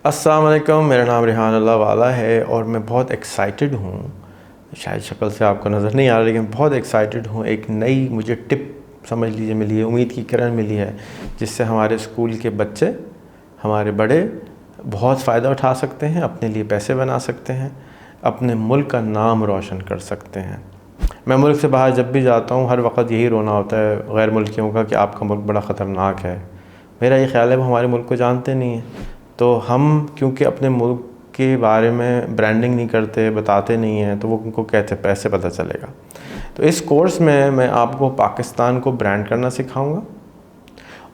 अस्सलाम वालेकुम, मेरा नाम रिहान अल्लाह वाला है और मैं बहुत एक्साइटेड हूँ। शायद शक्ल से आपको नज़र नहीं आ रहा, लेकिन बहुत एक्साइटेड हूँ। एक नई मुझे टिप समझ लीजिए मिली है, उम्मीद की किरण मिली है, जिससे हमारे स्कूल के बच्चे, हमारे बड़े बहुत फ़ायदा उठा सकते हैं, अपने लिए पैसे बना सकते हैं, अपने मुल्क का नाम रोशन कर सकते हैं। मैं मुल्क से बाहर जब भी जाता हूँ, हर वक्त यही रोना होता है गैर मुल्कियों का कि आपका मुल्क बड़ा ख़तरनाक है। मेरा ये ख़्याल है वो हमारे मुल्क को जानते नहीं हैं। तो हम क्योंकि अपने मुल्क के बारे में ब्रांडिंग नहीं करते, बताते नहीं हैं, तो वो उनको कहते पैसे पता चलेगा। तो इस कोर्स में मैं आपको पाकिस्तान को ब्रांड करना सिखाऊंगा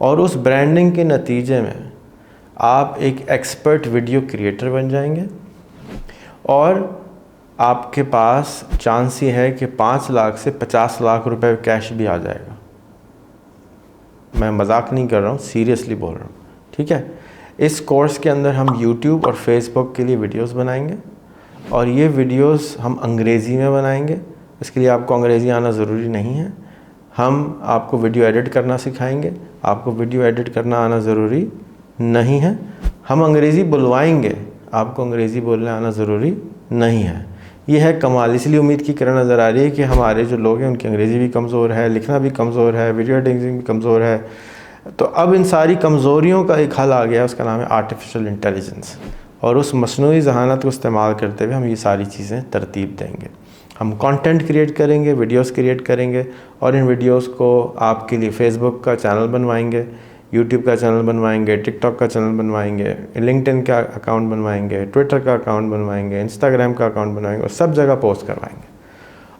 और उस ब्रांडिंग के नतीजे में आप एक एक्सपर्ट वीडियो क्रिएटर बन जाएंगे और आपके पास चांस ये है कि 5 लाख से 50 लाख रुपए कैश भी आ जाएगा। मैं मजाक नहीं कर रहा हूँ, सीरियसली बोल रहा हूँ, ठीक है। इस कोर्स के अंदर हम YouTube और Facebook के लिए वीडियोस बनाएंगे और ये वीडियोस हम अंग्रेज़ी में बनाएंगे। इसके लिए आपको अंग्रेज़ी आना ज़रूरी नहीं है। हम आपको वीडियो एडिट करना सिखाएंगे, आपको वीडियो एडिट करना आना ज़रूरी नहीं है। हम अंग्रेज़ी बुलवाएंगे, आपको अंग्रेज़ी बोलने आना ज़रूरी नहीं है। ये है कमाल। इसलिए उम्मीद की किरण नज़र आ रही है कि हमारे जो लोग हैं उनकी अंग्रेज़ी भी कमज़ोर है, लिखना भी कमज़ोर है, वीडियो एडिटिंग भी कमज़ोर है। तो अब इन सारी कमज़ोरियों का एक हल आ गया, उसका नाम है आर्टिफिशियल इंटेलिजेंस। और उस मसनूई ज़हानत को इस्तेमाल करते हुए हम ये सारी चीज़ें तरतीब देंगे। हम कंटेंट क्रिएट करेंगे, वीडियोस क्रिएट करेंगे और इन वीडियोस को आपके लिए फेसबुक का चैनल बनवाएंगे, यूट्यूब का चैनल बनवाएंगे, टिकटॉक का चैनल बनवाएंगे, लिंक्डइन का अकाउंट बनवाएंगे, ट्विटर का अकाउंट बनवाएंगे, इंस्टाग्राम का अकाउंट बनवाएंगे और सब जगह पोस्ट करवाएंगे।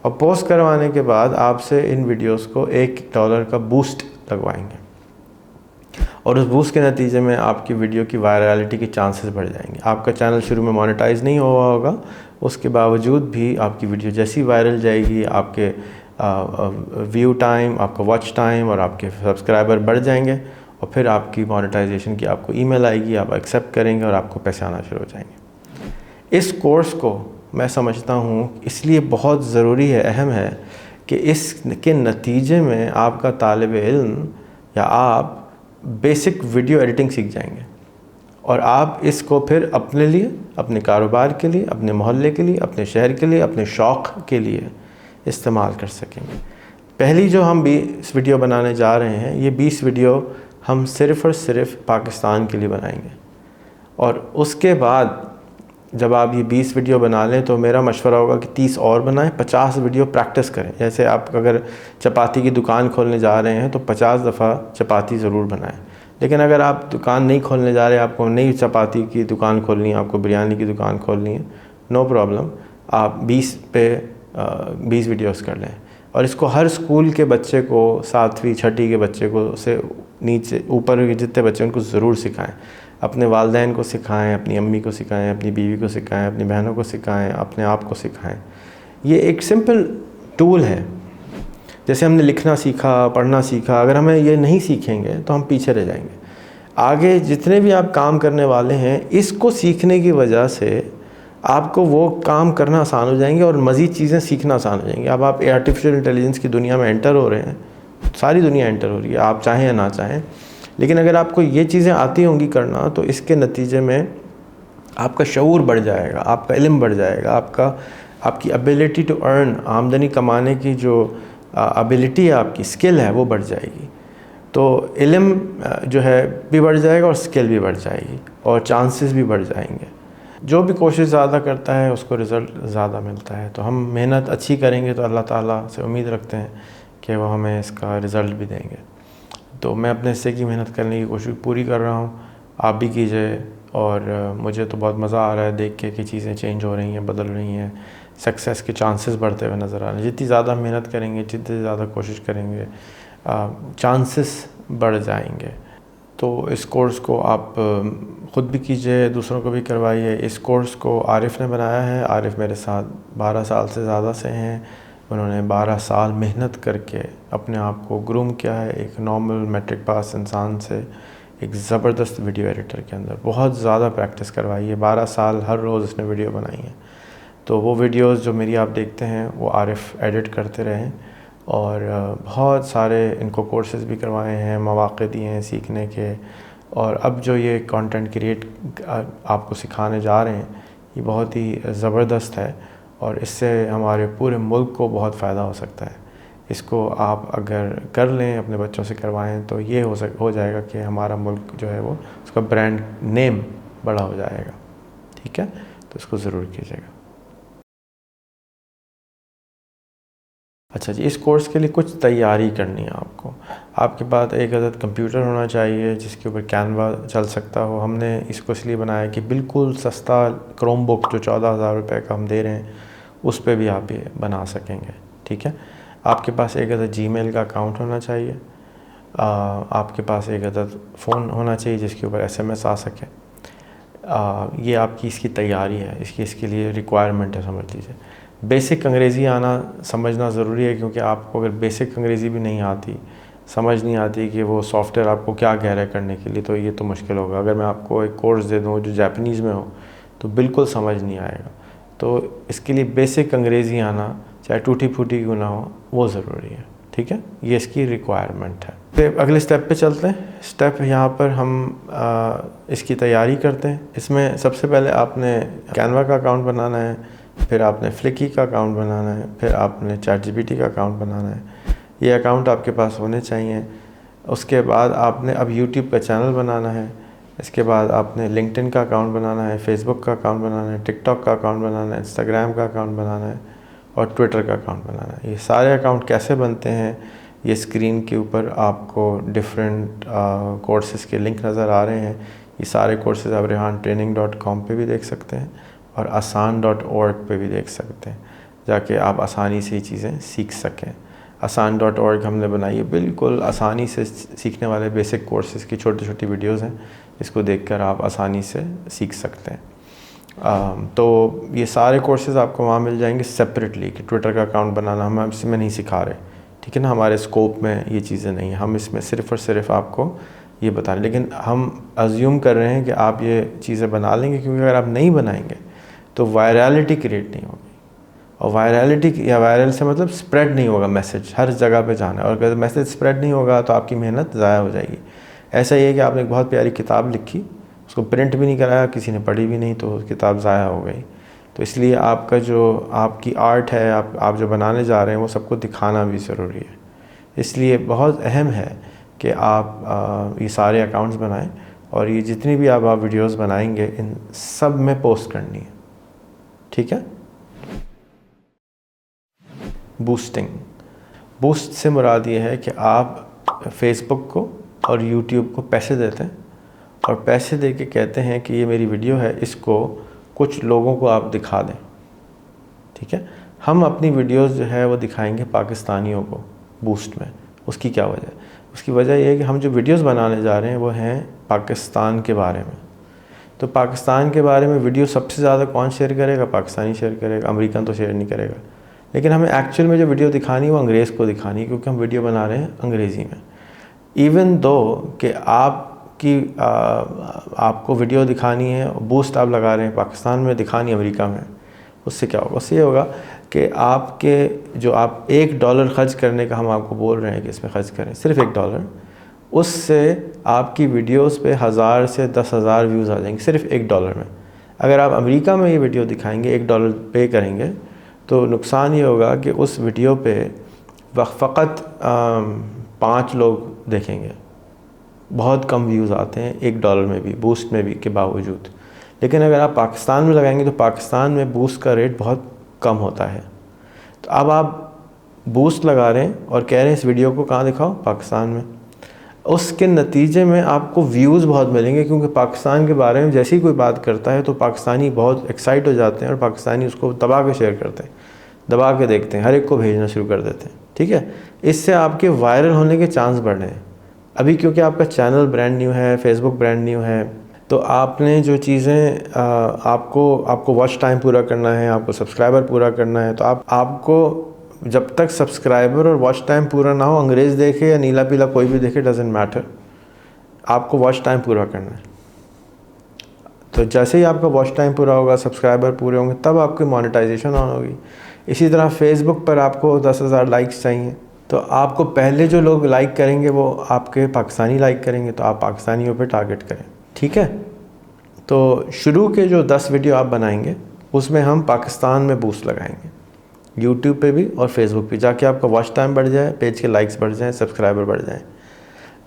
और पोस्ट करवाने के बाद आपसे इन वीडियोज़ को $1 का बूस्ट लगवाएंगे और उस बूस्ट के नतीजे में आपकी वीडियो की वायरलिटी के चांसेस बढ़ जाएंगे। आपका चैनल शुरू में मोनेटाइज नहीं हुआ होगा, उसके बावजूद भी आपकी वीडियो जैसी वायरल जाएगी, आपके व्यू टाइम, आपका वॉच टाइम और आपके सब्सक्राइबर बढ़ जाएंगे और फिर आपकी मोनेटाइजेशन की आपको ईमेल आएगी, आप एक्सेप्ट करेंगे और आपको पैसे आना शुरू हो जाएंगे। इस कोर्स को मैं समझता हूँ इसलिए बहुत ज़रूरी है, अहम है कि इसके नतीजे में आपका तालिब इल्म या आप बेसिक वीडियो एडिटिंग सीख जाएंगे और आप इसको फिर अपने लिए, अपने कारोबार के लिए, अपने मोहल्ले के लिए, अपने शहर के लिए, अपने शौक़ के लिए इस्तेमाल कर सकेंगे। पहली जो हम 20 वीडियो बनाने जा रहे हैं, ये 20 वीडियो हम सिर्फ़ और सिर्फ पाकिस्तान के लिए बनाएंगे और उसके बाद जब आप ये 20 वीडियो बना लें तो मेरा मशवरा होगा कि 30 और बनाएं, 50 वीडियो प्रैक्टिस करें। जैसे आप अगर चपाती की दुकान खोलने जा रहे हैं तो 50 दफ़ा चपाती ज़रूर बनाएं। लेकिन अगर आप दुकान नहीं खोलने जा रहे, आपको नई चपाती की दुकान खोलनी है, आपको बिरयानी की दुकान खोलनी है, नो प्रॉब्लम, आप 20 पे 20 वीडियोस कर लें और इसको हर स्कूल के बच्चे को, 7वीं 6ठी के बच्चे को से नीचे ऊपर के जितने बच्चे उनको ज़रूर सिखाएँ। अपने वालिदैन को सिखाएं, अपनी अम्मी को सिखाएं, अपनी बीवी को सिखाएं, अपनी बहनों को सिखाएं, अपने आप को सिखाएं। ये एक सिंपल टूल है। जैसे हमने लिखना सीखा, पढ़ना सीखा, अगर हमें ये नहीं सीखेंगे तो हम पीछे रह जाएंगे। आगे जितने भी आप काम करने वाले हैं, इसको सीखने की वजह से आपको वो काम करना आसान हो जाएंगे और मज़ीद चीज़ें सीखना आसान हो जाएंगी। अब आप आर्टिफिशियल इंटेलिजेंस की दुनिया में एंटर हो रहे हैं, सारी दुनिया एंटर हो रही है, आप चाहें या ना चाहें। लेकिन अगर आपको ये चीज़ें आती होंगी करना तो इसके नतीजे में आपका शऊर बढ़ जाएगा, आपका इल्म बढ़ जाएगा, आपकी एबिलिटी टू अर्न, आमदनी कमाने की जो एबिलिटी है, आपकी स्किल है, वो बढ़ जाएगी। तो इल्म जो है भी बढ़ जाएगा और स्किल भी बढ़ जाएगी और चांसेस भी बढ़ जाएंगे। जो भी कोशिश ज़्यादा करता है उसको रिज़ल्ट ज़्यादा मिलता है। तो हम मेहनत अच्छी करेंगे तो अल्लाह ताला से उम्मीद रखते हैं कि वो हमें इसका रिज़ल्ट भी देंगे। तो मैं अपने हिस्से की मेहनत करने की कोशिश पूरी कर रहा हूँ, आप भी कीजिए। और मुझे तो बहुत मज़ा आ रहा है देख के कि चीज़ें चेंज हो रही हैं, बदल रही हैं, सक्सेस के चांसेस बढ़ते हुए नज़र आ रहे हैं। जितनी ज़्यादा मेहनत करेंगे, जितनी ज़्यादा कोशिश करेंगे, चांसेस बढ़ जाएंगे। तो इस कोर्स को आप ख़ुद भी कीजिए, दूसरों को भी करवाइए। इस कोर्स को आरिफ़ ने बनाया है। आरिफ़ मेरे साथ 12 साल से ज़्यादा से हैं। उन्होंने 12 साल मेहनत करके अपने आप को ग्रूम किया है एक नॉर्मल मैट्रिक पास इंसान से एक ज़बरदस्त वीडियो एडिटर के अंदर। बहुत ज़्यादा प्रैक्टिस करवाई है, 12 साल हर रोज़ उसने वीडियो बनाई है। तो वो वीडियोस जो मेरी आप देखते हैं वो आरिफ़ एडिट करते रहे और बहुत सारे इनको कोर्सेज़ भी करवाए हैं, मौक़े दिए हैं सीखने के। और अब जो ये कंटेंट क्रिएट आपको सिखाने जा रहे हैं ये बहुत ही ज़बरदस्त है और इससे हमारे पूरे मुल्क को बहुत फ़ायदा हो सकता है। इसको आप अगर कर लें, अपने बच्चों से करवाएं, तो ये हो जाएगा कि हमारा मुल्क जो है वो उसका ब्रांड नेम बड़ा हो जाएगा। ठीक है, तो इसको ज़रूर कीजिएगा। अच्छा जी, इस कोर्स के लिए कुछ तैयारी करनी है आपको। आपके पास एक अदद कंप्यूटर होना चाहिए जिसके ऊपर कैनवा चल सकता हो। हमने इसको इसलिए बनाया कि बिल्कुल सस्ता क्रोम बुक जो 14,000 रुपये का हम दे रहे हैं उस पर भी आप ये बना सकेंगे। ठीक है, आपके पास एक अदद जीमेल का अकाउंट होना चाहिए। आपके पास एक अदद फ़ोन होना चाहिए जिसके ऊपर SMS आ सके। ये आपकी इसकी तैयारी है, इसके लिए रिक्वायरमेंट है, समझ लीजिए। बेसिक अंग्रेज़ी आना समझना ज़रूरी है, क्योंकि आपको अगर बेसिक अंग्रेज़ी भी नहीं आती, समझ नहीं आती कि वो सॉफ्टवेयर आपको क्या कह रहा है करने के लिए, तो ये तो मुश्किल होगा। अगर मैं आपको एक कोर्स दे दूँ जो जापानीज़ में हो तो बिल्कुल समझ नहीं आएगा। तो इसके लिए बेसिक अंग्रेज़ी आना, चाहे टूटी फूटी क्यों ना हो, वो ज़रूरी है। ठीक है, ये इसकी रिक्वायरमेंट है। फिर अगले स्टेप पे चलते हैं। स्टेप यहाँ पर हम इसकी तैयारी करते हैं। इसमें सबसे पहले आपने कैनवा का अकाउंट बनाना है, फिर आपने फ्लिकी का अकाउंट बनाना है, फिर आपने ChatGPT का अकाउंट बनाना है। ये अकाउंट आपके पास होने चाहिए। उसके बाद आपने अब YouTube का चैनल बनाना है। इसके बाद आपने लिंक्डइन का अकाउंट बनाना है, फेसबुक का अकाउंट बनाना है, टिकटॉक का अकाउंट बनाना है, इंस्टाग्राम का अकाउंट बनाना है और ट्विटर का अकाउंट बनाना है। ये सारे अकाउंट कैसे बनते हैं, ये स्क्रीन के ऊपर आपको डिफरेंट कोर्सेज़ के लिंक नज़र आ रहे हैं। ये सारे कोर्सेज़ आप rehantraining.com पे भी देख सकते हैं और asan.org पे भी देख सकते हैं, जाके आप आसानी से ये चीज़ें सीख सकें। asan.org हमने बनाई है, बिल्कुल आसानी से सीखने वाले बेसिक कोर्सेज़ की छोटी छोटी वीडियोज़ हैं, इसको देखकर आप आसानी से सीख सकते हैं। तो ये सारे कोर्सेज़ आपको वहाँ मिल जाएंगे सेपरेटली। कि ट्विटर का अकाउंट बनाना हम इसमें नहीं सिखा रहे, ठीक है ना, हमारे स्कोप में ये चीज़ें नहीं हैं। हम इसमें सिर्फ़ और सिर्फ आपको ये बता रहे हैं, लेकिन हम अज्यूम कर रहे हैं कि आप ये चीज़ें बना लेंगे, क्योंकि अगर आप नहीं बनाएंगे तो वायरलिटी क्रिएट नहीं होगी। और वायरलिटी या वायरल से मतलब स्प्रेड नहीं होगा, मैसेज हर जगह पे जाना है, और अगर मैसेज स्प्रेड नहीं होगा तो आपकी मेहनत ज़ाया हो जाएगी। ऐसा ही है कि आपने एक बहुत प्यारी किताब लिखी, उसको प्रिंट भी नहीं कराया, किसी ने पढ़ी भी नहीं, तो किताब ज़ाया हो गई। तो इसलिए आपका जो आपकी आर्ट है, आप जो बनाने जा रहे हैं, वो सबको दिखाना भी ज़रूरी है। इसलिए बहुत अहम है कि आप ये सारे अकाउंट्स बनाएं, और ये जितनी भी आप वीडियोस बनाएंगे इन सब में पोस्ट करनी है। ठीक है। बूस्ट से मुराद ये है कि आप फेसबुक को और यूट्यूब को पैसे देते हैं, और पैसे दे के कहते हैं कि ये मेरी वीडियो है, इसको कुछ लोगों को आप दिखा दें। ठीक है, हम अपनी वीडियोस जो है वो दिखाएंगे पाकिस्तानियों को बूस्ट में। उसकी क्या वजह है? उसकी वजह यह है कि हम जो वीडियोस बनाने जा रहे हैं वो हैं पाकिस्तान के बारे में। तो पाकिस्तान के बारे में वीडियो सबसे ज़्यादा कौन शेयर करेगा? पाकिस्तानी शेयर करेगा, अमेरिकन तो शेयर नहीं करेगा। लेकिन हमें एक्चुअल में जो वीडियो दिखानी है वो अंग्रेज़ को दिखानी है, क्योंकि हम वीडियो बना रहे हैं अंग्रेज़ी में। इवन दो कि आपको वीडियो दिखानी है, बूस्ट आप लगा रहे हैं पाकिस्तान में, दिखानी अमेरिका में, उससे क्या होगा? उससे ये होगा कि आपके जो आप $1 खर्च करने का हम आपको बोल रहे हैं कि इसमें खर्च करें, सिर्फ $1, उससे आपकी वीडियोस पे 1000 से 10,000 व्यूज़ आ जाएंगे सिर्फ $1 में। अगर आप अमेरिका में ये वीडियो दिखाएंगे, $1 पे करेंगे, तो नुकसान ये होगा कि उस वीडियो पे फ़कत 5 लोग देखेंगे। बहुत कम व्यूज़ आते हैं $1 में भी, बूस्ट में भी के बावजूद। लेकिन अगर आप पाकिस्तान में लगाएंगे तो पाकिस्तान में बूस्ट का रेट बहुत कम होता है। तो अब आप बूस्ट लगा रहे हैं और कह रहे हैं इस वीडियो को कहाँ दिखाओ? पाकिस्तान में। उसके नतीजे में आपको व्यूज़ बहुत मिलेंगे, क्योंकि पाकिस्तान के बारे में जैसे ही कोई बात करता है तो पाकिस्तानी बहुत एक्साइट हो जाते हैं, और पाकिस्तानी उसको दबा के शेयर करते हैं, दबा के देखते हैं, हर एक को भेजना शुरू कर देते हैं। ठीक है, इससे आपके वायरल होने के चांस बढ़ रहे हैं। अभी क्योंकि आपका चैनल ब्रांड न्यू है, फेसबुक ब्रांड न्यू है, तो आपने जो चीज़ें आपको वॉच टाइम पूरा करना है, आपको सब्सक्राइबर पूरा करना है, तो आपको जब तक सब्सक्राइबर और वॉच टाइम पूरा ना हो, अंग्रेज़ देखे या नीला पीला कोई भी देखे, डजेंट मैटर, आपको वॉच टाइम पूरा करना है। तो जैसे ही आपका वॉच टाइम पूरा होगा, सब्सक्राइबर पूरे होंगे, तब आपकी मोनेटाइजेशन ऑन होगी। इसी तरह फेसबुक पर आपको 10,000 लाइक्स चाहिए, तो आपको पहले जो लोग लाइक करेंगे वो आपके पाकिस्तानी लाइक करेंगे, तो आप पाकिस्तानियों पे टारगेट करें, ठीक है। तो शुरू के जो 10 वीडियो आप बनाएंगे उसमें हम पाकिस्तान में बूस्ट लगाएंगे, यूट्यूब पे भी और फेसबुक पे, जाके आपका वॉच टाइम बढ़ जाए, पेज के लाइक्स बढ़ जाएँ, सब्सक्राइबर बढ़ जाएँ।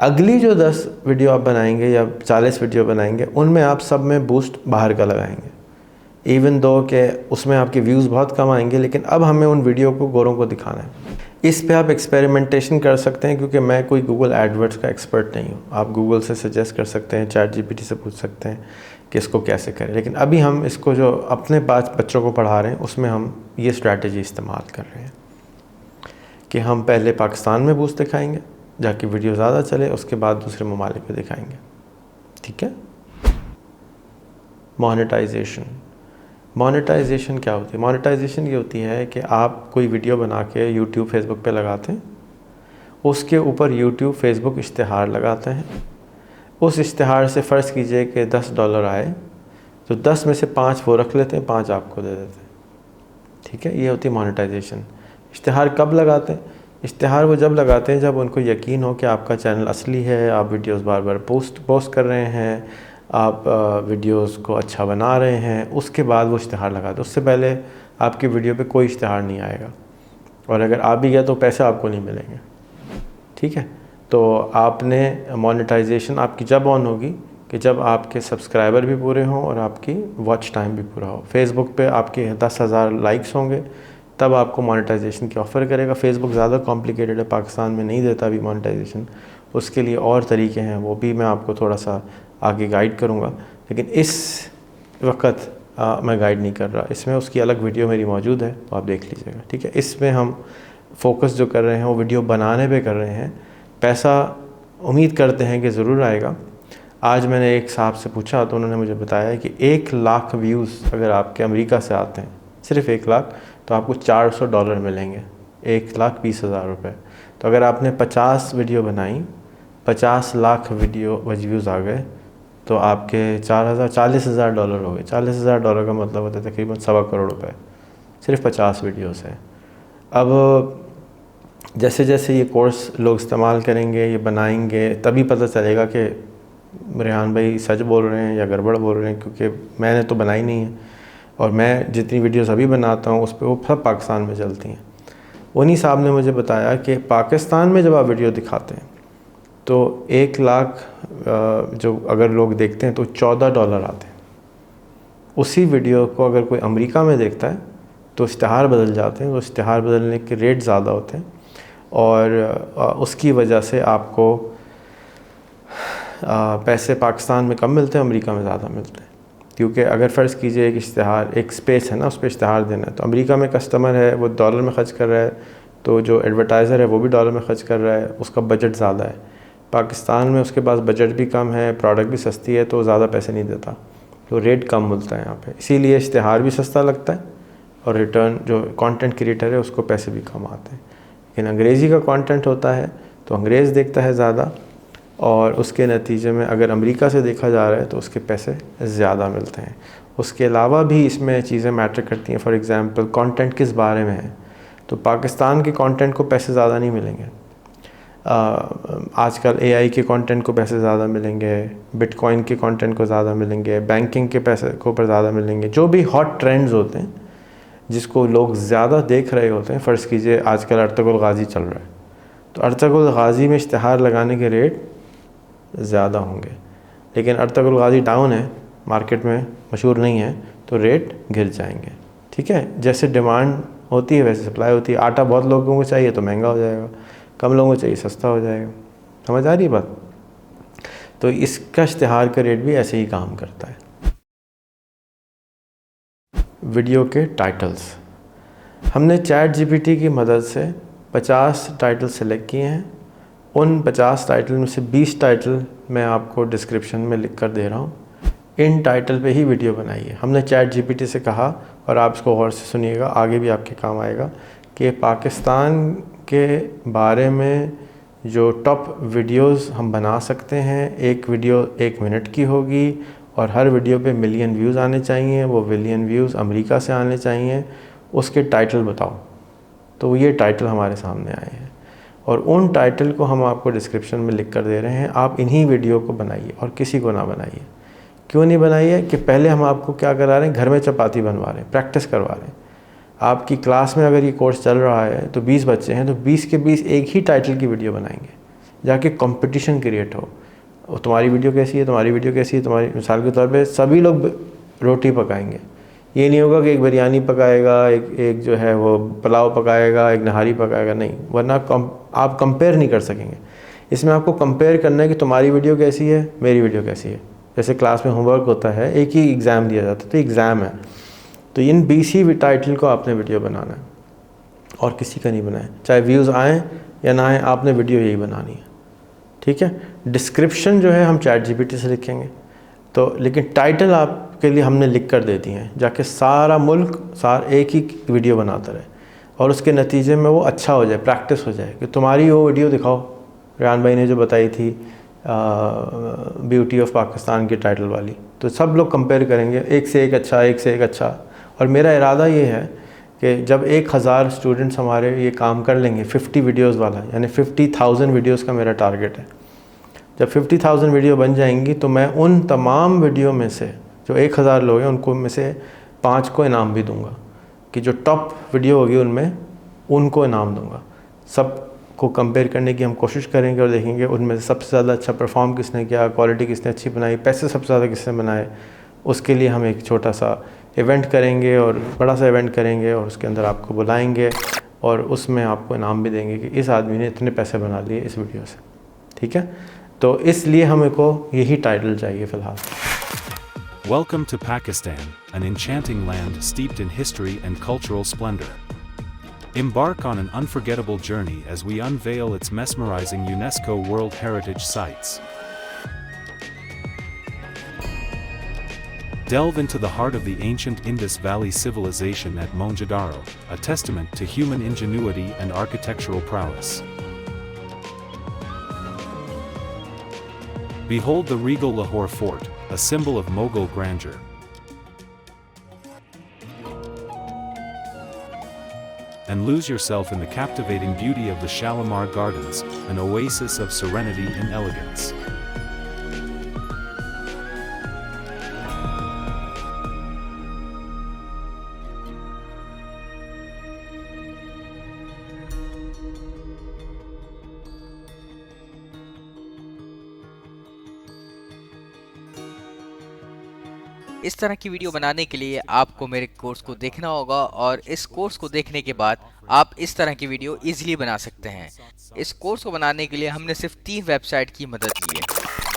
अगली जो 10 वीडियो आप बनाएंगे या 40 वीडियो बनाएंगे उनमें आप सब में बूस्ट बाहर का लगाएंगे, इवन दो कि उसमें आपके व्यूज़ बहुत कम आएंगे, लेकिन अब हमें उन वीडियो को गोरों को दिखाना है। इस पे आप एक्सपेरिमेंटेशन कर सकते हैं, क्योंकि मैं कोई गूगल एडवर्ड्स का एक्सपर्ट नहीं हूँ। आप गूगल से सजेस्ट कर सकते हैं, चैट जीपीटी से पूछ सकते हैं कि इसको कैसे करें, लेकिन अभी हम इसको जो अपने 5 बच्चों को पढ़ा रहे हैं उसमें हम ये स्ट्रैटेजी इस्तेमाल कर रहे हैं कि हम पहले पाकिस्तान में बूस्ट दिखाएंगे, जाके वीडियो ज़्यादा चले, उसके बाद दूसरे ममालिक पे दिखाएंगे, ठीक है। मोनेटाइजेशन क्या होती है? मोनेटाइजेशन ये होती है कि आप कोई वीडियो बना के यूट्यूब फेसबुक पे लगाते हैं, उसके ऊपर यूट्यूब फेसबुक इश्तिहार लगाते हैं। उस इश्तिहार से फ़र्ज़ कीजिए कि $10 आए, तो 10 में से 5 वो रख लेते हैं, 5 आपको दे देते हैं, ठीक है। ये होती है मोनेटाइजेशन। इश्तिहार कब लगाते हैं? इश्तिहार वो जब लगाते हैं जब उनको यकीन हो कि आपका चैनल असली है, आप वीडियोस बार बार पोस्ट कर रहे हैं, आप वीडियोस को अच्छा बना रहे हैं, उसके बाद वो इश्तिहार लगाते हैं। उससे पहले आपकी वीडियो पे कोई इश्तिहार नहीं आएगा, और अगर आ भी गया तो पैसे आपको नहीं मिलेंगे, ठीक है। तो आपने मोनेटाइजेशन आपकी जब ऑन होगी कि जब आपके सब्सक्राइबर भी पूरे हों और आपकी वॉच टाइम भी पूरा हो। फेसबुक पे आपके 10,000 लाइक्स होंगे तब आपको मोनेटाइजेशन की ऑफ़र करेगा। फेसबुक ज़्यादा कॉम्प्लिकेटेड है, पाकिस्तान में नहीं देता अभी मोनेटाइजेशन, उसके लिए और तरीके हैं, वो भी मैं आपको थोड़ा सा आगे गाइड करूँगा, लेकिन इस वक्त मैं गाइड नहीं कर रहा। इसमें उसकी अलग वीडियो मेरी मौजूद है, तो आप देख लीजिएगा, ठीक है। इसमें हम फोकस जो कर रहे हैं वो वीडियो बनाने पे कर रहे हैं। पैसा उम्मीद करते हैं कि ज़रूर आएगा। आज मैंने एक साहब से पूछा तो उन्होंने मुझे बताया कि 1 लाख व्यूज़ अगर आपके अमेरिका से आते हैं, सिर्फ 1 लाख, तो आपको $400 मिलेंगे, 1,20,000 रुपये। तो अगर आपने 50 वीडियो बनाई, 50 लाख वीडियो व्यूज़ आ गए, तो आपके $40,000 हो गए। $40,000 का मतलब होता है तकरीबन 1.25 करोड़ रुपए, सिर्फ 50 वीडियो से। अब जैसे जैसे ये कोर्स लोग इस्तेमाल करेंगे, ये बनाएंगे, तभी पता चलेगा कि रेहान भाई सच बोल रहे हैं या गड़बड़ बोल रहे हैं, क्योंकि मैंने तो बनाई नहीं है, और मैं जितनी वीडियोस अभी बनाता हूँ उस पर वो सब पाकिस्तान में चलती हैं। उन्हीं साहब ने मुझे बताया कि पाकिस्तान में जब आप वीडियो दिखाते हैं तो 1 लाख जो अगर लोग देखते हैं तो $14 आते हैं। उसी वीडियो को अगर कोई अमेरिका में देखता है तो इश्तिहार बदल जाते हैं, तो इश्तिहार बदलने के रेट ज़्यादा होते हैं, और उसकी वजह से आपको पैसे पाकिस्तान में कम मिलते हैं, अमेरिका में ज़्यादा मिलते हैं। क्योंकि अगर फ़र्ज़ कीजिए एक इश्तिहार, एक स्पेस है ना, उस पर इश्तिहार देना है, तो अमेरिका में कस्टमर है वो डॉलर में ख़र्च कर रहा है, तो जो एडवर्टाइज़र है वो भी डॉलर में ख़र्च कर रहा है, उसका बजट ज़्यादा है। पाकिस्तान में उसके पास बजट भी कम है, प्रोडक्ट भी सस्ती है, तो ज़्यादा पैसे नहीं देता, तो रेट कम मिलता है यहाँ पे। इसीलिए इश्तिहार भी सस्ता लगता है, और रिटर्न जो कंटेंट क्रिएटर है उसको पैसे भी कम आते हैं। लेकिन अंग्रेज़ी का कंटेंट होता है तो अंग्रेज़ देखता है ज़्यादा, और उसके नतीजे में अगर अमेरिका से देखा जा रहा है तो उसके पैसे ज़्यादा मिलते हैं। उसके अलावा भी इसमें चीज़ें मैटर करती हैं। फॉर एग्ज़ाम्पल कंटेंट किस बारे में है, तो पाकिस्तान के कंटेंट को पैसे ज़्यादा नहीं मिलेंगे। आजकल AI के कंटेंट को पैसे ज़्यादा मिलेंगे, बिटकॉइन के कंटेंट को ज़्यादा मिलेंगे, बैंकिंग के पैसे को पर ज़्यादा मिलेंगे। जो भी हॉट ट्रेंड्स होते हैं जिसको लोग ज़्यादा देख रहे होते हैं, फ़र्ज़ कीजिए आजकल अर्तुगरुल गाज़ी चल रहा है, तो अर्तुगरुल गाज़ी में इश्तिहार लगाने के रेट ज़्यादा होंगे, लेकिन अर्तुगरुल गाज़ी डाउन है, मार्केट में मशहूर नहीं है, तो रेट गिर जाएंगे, ठीक है। जैसे डिमांड होती है वैसे सप्लाई होती है। आटा बहुत लोगों को चाहिए तो महंगा हो जाएगा, कम लोगों को चाहिए सस्ता हो जाएगा। समझ आ रही है बात? तो इसका इश्तिहार का रेट भी ऐसे ही काम करता है। वीडियो के टाइटल्स, हमने चैट जीपीटी की मदद से 50 टाइटल सेलेक्ट किए हैं। उन 50 टाइटल में से 20 टाइटल मैं आपको डिस्क्रिप्शन में लिख कर दे रहा हूँ। इन टाइटल पे ही वीडियो बनाइए। हमने चैट जीपीटी से कहा, और आप इसको गौर से सुनिएगा, आगे भी आपके काम आएगा, कि पाकिस्तान के बारे में जो टॉप वीडियोस हम बना सकते हैं, एक वीडियो 1 मिनट की होगी, और हर वीडियो पे मिलियन व्यूज़ आने चाहिए, वो मिलियन व्यूज़ अमेरिका से आने चाहिए। उसके टाइटल बताओ, तो ये टाइटल हमारे सामने आए हैं। और उन टाइटल को हम आपको डिस्क्रिप्शन में लिख कर दे रहे हैं, आप इन्हीं वीडियो को बनाइए और किसी को ना बनाइए। क्यों नहीं बनाइए कि पहले हम आपको क्या करा रहे हैं, घर में चपाती बनवा रहे हैं, प्रैक्टिस करवा रहे हैं। आपकी क्लास में अगर ये कोर्स चल रहा है तो 20 बच्चे हैं तो 20 के 20 एक ही टाइटल की वीडियो बनाएंगे, जाके कंपटीशन क्रिएट हो। और तुम्हारी वीडियो कैसी है, तुम्हारी वीडियो कैसी है, तुम्हारी मिसाल के तौर पे सभी लोग रोटी पकाएंगे। ये नहीं होगा कि एक बिरयानी पकाएगा, एक जो है वो पुलाव पकाएगा, एक नहारी पकाएगा, नहीं, वरना आप कंपेयर नहीं कर सकेंगे। इसमें आपको कंपेयर करना है कि तुम्हारी वीडियो कैसी है, मेरी वीडियो कैसी है। जैसे क्लास में होमवर्क होता है, एक ही एग्ज़ाम दिया जाता है, तो एग्ज़ाम है, तो इन 20 ही टाइटल को आपने वीडियो बनाना है और किसी का नहीं बनाए, चाहे व्यूज़ आएँ या ना आएँ, आपने वीडियो यही बनानी है, ठीक है। डिस्क्रिप्शन जो है हम ChatGPT से लिखेंगे, तो लेकिन टाइटल आपके लिए हमने लिख कर दे दिए हैं, जाके सारा मुल्क एक ही वीडियो बनाता रहे और उसके नतीजे में वो अच्छा हो जाए, प्रैक्टिस हो जाए कि तुम्हारी वो वीडियो दिखाओ, रेहान भाई ने जो बताई थी ब्यूटी ऑफ पाकिस्तान की टाइटल वाली, तो सब लोग कंपेयर करेंगे, एक से एक अच्छा, एक से एक अच्छा। और मेरा इरादा ये है कि जब 1000 स्टूडेंट्स हमारे ये काम कर लेंगे 50 वीडियोज़ वाला, यानी 50,000 वीडियोज़ का मेरा टारगेट है। जब 50,000 वीडियो बन जाएंगी तो मैं उन तमाम वीडियो में से जो 1000 लोग हैं उनको में से 5 को इनाम भी दूंगा, कि जो टॉप वीडियो होगी उनमें उनको इनाम दूंगा। सब को कंपेयर करने की हम कोशिश करेंगे और देखेंगे उनमें से सबसे ज़्यादा अच्छा परफॉर्म किसने किया, क्वालिटी किसने अच्छी बनाई, पैसे सबसे ज़्यादा किसने बनाए। उसके लिए हम एक छोटा सा इवेंट करेंगे और बड़ा सा इवेंट करेंगे और उसके अंदर आपको बुलाएंगे और उसमें आपको इनाम भी देंगे कि इस आदमी ने इतने पैसे बना लिए इस वीडियो से, ठीक है। तो इसलिए हमें को यही टाइटल चाहिए फ़िलहाल। Welcome to Pakistan, an enchanting land steeped in history and cultural splendor. Embark on an unforgettable journey as we unveil its mesmerizing UNESCO World Heritage sites. Delve into the heart of the ancient Indus Valley civilization at Mohenjo-daro, a testament to human ingenuity and architectural prowess. Behold the regal Lahore Fort, a symbol of Mughal grandeur. And lose yourself in the captivating beauty of the Shalimar Gardens, an oasis of serenity and elegance. इस तरह की video बनाने के लिए आपको मेरे course को देखना होगा और इस कोर्स को देखने के बाद आप इस तरह की वीडियो इजीली बना सकते हैं। इस कोर्स को बनाने के लिए हमने सिर्फ 3 वेबसाइट की मदद ली है।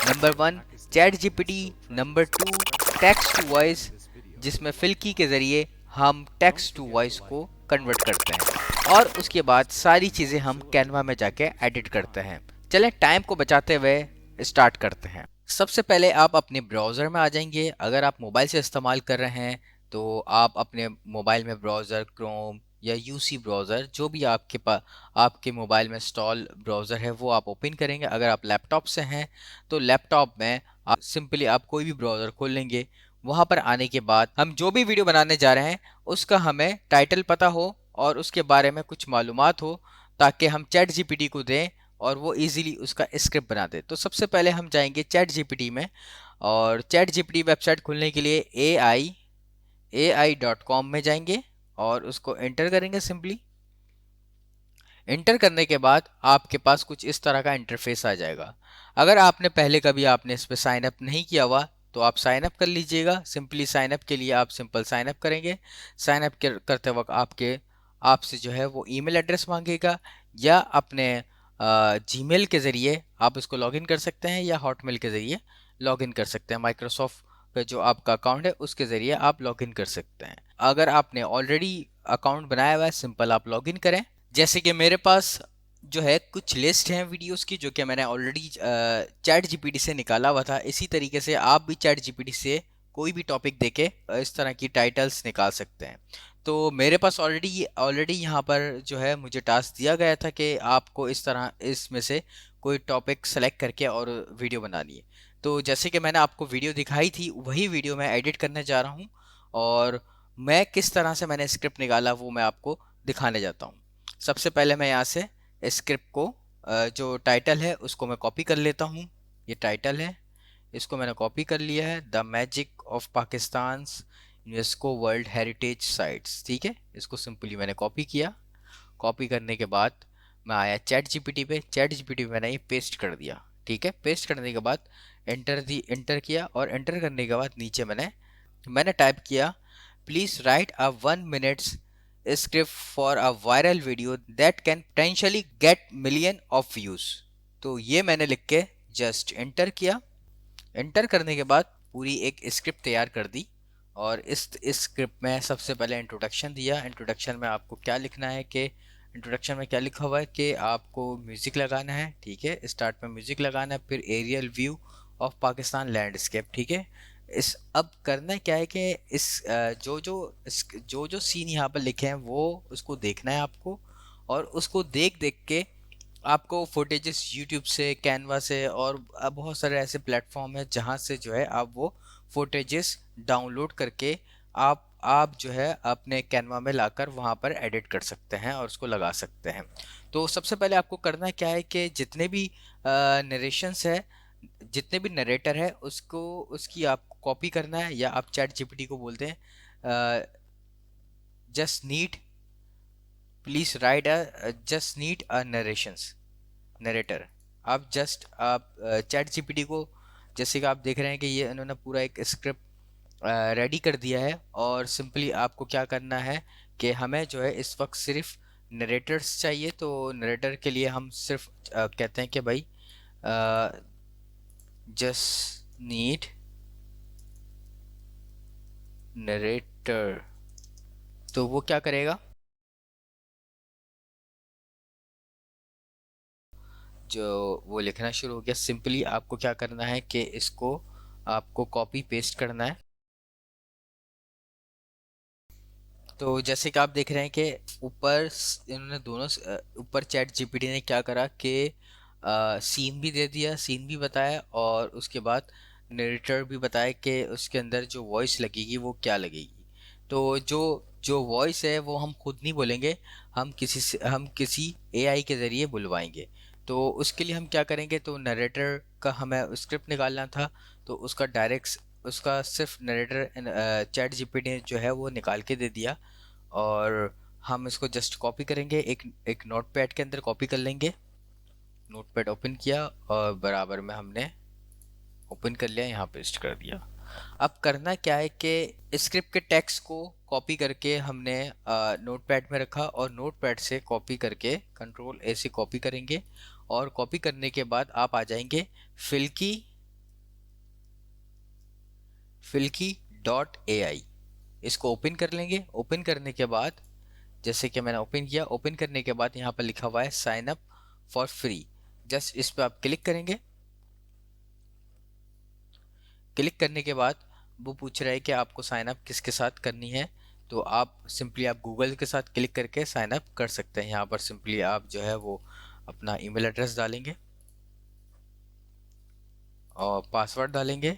Number 1 ChatGPT, number 2 text to voice, जिसमें फिल्की के ज़रिए हम टेक्स्ट टू वॉइस को कन्वर्ट करते हैं और उसके बाद सारी चीज़ें हम कैनवा में जाके एडिट करते हैं। चलें टाइम को बचाते हुए स्टार्ट करते हैं। सबसे पहले आप अपने ब्राउज़र में आ जाएंगे। अगर आप मोबाइल से इस्तेमाल कर रहे हैं तो आप अपने मोबाइल में ब्राउज़र क्रोम या यूसी ब्राउज़र, जो भी आपके पास आपके मोबाइल में इंस्टॉल ब्राउज़र है वो आप ओपन करेंगे। अगर आप लैपटॉप से हैं तो लैपटॉप में आप सिंपली आप कोई भी ब्राउज़र खोल लेंगे। वहाँ पर आने के बाद हम जो भी वीडियो बनाने जा रहे हैं उसका हमें टाइटल पता हो और उसके बारे में कुछ मालूमात हो, ताकि हम ChatGPT को दें और वो इजीली उसका स्क्रिप्ट बना दे। तो सबसे पहले हम जाएंगे ChatGPT में और ChatGPT वेबसाइट खोलने के लिए ai.com में जाएंगे और उसको एंटर करेंगे। सिंपली एंटर करने के बाद आपके पास कुछ इस तरह का इंटरफेस आ जाएगा। अगर आपने पहले कभी आपने इस पर साइन अप नहीं किया हुआ तो आप साइन अप कर लीजिएगा। सिंपली साइन अप के लिए आप सिंपल साइन अप करेंगे। साइन अप करते वक्त आपसे जो है वो ईमेल एड्रेस मांगेगा या अपने जीमेल के ज़रिए आप इसको लॉगिन कर सकते हैं या हॉटमेल के ज़रिए लॉगिन कर सकते हैं। माइक्रोसॉफ्ट पे जो आपका अकाउंट है उसके ज़रिए आप लॉगिन कर सकते हैं। अगर आपने ऑलरेडी अकाउंट बनाया हुआ है सिंपल आप लॉगिन करें। जैसे कि मेरे पास जो है कुछ लिस्ट हैं वीडियोस की जो कि मैंने ऑलरेडी ChatGPT से निकाला हुआ था। इसी तरीके से आप भी ChatGPT से कोई भी टॉपिक देके इस तरह की टाइटल्स निकाल सकते हैं। तो मेरे पास ऑलरेडी यहाँ पर जो है मुझे टास्क दिया गया था कि आपको इस तरह इसमें से कोई टॉपिक सेलेक्ट करके और वीडियो बनानी है। तो जैसे कि मैंने आपको वीडियो दिखाई थी वही वीडियो मैं एडिट करने जा रहा हूँ और मैं किस तरह से मैंने स्क्रिप्ट निकाला वो मैं आपको दिखाने जाता हूँ। सबसे पहले मैं यहाँ से स्क्रिप्ट को जो टाइटल है उसको मैं कॉपी कर लेता हूँ। ये टाइटल है, इसको मैंने कॉपी कर लिया है, the magic of Pakistan UNESCO world heritage sites. ठीक है, इसको सिंपली मैंने कॉपी किया। कॉपी करने के बाद मैं आया चैट जीपीटी पे, चैट जीपीटी पे मैंने ये पेस्ट कर दिया। ठीक है, पेस्ट करने के बाद एंटर किया, और एंटर करने के बाद नीचे मैंने टाइप किया, please write a 1 minutes script for a viral video that can potentially get million of views. तो ये मैंने लिख के जस्ट एंटर किया। एंटर करने के बाद पूरी एक स्क्रिप्ट तैयार कर दी, और इस स्क्रिप्ट में सबसे पहले इंट्रोडक्शन दिया। इंट्रोडक्शन में आपको क्या लिखना है कि इंट्रोडक्शन में क्या लिखा हुआ है कि आपको म्यूज़िक लगाना है। ठीक है, स्टार्ट में म्यूज़िक लगाना है, फिर aerial view of Pakistan landscape. ठीक है, इस अब करना क्या है कि इस जो सीन यहाँ पर लिखे हैं वो उसको देखना है आपको, और उसको देख देख के आपको फुटेजेस यूट्यूब से, कैनवा से, और बहुत सारे ऐसे प्लेटफॉर्म है जहाँ से जो है आप वो फुटेजेस डाउनलोड करके आप जो है अपने कैनवा में लाकर वहाँ पर एडिट कर सकते हैं और उसको लगा सकते हैं। तो सबसे पहले आपको करना क्या है कि जितने भी नरेशंस है, जितने भी नरेटर है, उसकी आपको कॉपी करना है, या आप चैट जीपीटी को बोलते हैं just need please right just need a narrator. आप चैट जीपीटी को, जैसे कि आप देख रहे हैं कि ये इन्होंने पूरा एक स्क्रिप्ट रेडी कर दिया है, और सिंपली आपको क्या करना है कि हमें जो है इस वक्त सिर्फ नरेटर्स चाहिए। तो नरेटर के लिए हम सिर्फ कहते हैं कि भाई जस्ट नीड नरेटर। तो वो क्या करेगा, जो वो लिखना शुरू हो गया। सिंपली आपको क्या करना है कि इसको आपको कॉपी पेस्ट करना है। तो जैसे कि आप देख रहे हैं कि इन्होंने दोनों ऊपर चैट जीपीटी ने क्या करा कि सीन भी दे दिया, सीन भी बताया, और उसके बाद नरेटर भी बताया कि उसके अंदर जो वॉइस लगेगी वो क्या लगेगी। तो जो जो वॉइस है वो हम खुद नहीं बोलेंगे, हम किसी एआई के ज़रिए बुलवाएंगे। तो उसके लिए हम क्या करेंगे, तो नरेटर का हमें स्क्रिप्ट निकालना था, तो उसका सिर्फ नरेटर चैट जीपीटी ने जो है वो निकाल के दे दिया, और हम इसको जस्ट कॉपी करेंगे, एक नोटपैड के अंदर कॉपी कर लेंगे। नोटपैड ओपन किया और बराबर में हमने ओपन कर लिया, यहाँ पेस्ट कर दिया। अब करना क्या है कि स्क्रिप्ट के टेक्स्ट को कॉपी करके हमने नोटपैड में रखा, और नोटपैड से कॉपी करके कंट्रोल ए से कॉपी करेंगे, और कॉपी करने के बाद आप आ जाएंगे फिल्की डॉट ए आई। इसको ओपन कर लेंगे। ओपन करने के बाद जैसे कि मैंने ओपन किया, ओपन करने के बाद यहाँ पर लिखा हुआ है sign up for free. Just इस पर आप क्लिक करेंगे। क्लिक करने के बाद वो पूछ रहा है कि आपको साइन अप किसके साथ करनी है। तो आप सिंपली आप गूगल के साथ क्लिक करके साइन अप कर सकते हैं। यहाँ पर सिंपली आप जो है वो अपना ईमेल एड्रेस डालेंगे और पासवर्ड डालेंगे।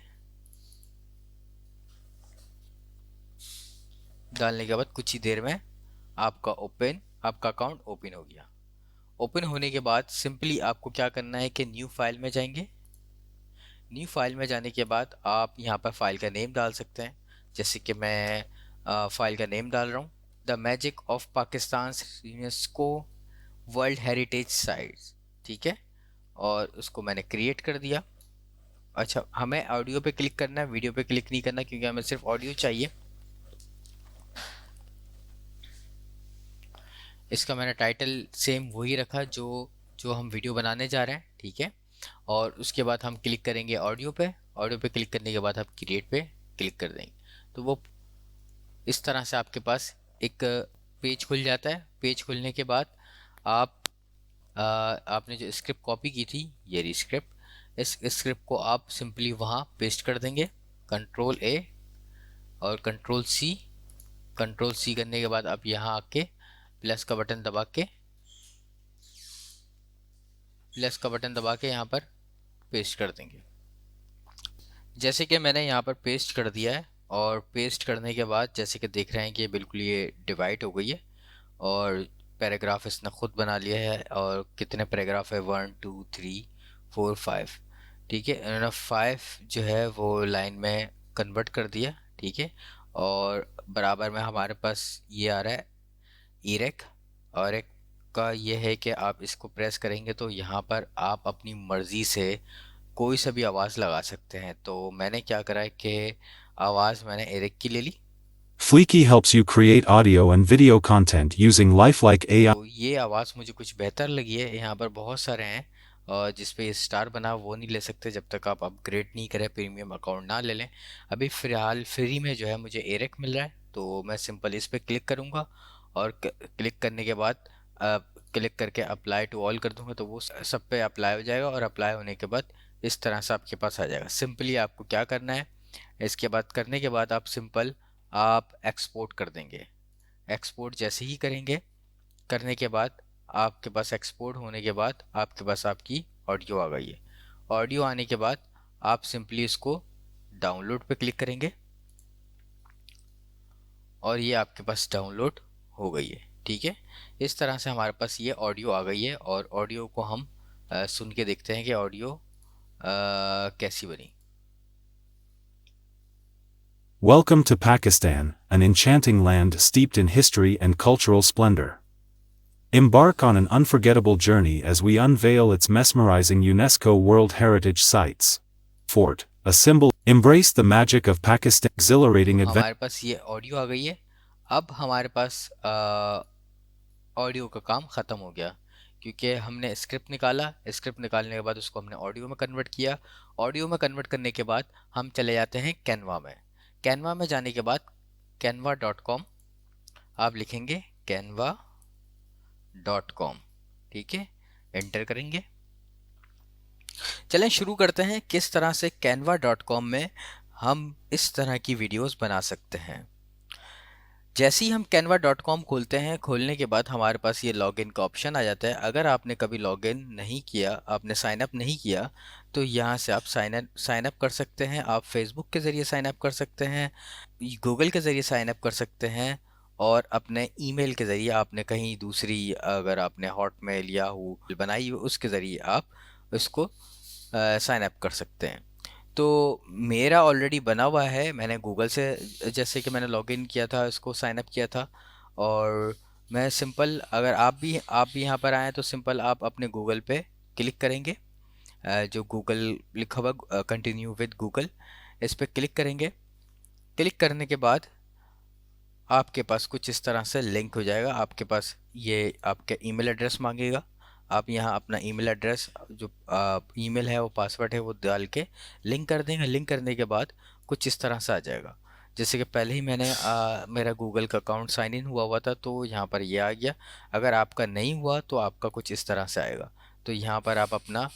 डालने के बाद कुछ ही देर में आपका अकाउंट ओपन हो गया। ओपन होने के बाद सिंपली आपको क्या करना है कि न्यू फाइल में जाएंगे। न्यू फाइल में जाने के बाद आप यहाँ पर फाइल का नेम डाल सकते हैं, जैसे कि मैं फाइल का नेम डाल रहा हूँ, the magic of Pakistan UNESCO world heritage sites. ठीक है, और उसको मैंने क्रिएट कर दिया। अच्छा, हमें ऑडियो पे क्लिक करना है, वीडियो पे क्लिक नहीं करना, क्योंकि हमें सिर्फ ऑडियो चाहिए। इसका मैंने टाइटल सेम वही रखा जो जो हम वीडियो बनाने जा रहे हैं। ठीक है, और उसके बाद हम क्लिक करेंगे ऑडियो पे। ऑडियो पे क्लिक करने के बाद हम क्रिएट पे क्लिक कर देंगे, तो वो इस तरह से आपके पास एक पेज खुल जाता है। पेज खुलने के बाद आपने जो स्क्रिप्ट कॉपी की थी, ये रही स्क्रिप्ट, इस स्क्रिप्ट को आप सिंपली वहाँ पेस्ट कर देंगे, कंट्रोल ए और कंट्रोल सी करने के बाद आप यहाँ आके प्लस का बटन दबा के यहाँ पर पेस्ट कर देंगे। जैसे कि मैंने यहाँ पर पेस्ट कर दिया है, और पेस्ट करने के बाद जैसे कि देख रहे हैं कि बिल्कुल ये डिवाइड हो गई है, और पैराग्राफ इसने खुद बना लिया है। और कितने पैराग्राफ है, 1 2 3 4 5, ठीक है। इन्होंने 5 जो है वो लाइन में कन्वर्ट कर दिया, ठीक है। और बराबर में हमारे पास ये आ रहा है इरेक। और एक का ये है कि आप इसको प्रेस करेंगे तो यहाँ पर आप अपनी मर्ज़ी से कोई सा भी आवाज़ लगा सकते हैं। तो मैंने क्या करा है कि आवाज़ मैंने इरेक की ले ली। Fleeky helps you create audio and video content using lifelike AI. तो ये आवाज़ मुझे कुछ बेहतर लगी है। यहाँ पर बहुत सारे हैं और जिस पे स्टार बना वो नहीं ले सकते जब तक आप अपग्रेड नहीं करें, प्रीमियम अकाउंट ना ले लें। अभी फ़िलहाल फ्री में जो है मुझे एरेक मिल रहा है, तो मैं सिंपल इस पर क्लिक करूँगा और क्लिक करने के बाद क्लिक करके अप्लाई टू ऑल कर दूँगा तो वो सब पे अप्लाई हो जाएगा। और अप्लाई होने के बाद इस तरह से आपके पास आ जाएगा। सिंपली आपको क्या करना है, इसके बाद करने के बाद आप सिंपल आप एक्सपोर्ट कर देंगे। एक्सपोर्ट जैसे ही करेंगे, करने के बाद आपके पास एक्सपोर्ट होने के बाद आपके पास आपकी ऑडियो आ गई है। ऑडियो आने के बाद आप सिंपली इसको डाउनलोड पे क्लिक करेंगे और ये आपके पास डाउनलोड हो गई है, ठीक है। इस तरह से हमारे पास ये ऑडियो आ गई है और ऑडियो को हम सुन के देखते हैं कि ऑडियो कैसी बनी। Welcome to Pakistan, an enchanting land steeped in history and cultural splendor. Embark on an unforgettable journey as we unveil its mesmerizing UNESCO World Heritage Sites. Fort, a symbol, embrace the magic of Pakistan. Exhilarating adventure. हमारे पास ये audio आ गई है। अब हमारे पास audio का काम ख़त्म हो गया क्योंकि हमने स्क्रिप्ट निकाला। स्क्रिप्ट निकालने के बाद उसको हमने ऑडियो में कन्वर्ट किया। ऑडियो में कन्वर्ट करने के बाद हम चले जाते हैं कैनवा में। कैनवा में जाने के बाद canva.com आप लिखेंगे canva.com, ठीक है, एंटर करेंगे। चलें शुरू करते हैं किस तरह से canva.com में हम इस तरह की वीडियोस बना सकते हैं। जैसे ही हम canva.com खोलते हैं, खोलने के बाद हमारे पास ये लॉगिन का ऑप्शन आ जाता है। अगर आपने कभी लॉगिन नहीं किया, आपने साइन अप नहीं किया, तो यहाँ से आप साइन अप कर सकते हैं। आप फेसबुक के ज़रिए साइन अप कर सकते हैं, गूगल के ज़रिए साइन अप कर सकते हैं और अपने ईमेल के ज़रिए आपने कहीं दूसरी, अगर आपने हॉटमेल या बनाई उसके ज़रिए आप उसको साइन अप कर सकते हैं। तो मेरा ऑलरेडी बना हुआ है, मैंने गूगल से जैसे कि मैंने लॉगिन किया था, इसको साइन अप किया था। और मैं सिंपल, अगर आप भी यहाँ पर आएँ तो सिंपल आप अपने गूगल पे क्लिक करेंगे, जो गूगल लिखा हुआ कंटिन्यू विद गूगल, इस पर क्लिक करेंगे। क्लिक करने के बाद आपके पास कुछ इस तरह से लिंक हो जाएगा। आपके पास ये आपका ईमेल एड्रेस मांगेगा। आप यहाँ अपना ईमेल एड्रेस, जो ईमेल है वो पासवर्ड है वो डाल के लिंक कर देंगे। लिंक करने के बाद कुछ इस तरह से आ जाएगा। जैसे कि पहले ही मैंने मेरा गूगल का अकाउंट साइन इन हुआ था तो यहाँ पर ये आ गया। अगर आपका नहीं हुआ तो आपका कुछ इस तरह से आएगा। तो यहाँ पर आप अपना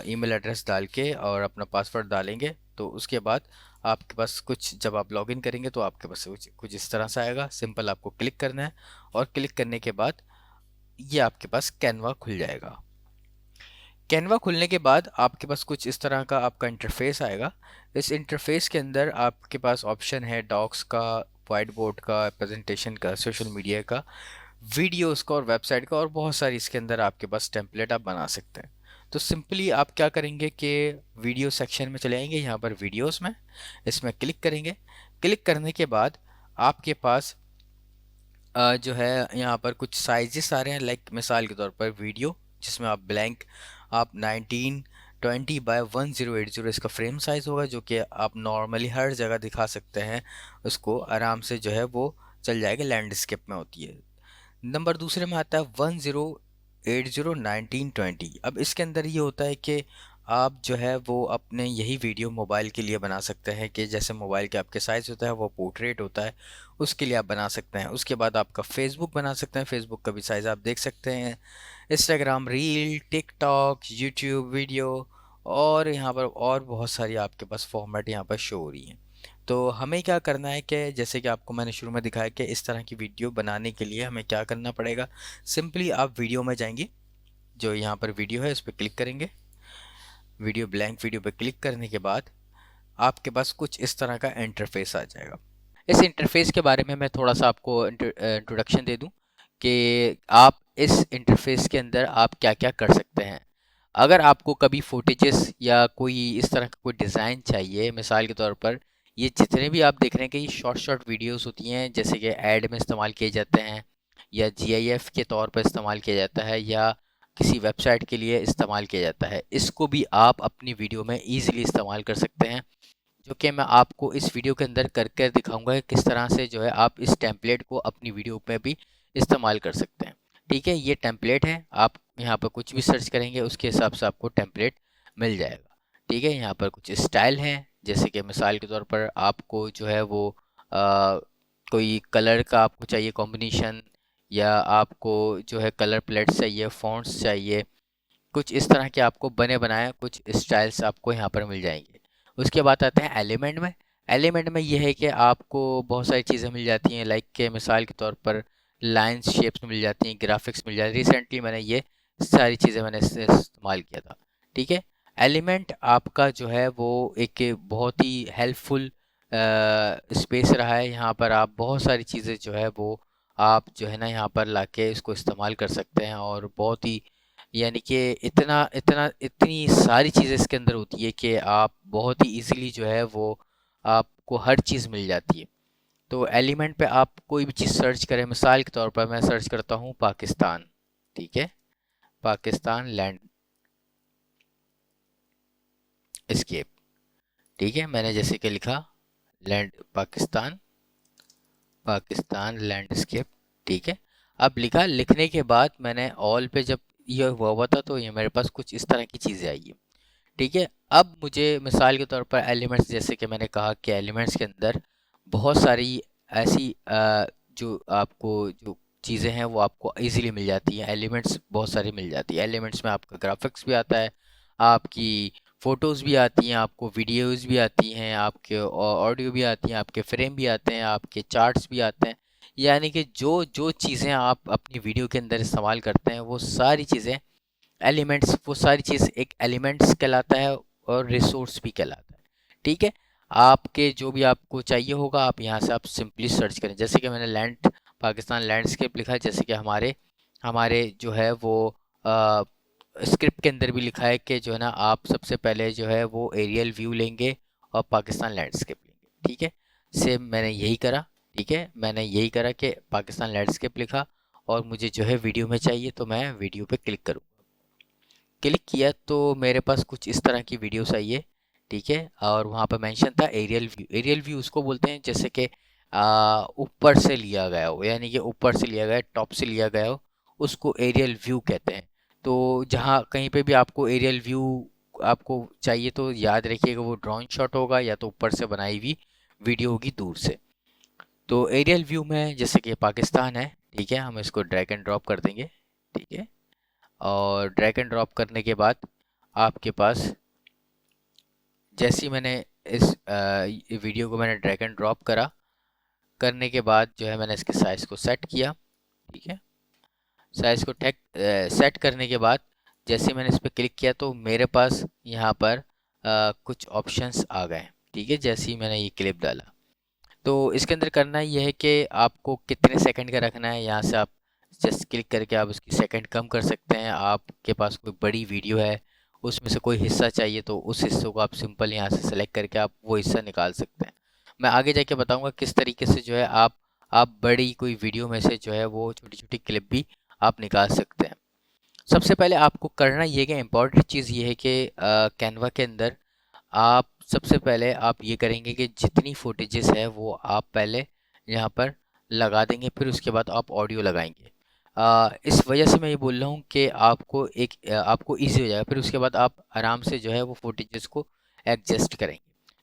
ईमेल एड्रेस डाल के और अपना पासवर्ड डालेंगे तो उसके बाद आपके पास कुछ, जब आप लॉगिन करेंगे तो आपके पास कुछ इस तरह से आएगा। सिंपल आपको क्लिक करना है और क्लिक करने के बाद ये आपके पास कैनवा खुल जाएगा। कैनवा खुलने के बाद आपके पास कुछ इस तरह का आपका इंटरफेस आएगा। इस इंटरफेस के अंदर आपके पास ऑप्शन है डॉक्स का, वाइट बोर्ड का, प्रेजेंटेशन का, सोशल मीडिया का, वीडियोस का और वेबसाइट का, और बहुत सारी इसके अंदर आपके पास टेम्पलेट आप बना सकते हैं। तो सिंपली आप क्या करेंगे कि वीडियो सेक्शन में चले आएंगे, यहाँ पर वीडियोस में, इसमें क्लिक करेंगे। क्लिक करने के बाद आपके पास जो है यहाँ पर कुछ साइजेस आ रहे हैं। लाइक मिसाल के तौर पर वीडियो जिसमें आप ब्लैंक, आप 1920 बाय 1080 इसका फ्रेम साइज़ होगा, जो कि आप नॉर्मली हर जगह दिखा सकते हैं। उसको आराम से जो है वो चल जाएगा, लैंडस्केप में होती है। नंबर दूसरे में आता है 1080 1920। अब इसके अंदर ये होता है कि आप जो है वो अपने यही वीडियो मोबाइल के लिए बना सकते हैं कि जैसे मोबाइल के आपके साइज़ होता है वो पोर्ट्रेट होता है, उसके लिए आप बना सकते हैं। उसके बाद आपका फेसबुक बना सकते हैं, फेसबुक का भी साइज़ आप देख सकते हैं। Instagram reel, TikTok, YouTube video और यहाँ पर और बहुत सारी आपके पास फॉर्मेट यहाँ पर शो हो रही हैं। तो हमें क्या करना है कि जैसे कि आपको मैंने शुरू में दिखाया कि इस तरह की वीडियो बनाने के लिए हमें क्या करना पड़ेगा। सिंपली आप वीडियो में जाएंगे, जो यहाँ पर वीडियो है उस पर क्लिक करेंगे। वीडियो, ब्लैंक वीडियो पर क्लिक करने के बाद आपके पास कुछ इस तरह का इंटरफेस आ जाएगा। इस इंटरफेस के बारे में मैं थोड़ा सा आपको इंट्रोडक्शन दे दूं कि आप इस इंटरफेस के अंदर आप क्या क्या कर सकते हैं। अगर आपको कभी फुटेजेस या कोई इस तरह का कोई डिज़ाइन चाहिए, मिसाल के तौर पर ये जितने भी आप देख रहे हैं कि ये शॉर्ट शॉर्ट वीडियोस होती हैं, जैसे कि ऐड में इस्तेमाल किए जाते हैं या जीआईएफ के तौर पर इस्तेमाल किया जाता है या किसी वेबसाइट के लिए इस्तेमाल किया जाता है, इसको भी आप अपनी वीडियो में ईजिली इस्तेमाल कर सकते हैं, जो कि मैं आपको इस वीडियो के अंदर कर कर दिखाऊंगा कि किस तरह से जो है आप इस टेम्पलेट को अपनी वीडियो में भी इस्तेमाल कर सकते हैं। ठीक है, ये टेम्पलेट है, आप यहाँ पर कुछ भी सर्च करेंगे उसके हिसाब से आपको टेम्पलेट मिल जाएगा। ठीक है, यहाँ पर कुछ स्टाइल हैं, जैसे कि मिसाल के तौर पर आपको जो है वो कोई कलर का आपको चाहिए कॉम्बिनेशन, या आपको जो है कलर प्लेट्स चाहिए, फॉन्ट्स चाहिए, कुछ इस तरह के आपको बने बनाए कुछ स्टाइल्स आपको यहाँ पर मिल जाएंगे। उसके बाद आते हैं एलिमेंट में। एलिमेंट में ये है कि आपको बहुत सारी चीज़ें मिल जाती हैं, लाइक के मिसाल के तौर पर लाइंस शेप्स मिल जाती हैं, ग्राफिक्स मिल जाती है। रिसेंटली मैंने ये सारी चीज़ें मैंने इससे इस्तेमाल किया था। ठीक है, एलिमेंट आपका जो है वो एक बहुत ही हेल्पफुल स्पेस रहा है। यहाँ पर आप बहुत सारी चीज़ें जो है वो आप जो है ना यहाँ पर लाके इसको इस्तेमाल कर सकते हैं, और बहुत ही यानी कि इतना इतना इतनी सारी चीज़ें इसके अंदर होती है कि आप बहुत ही इजीली जो है वो आपको हर चीज़ मिल जाती है। तो एलिमेंट पे आप कोई भी चीज़ सर्च करें, मिसाल के तौर पर मैं सर्च करता हूँ पाकिस्तान। ठीक है, पाकिस्तान लैंड स्केप। ठीक है, मैंने जैसे कि लिखा लैंड पाकिस्तान, पाकिस्तान लैंडस्केप। ठीक है, अब लिखा, लिखने के बाद मैंने ऑल पे जब ये हुआ था तो ये मेरे पास कुछ इस तरह की चीज़ें आई है। ठीक है, अब मुझे मिसाल के तौर पर एलिमेंट्स, जैसे कि मैंने कहा कि एलिमेंट्स के अंदर बहुत सारी ऐसी जो आपको जो चीज़ें हैं वो आपको इजीली मिल जाती हैं। एलिमेंट्स बहुत सारी मिल जाती है, एलिमेंट्स में आपका ग्राफिक्स भी आता है, आपकी फ़ोटोज़ भी आती हैं, आपको वीडियोज़ भी आती हैं, आपके ऑडियो भी आती हैं, आपके फ्रेम भी आते हैं, आपके चार्ट्स भी आते हैं। यानी कि जो जो चीज़ें आप अपनी वीडियो के अंदर इस्तेमाल करते हैं वो सारी चीज़ें एलिमेंट्स, वो सारी चीज़ एक एलिमेंट्स कहलाता है और रिसोर्स भी कहलाता है। ठीक है, आपके जो भी आपको चाहिए होगा आप यहाँ से आप सिंपली सर्च करें, जैसे कि मैंने लैंड पाकिस्तान लैंडस्केप लिखा है, जैसे कि हमारे हमारे जो है वो स्क्रिप्ट के अंदर भी लिखा है कि जो है ना आप सबसे पहले जो है वो एरियल व्यू लेंगे और पाकिस्तान लैंडस्केप लेंगे। ठीक है, सेम मैंने यही करा। ठीक है, मैंने यही करा कि पाकिस्तान लैंडस्केप लिखा और मुझे जो है वीडियो में चाहिए तो मैं वीडियो पे क्लिक करूँ। क्लिक किया तो मेरे पास कुछ इस तरह की वीडियोस आई है। ठीक है, और वहाँ पर मेंशन था एरियल व्यू। एरियल व्यू उसको बोलते हैं जैसे कि ऊपर से लिया गया हो, यानी कि ऊपर से लिया गया, टॉप से लिया गया हो, उसको एरियल व्यू कहते हैं। तो जहाँ कहीं पे भी आपको एरियल व्यू आपको चाहिए तो याद रखिएगा वो ड्रोन शॉट होगा या तो ऊपर से बनाई हुई वीडियो होगी दूर से। तो एरियल व्यू में जैसे कि पाकिस्तान है, ठीक है, हम इसको ड्रैग एंड ड्रॉप कर देंगे। ठीक है, और ड्रैग एंड ड्रॉप करने के बाद आपके पास जैसे ही मैंने इस वीडियो को मैंने ड्रैग एंड ड्रॉप करा, करने के बाद जो है मैंने इसके साइज़ को सेट किया। ठीक है, साइज़ को सेट करने के बाद जैसे ही मैंने इस पर क्लिक किया तो मेरे पास यहाँ पर कुछ ऑप्शंस आ गए। ठीक है, जैसे ही मैंने ये क्लिप डाला तो इसके अंदर करना ये है कि आपको कितने सेकंड का रखना है। यहाँ से आप जस्ट क्लिक करके आप उसकी सेकंड कम कर सकते हैं। आपके पास कोई बड़ी वीडियो है, उसमें से कोई हिस्सा चाहिए तो उस हिस्सों को आप सिंपल यहाँ से सेलेक्ट करके आप वो हिस्सा निकाल सकते हैं। मैं आगे जाके बताऊँगा किस तरीके से जो है आप बड़ी कोई वीडियो में से जो है वो छोटी छोटी क्लिप भी आप निकाल सकते हैं। सबसे पहले आपको करना ये कि इम्पॉर्टेंट चीज़ ये है कि कैनवा के अंदर आप सबसे पहले आप ये करेंगे कि जितनी फुटेजेस है वो आप पहले यहाँ पर लगा देंगे, फिर उसके बाद आप ऑडियो लगाएंगे। इस वजह से मैं ये बोल रहा हूँ कि आपको इजी हो जाएगा, फिर उसके बाद आप आराम से जो है वो फुटेजेस को एडजस्ट करेंगे।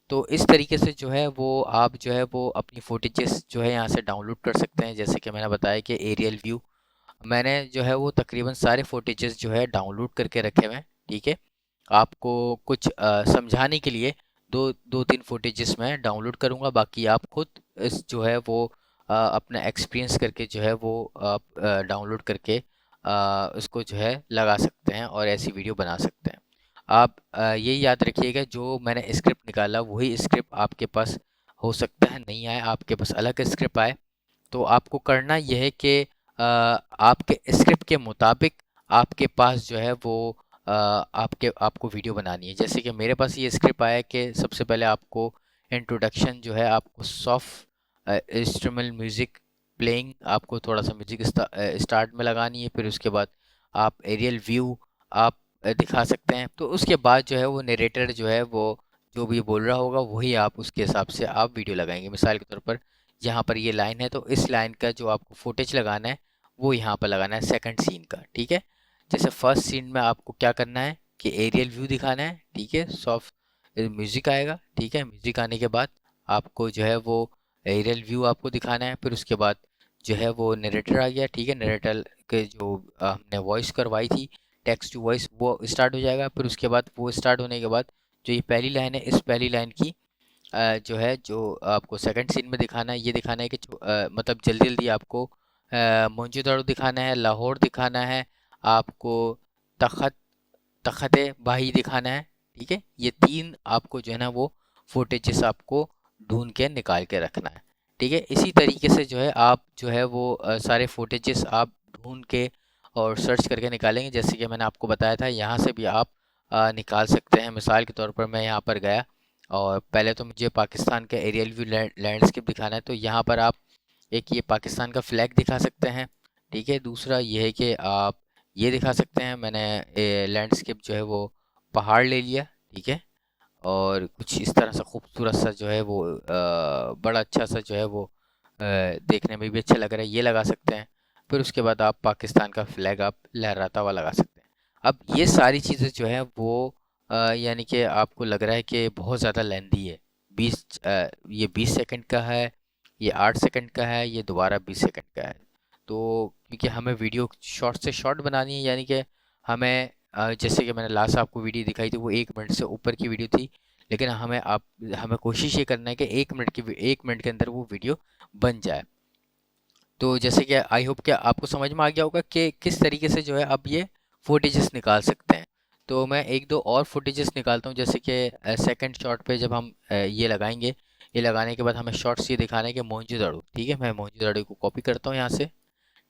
तो इस तरीके से जो है वो आप जो है वो अपनी फुटेजेस जो है यहाँ से डाउनलोड कर सकते हैं। जैसे कि मैंने बताया कि एरियल व्यू मैंने जो है वो तकरीबन सारे फुटेजेस जो है डाउनलोड करके रखे हुए हैं। ठीक है, आपको कुछ समझाने के लिए दो तीन फुटेजेस मैं डाउनलोड करूँगा, बाकी आप खुद इस जो है वो अपना एक्सपीरियंस करके जो है वो आप डाउनलोड करके उसको जो है लगा सकते हैं और ऐसी वीडियो बना सकते हैं। आप ये याद रखिएगा जो मैंने स्क्रिप्ट निकाला वही स्क्रिप्ट आपके पास हो सकता है नहीं आए, आपके पास अलग स्क्रिप्ट आए। तो आपको करना यह है कि आपके स्क्रिप्ट के मुताबिक आपके पास जो है वो आपको वीडियो बनानी है। जैसे कि मेरे पास ये स्क्रिप्ट आया कि सबसे पहले आपको इंट्रोडक्शन जो है आपको सॉफ्ट इंस्ट्रूमेंटल म्यूज़िक प्लेइंग, आपको थोड़ा सा म्यूज़िक स्टार्ट में लगानी है। फिर उसके बाद आप एरियल व्यू आप दिखा सकते हैं। तो उसके बाद जो है वो नरेटर जो है वो जो भी बोल रहा होगा वही आप उसके हिसाब से आप वीडियो लगाएंगे। मिसाल के तौर पर यहाँ पर ये लाइन है तो इस लाइन का जो आपको फुटेज लगाना है वो यहाँ पर लगाना है सेकंड सीन का, ठीक है। जैसे फर्स्ट सीन में आपको क्या करना है कि एरियल व्यू दिखाना है, ठीक है। सॉफ्ट म्यूज़िक आएगा, ठीक है। म्यूज़िक आने के बाद आपको जो है वो एरियल व्यू आपको दिखाना है। फिर उसके बाद जो है वो नरेटर आ गया, ठीक है। नरेटर के जो हमने वॉइस करवाई थी टेक्स्ट टू वॉइस वो स्टार्ट हो जाएगा। फिर उसके बाद वो स्टार्ट होने के बाद जो ये पहली लाइन है इस पहली लाइन की जो है जो आपको सेकंड सीन में दिखाना है ये दिखाना है कि मतलब जल्दी जल्दी आपको मोहनजोदड़ो दिखाना है, लाहौर दिखाना है, आपको तखत तखत बाही दिखाना है, ठीक है। ये तीन आपको जो है ना वो फुटेजेस आपको ढूंढ के निकाल के रखना है, ठीक है। इसी तरीके से जो है आप जो है वो सारे फुटेजेस आप ढूंढ के और सर्च करके निकालेंगे। जैसे कि मैंने आपको बताया था यहाँ से भी आप निकाल सकते हैं। मिसाल के तौर पर मैं यहाँ पर गया और पहले तो मुझे पाकिस्तान का एरियल व्यू लैंडस्केप दिखाना है, तो यहाँ पर आप एक ये पाकिस्तान का फ्लैग दिखा सकते हैं, ठीक है। दूसरा ये है कि आप ये दिखा सकते हैं, मैंने लैंडस्केप जो है वो पहाड़ ले लिया, ठीक है। और कुछ इस तरह सा खूबसूरत सा जो है वो बड़ा अच्छा सा जो है वो देखने में भी अच्छा लग रहा है, ये लगा सकते हैं। फिर उसके बाद आप पाकिस्तान का फ्लैग आप लहराता हुआ लगा सकते हैं। अब ये सारी चीज़ें जो है वो यानी कि आपको लग रहा है कि बहुत ज़्यादा लेंदी है। ये 20 सेकंड का है, ये 8 सेकंड का है, ये दोबारा 20 सेकंड का है। तो क्योंकि हमें वीडियो शॉर्ट से शॉर्ट बनानी है, यानी कि हमें जैसे कि मैंने लास्ट आपको वीडियो दिखाई थी वो 1 मिनट से ऊपर की वीडियो थी, लेकिन हमें कोशिश ये करना है कि 1 मिनट के अंदर वो वीडियो बन जाए। तो जैसे कि आई होप कि आपको समझ में आ गया होगा कि किस तरीके से जो है आप ये फुटेजेस निकाल सकते हैं। तो मैं एक दो और फुटेजेस निकालता हूँ। जैसे कि सेकंड शॉट पे जब हम ये लगाएंगे, ये लगाने के बाद हमें शॉर्ट्स ये दिखाना है कि मोहनजोदड़ो, ठीक है। मैं मोहनजोदड़ो को कॉपी करता हूँ यहाँ से,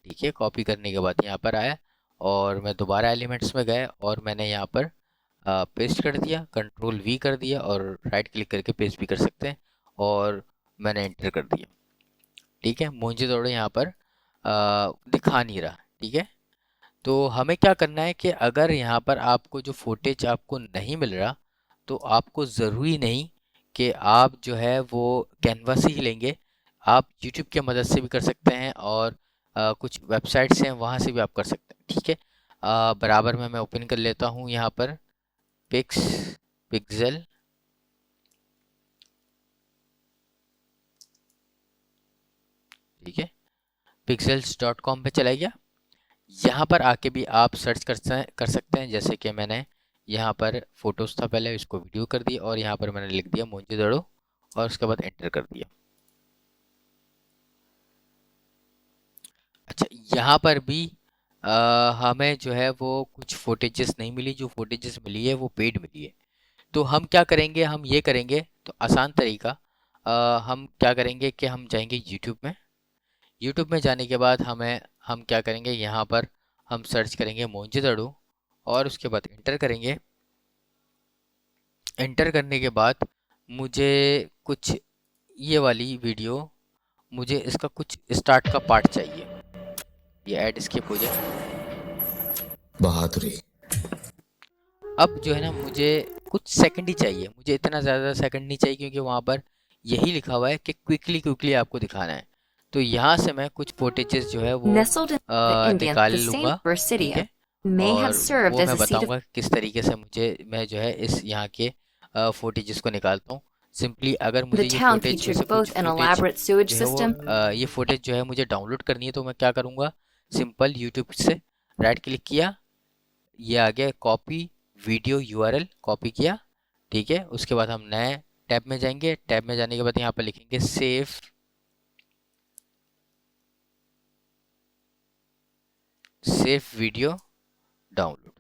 ठीक है। कॉपी करने के बाद यहाँ पर आया और मैं दोबारा एलिमेंट्स में गया और मैंने यहाँ पर पेस्ट कर दिया, कंट्रोल वी कर दिया और राइट क्लिक करके पेस्ट भी कर सकते हैं और मैंने एंटर कर दिया, ठीक है। मोहनजोदड़ो यहाँ पर दिखा नहीं रहा, ठीक है। तो हमें क्या करना है कि अगर यहाँ पर आपको जो फुटेज आपको नहीं मिल रहा तो आपको ज़रूरी नहीं कि आप जो है वो कैनवास ही लेंगे, आप यूट्यूब की मदद से भी कर सकते हैं और कुछ वेबसाइट्स हैं वहाँ से भी आप कर सकते हैं, ठीक है। बराबर में मैं ओपन कर लेता हूँ यहाँ पर पिक्सेल, ठीक है। pixels.com पे चला गया। यहाँ पर आके भी आप सर्च कर सकते हैं। जैसे कि मैंने यहाँ पर फोटोज़ था पहले, इसको वीडियो कर दिया और यहाँ पर मैंने लिख दिया मोहनजोदड़ो और उसके बाद एंटर कर दिया। अच्छा, यहाँ पर भी हमें जो है वो कुछ फुटेजेस नहीं मिली, जो फुटेजेस मिली है वो पेड मिली है। तो हम क्या करेंगे, हम ये करेंगे तो आसान तरीका, हम क्या करेंगे कि हम जाएंगे यूट्यूब में। यूट्यूब में जाने के बाद हम क्या करेंगे, यहाँ पर हम सर्च करेंगे मोहनजोदड़ो और उसके बाद एंटर करेंगे। एंटर करने के बाद मुझे कुछ ये वाली वीडियो, मुझे इसका कुछ स्टार्ट का पार्ट चाहिए, ये ऐड स्किप हो जाए। बहादुरी। अब जो है ना मुझे कुछ सेकंड ही चाहिए, मुझे इतना ज़्यादा सेकंड नहीं चाहिए क्योंकि वहाँ पर यही लिखा हुआ है कि क्विकली क्विकली आपको दिखाना है। तो यहाँ से मैं कुछ फुटेजेस जो है वो Nestled in the Indian, निकाल the लूँगा, Saint city ठीक है। may have और served वो as मैं a seat of बताऊँगा किस तरीके से मैं जो है इस यहाँ के फुटेजेस को निकालता हूँ। सिंपली अगर मुझे the ये town फुटेज में featured से कुछ both an footage elaborate sewage जो है वो system. ये फुटेज जो है मुझे डाउनलोड करनी है, तो मैं क्या करूँगा, सिंपल यूट्यूब से राइट क्लिक किया, ये आ गया कॉपी वीडियो यूआरएल, कॉपी किया, ठीक है। उसके बाद हम नए टैब में जाएंगे, टैब में जाने के बाद यहाँ पर लिखेंगे सेव वीडियो डाउनलोड,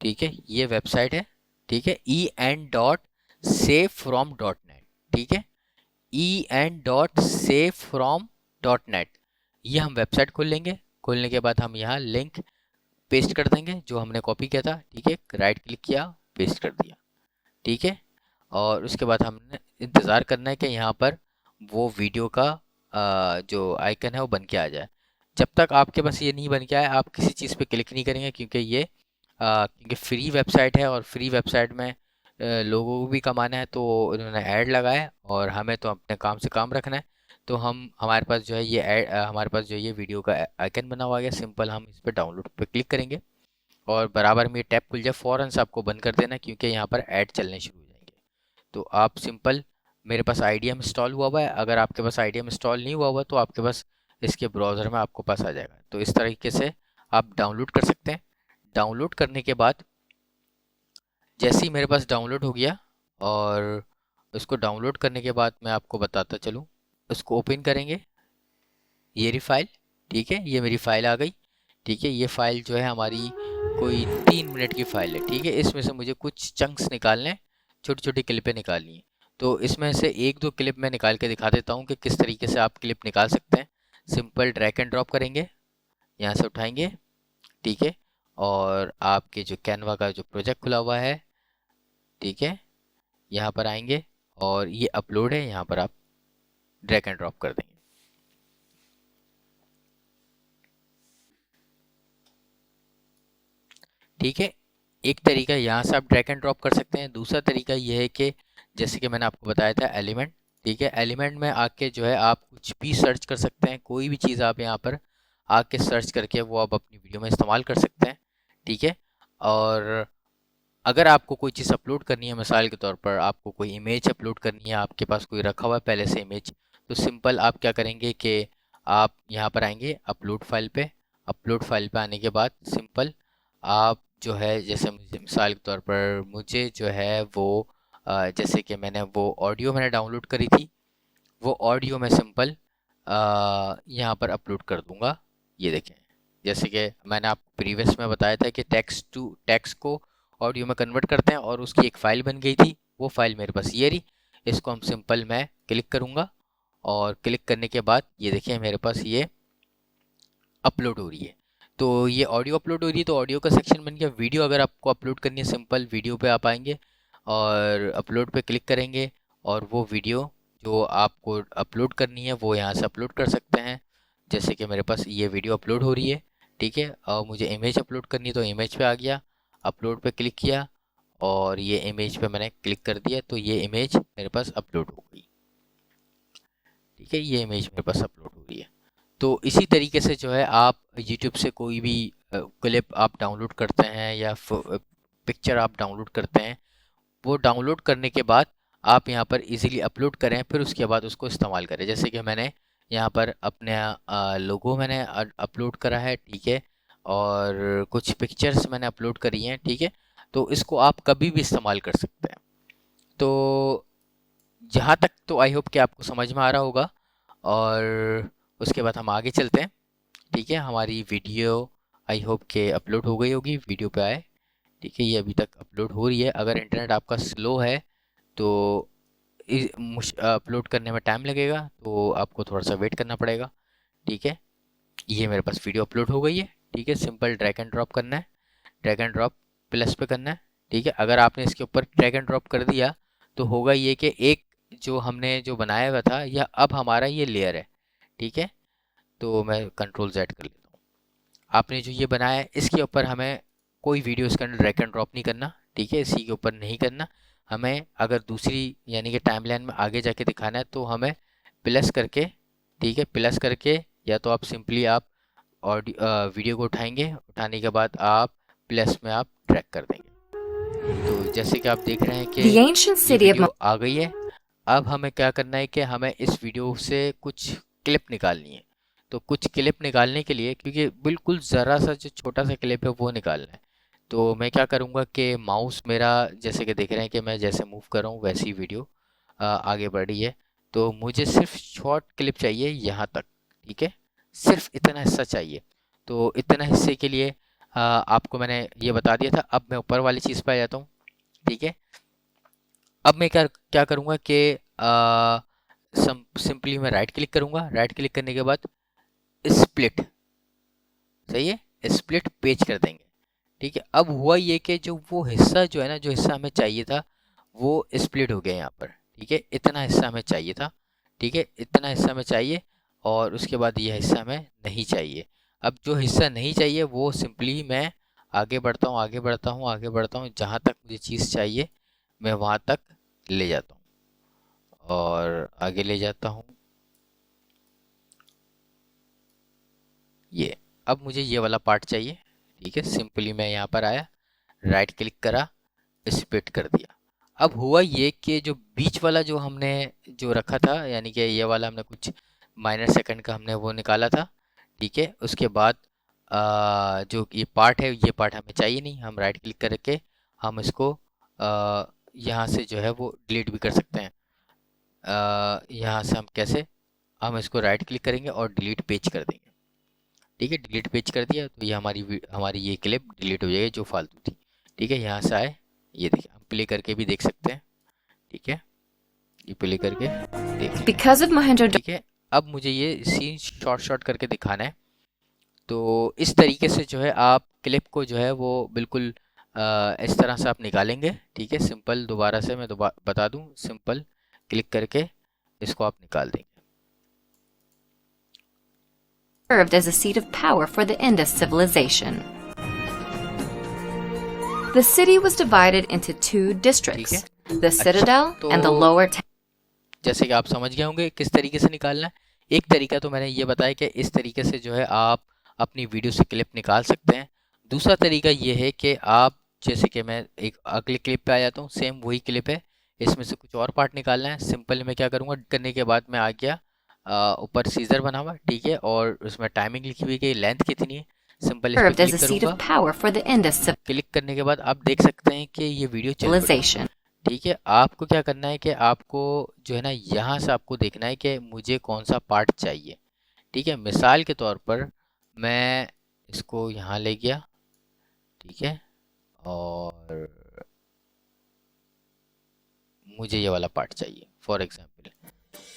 ठीक है। ये वेबसाइट है, ठीक है, en.savefrom.net, ठीक है, en.savefrom.net। ये हम वेबसाइट खोल लेंगे। खोलने के बाद हम यहाँ लिंक पेस्ट कर देंगे जो हमने कॉपी किया था, ठीक है। राइट क्लिक किया, पेस्ट कर दिया, ठीक है। और उसके बाद हमने इंतज़ार करना है कि यहाँ पर वो वीडियो का जो आइकन है वो बन के आ जाए। जब तक आपके पास ये नहीं बन के आए आप किसी चीज़ पे क्लिक नहीं करेंगे, क्योंकि ये क्योंकि फ्री वेबसाइट है और फ्री वेबसाइट में लोगों को भी कमाना है, तो इन्होंने ऐड लगाया और हमें तो अपने काम से काम रखना है। तो हम हमारे पास जो है ये ऐड हमारे पास जो है ये वीडियो का आइकन बना हुआ है, सिंपल हम इस पर डाउनलोड पे क्लिक करेंगे और बराबर में ये टैब खुल जाए, फ़ौरन से आपको बंद कर देना क्योंकि यहाँ पर ऐड चलने शुरू हो जाएंगे। तो आप सिंपल, मेरे पास आईडीएम इंस्टॉल हुआ है, अगर आपके पास आईडीएम इंस्टॉल नहीं हुआ तो आपके पास इसके ब्राउज़र में आपको पास आ जाएगा। तो इस तरीके से आप डाउनलोड कर सकते हैं। डाउनलोड करने के बाद जैसे ही मेरे पास डाउनलोड हो गया, और उसको डाउनलोड करने के बाद मैं आपको बताता चलूँ, उसको ओपन करेंगे, ये रही फाइल, ठीक है। ये मेरी फ़ाइल आ गई, ठीक है। ये फ़ाइल जो है हमारी कोई 3 मिनट की फ़ाइल है, ठीक है। इसमें से मुझे कुछ चंक्स निकालने हैं, छोटी छोटी क्लिपें निकालनी है। तो इसमें से एक दो क्लिप मैं निकाल के दिखा देता हूँ कि किस तरीके से आप क्लिप निकाल सकते हैं। सिंपल ड्रैग एंड ड्रॉप करेंगे, यहाँ से उठाएंगे, ठीक है। और आपके जो कैनवा का जो प्रोजेक्ट खुला हुआ है, ठीक है, यहाँ पर आएंगे और ये अपलोड है, यहाँ पर आप ड्रैग एंड ड्रॉप कर देंगे, ठीक है। एक तरीका यहाँ से आप ड्रैग एंड ड्रॉप कर सकते हैं। दूसरा तरीका ये है कि जैसे कि मैंने आपको बताया था एलिमेंट, ठीक है। एलिमेंट में आके जो है आप कुछ भी सर्च कर सकते हैं, कोई भी चीज़ आप यहाँ पर आके सर्च करके वो आप अपनी वीडियो में इस्तेमाल कर सकते हैं, ठीक है। और अगर आपको कोई चीज़ अपलोड करनी है, मिसाल के तौर पर आपको कोई इमेज अपलोड करनी है, आपके पास कोई रखा हुआ है पहले से इमेज, तो सिंपल आप क्या करेंगे कि आप यहाँ पर आएंगे अपलोड फाइल पे। अपलोड फाइल पे आने के बाद सिंपल आप जो है, जैसे मुझे मिसाल के तौर पर मुझे जो है वो जैसे कि वो ऑडियो मैंने डाउनलोड करी थी, वो ऑडियो मैं सिंपल यहाँ पर अपलोड कर दूँगा। ये देखें, जैसे कि मैंने आपको प्रीवियस में बताया था कि टेक्स्ट को ऑडियो में कन्वर्ट करते हैं और उसकी एक फ़ाइल बन गई थी, वो फाइल मेरे पास ये रही। इसको हम सिंपल मैं क्लिक करूँगा और क्लिक करने के बाद ये देखिए मेरे पास ये अपलोड हो रही है। तो ये ऑडियो अपलोड हो रही है, तो ऑडियो का सेक्शन बन गया। वीडियो अगर आपको अपलोड करनी है, सिंपल वीडियो पे आप आएंगे और अपलोड पे क्लिक करेंगे और वो वीडियो जो आपको अपलोड करनी है वो यहाँ से अपलोड कर सकते हैं। जैसे कि मेरे पास ये वीडियो अपलोड हो रही है, ठीक है। और मुझे इमेज अपलोड करनी है तो इमेज पे आ गया, अपलोड पे क्लिक किया और ये इमेज पे मैंने क्लिक कर दिया, तो ये इमेज मेरे पास अपलोड हो गई, ठीक है। ये इमेज मेरे पास अपलोड हो रही है। तो इसी तरीके से जो है आप YouTube से कोई भी क्लिप आप डाउनलोड करते हैं या पिक्चर आप डाउनलोड करते हैं, वो डाउनलोड करने के बाद आप यहाँ पर इजीली अपलोड करें, फिर उसके बाद उसको इस्तेमाल करें। जैसे कि मैंने यहाँ पर अपने लोगो मैंने अपलोड करा है, ठीक है, और कुछ पिक्चर्स मैंने अपलोड करी हैं, ठीक है। तो इसको आप कभी भी इस्तेमाल कर सकते हैं। तो जहाँ तक तो आई होप कि आपको समझ में आ रहा होगा, और उसके बाद हम आगे चलते हैं, ठीक है। हमारी वीडियो आई होप के अपलोड हो गई होगी, वीडियो पे आए, ठीक है। ये अभी तक अपलोड हो रही है। अगर इंटरनेट आपका स्लो है तो अपलोड करने में टाइम लगेगा, तो आपको थोड़ा सा वेट करना पड़ेगा, ठीक है। ये मेरे पास वीडियो अपलोड हो गई है, ठीक है। सिंपल ड्रैग एंड ड्रॉप करना है, ड्रैग एंड ड्रॉप प्लस पे करना है, ठीक है। अगर आपने इसके ऊपर ड्रैग एंड ड्रॉप कर दिया तो होगा ये कि एक जो हमने जो बनाया हुआ था या अब हमारा ये लेयर है, ठीक है। तो मैं कंट्रोल Z कर लेता हूँ। आपने जो ये बनाया है इसके ऊपर हमें कोई वीडियो इसके अंदर ड्रैग एंड ड्रॉप नहीं करना, ठीक है। इसी के ऊपर नहीं करना हमें। अगर दूसरी यानी कि टाइमलाइन में आगे जाके दिखाना है तो हमें प्लस करके, ठीक है, प्लस करके, या तो आप सिंपली आप वीडियो को उठाएंगे, उठाने के बाद आप प्लस में आप ड्रैग कर देंगे। तो जैसे कि आप देख रहे हैं कि The ancient ये city of वीडियो आ गई है। अब हमें क्या करना है कि हमें इस वीडियो से कुछ क्लिप निकालनी है। तो कुछ क्लिप निकालने के लिए, क्योंकि बिल्कुल ज़रा सा जो छोटा सा क्लिप है वो निकालना है, तो मैं क्या करूँगा कि माउस मेरा, जैसे कि देख रहे हैं कि मैं जैसे मूव कर रहा हूँ वैसी वीडियो आगे बढ़ रही है। तो मुझे सिर्फ शॉर्ट क्लिप चाहिए यहाँ तक, ठीक है, सिर्फ इतना हिस्सा चाहिए। तो इतना हिस्से के लिए आपको मैंने ये बता दिया था। अब मैं ऊपर वाली चीज़ पर आ जाता हूँ, ठीक है। अब मैं क्या क्या करूँगा कि सिंपली मैं राइट क्लिक करूँगा। राइट क्लिक करने के बाद स्प्लिट, सही है, स्प्लिट पेज कर देंगे। ठीक है, अब हुआ ये कि जो वो हिस्सा जो है ना, जो हिस्सा हमें चाहिए था वो स्प्लिट हो गया यहाँ पर। ठीक है, इतना हिस्सा हमें चाहिए था। ठीक है, इतना हिस्सा हमें चाहिए और उसके बाद ये हिस्सा हमें नहीं चाहिए। अब जो हिस्सा नहीं चाहिए वो सिंपली मैं आगे बढ़ता हूँ, आगे बढ़ता हूँ, आगे बढ़ता हूँ, जहाँ तक मुझे चीज़ चाहिए मैं वहाँ तक ले जाता हूँ और आगे ले जाता हूँ। ये अब मुझे ये वाला पार्ट चाहिए। ठीक है, सिंपली मैं यहाँ पर आया, राइट क्लिक करा, स्प्लिट कर दिया। अब हुआ ये कि जो बीच वाला जो हमने जो रखा था, यानी कि ये वाला हमने कुछ माइनर सेकंड का हमने वो निकाला था। ठीक है, उसके बाद जो ये पार्ट है, ये पार्ट हमें चाहिए नहीं। हम राइट क्लिक करके हम इसको यहाँ से जो है वो डिलीट भी कर सकते हैं। यहाँ से हम कैसे, हम इसको राइट क्लिक करेंगे और डिलीट पेज कर देंगे। ठीक है, डिलीट पेज कर दिया तो ये हमारी ये क्लिप डिलीट हो जाएगी जो फालतू थी। ठीक है, यहाँ से आए, ये देखिए, हम प्ले करके भी देख सकते हैं। ठीक है, ये प्ले करके देख लें। Because of Mohenjo ठीक है, अब मुझे ये सीन शॉर्ट करके दिखाना है। तो इस तरीके से जो है आप क्लिप को जो है वो बिल्कुल इस तरह से आप निकालेंगे। ठीक है, सिंपल दोबारा से मैं बता दूं, सिंपल क्लिक करके इसको आप निकाल देंगे। served as a seat of power for the Indus civilization. The city was divided into two districts, the citadel and the lower town. जैसे कि आप समझ गए होंगे किस तरीके से निकालना है। एक तरीका तो मैंने ये बताया कि इस तरीके से जो है आप अपनी वीडियो से क्लिप निकाल सकते हैं। दूसरा तरीका ये है कि आप, जैसे कि मैं एक अगली क्लिप पे आ जाता हूँ, सेम वही क्लिप है, इसमें से कुछ और पार्ट निकालना है। सिंपल मैं क्या करूँगा, करने के बाद मैं आ गया ऊपर सीजर बना हुआ। ठीक है, और उसमें टाइमिंग लिखी हुई है, लेंथ कितनी है। सिंपल इस पे served as click a seat of करूँगा। power for the Indus click करने के बाद आप देख सकते हैं कि ये वीडियो चल पड़ी। civilization. ठीक है, आपको क्या करना है कि आपको जो है ना, यहाँ से आपको देखना है कि मुझे कौन सा पार्ट चाहिए। ठीक है, मिसाल के तौर पर मैं इसको यहाँ ले गया। ठीक है, और मुझे ये वाला पार्ट चाहिए for example.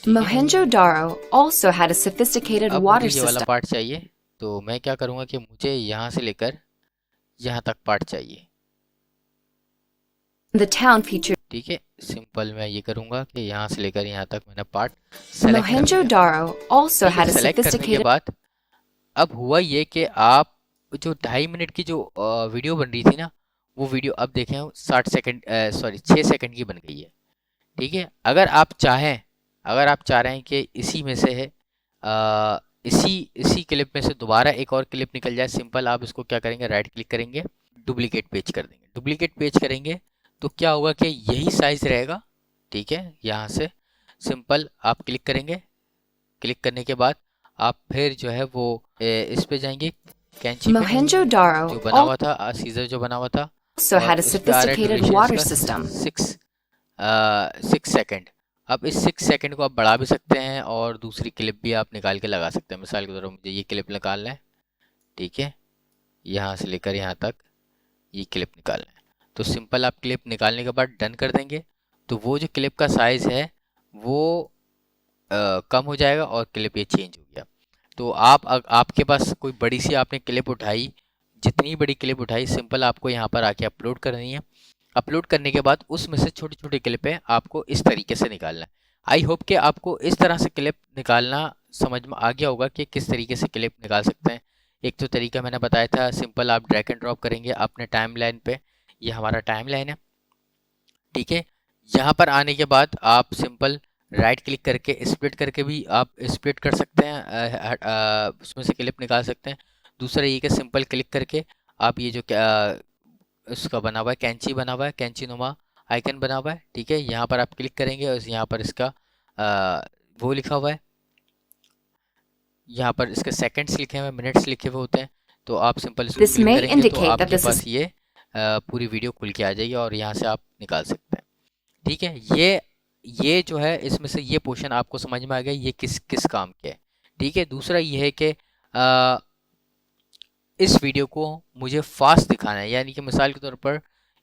Mohenjo-daro also had a sophisticated अब water मुझे ये वाला system. पार्ट चाहिए, तो मैं क्या करूँगा कि मुझे यहाँ से लेकर यहाँ तक पार्ट चाहिए। The town featured ठीक है, सिंपल मैं ये करूँगा कि यहाँ से लेकर यहाँ तक मैंने पार्ट सेलेक्ट कर लिया। Mohenjo-daro also had a select करने के sophisticated बाद अब हुआ ये कि आप जो 2.5 मिनट की जो वीडियो बन रही थी ना, वो वीडियो अब देखें 60 सेकंड, सॉरी 6 सेकंड की बन गई है। ठीक है, अगर आप चाह रहे हैं कि इसी में से है इसी क्लिप में से दोबारा एक और क्लिप निकल जाए, सिंपल आप इसको क्या करेंगे, राइट क्लिक करेंगे, डुप्लीकेट पेज कर देंगे। डुप्लीकेट पेज करेंगे तो क्या होगा कि यही साइज रहेगा। ठीक है, यहाँ से सिंपल आप क्लिक करेंगे। क्लिक करने के बाद आप फिर जो है वो इस पे जाएंगे, कैंची पे, Mohenjo-daro जो बना हुआ था, सीजर जो बना हुआ था, also had a इस पे आ रहा है sophisticated duration water इसका system. 6 सेकंड। अब इस 6 सेकंड को आप बढ़ा भी सकते हैं और दूसरी क्लिप भी आप निकाल के लगा सकते हैं। मिसाल के तौर पर मुझे ये क्लिप निकालना है। ठीक है, यहाँ से लेकर यहाँ तक ये क्लिप निकालना है, तो सिंपल आप क्लिप निकालने के बाद डन कर देंगे, तो वो जो क्लिप का साइज़ है वो कम हो जाएगा और क्लिप ये चेंज हो गया। तो आपके पास कोई बड़ी सी आपने क्लिप उठाई, जितनी बड़ी क्लिप उठाई, सिंपल आपको यहाँ पर आके अपलोड करनी है। अपलोड करने के बाद उसमें से छोटी छोटी क्लिपें आपको इस तरीके से निकालना है। आई होप कि आपको इस तरह से क्लिप निकालना समझ में आ गया होगा कि किस तरीके से क्लिप निकाल सकते हैं। एक तो तरीका मैंने बताया था, सिंपल आप ड्रैग एंड ड्रॉप करेंगे अपने टाइमलाइन पे। ये हमारा टाइमलाइन है। ठीक है, यहाँ पर आने के बाद आप सिंपल राइट क्लिक करके स्प्लिट करके भी आप स्प्लिट कर सकते हैं, उसमें से क्लिप निकाल सकते हैं। दूसरा ये कि सिंपल क्लिक करके आप ये जो उसका बना हुआ है, कैंची बना हुआ है, कैंची नुमा आइकन बना हुआ है। ठीक है, यहाँ पर आप क्लिक करेंगे और यहाँ पर इसका वो लिखा हुआ है, यहाँ पर इसके सेकंड्स लिखे हुए हैं, मिनट्स लिखे हुए होते हैं। तो आप सिंपल इसको क्लिक करेंगे तो आपके पास ये पूरी वीडियो खुल के आ जाएगी और यहाँ से आप निकाल सकते हैं। ठीक है, ये जो है इसमें से ये पोर्शन आपको समझ में आ गया ये किस किस काम के है। ठीक है, दूसरा ये है कि इस वीडियो को मुझे फास्ट दिखाना है, यानी कि मिसाल के तौर पर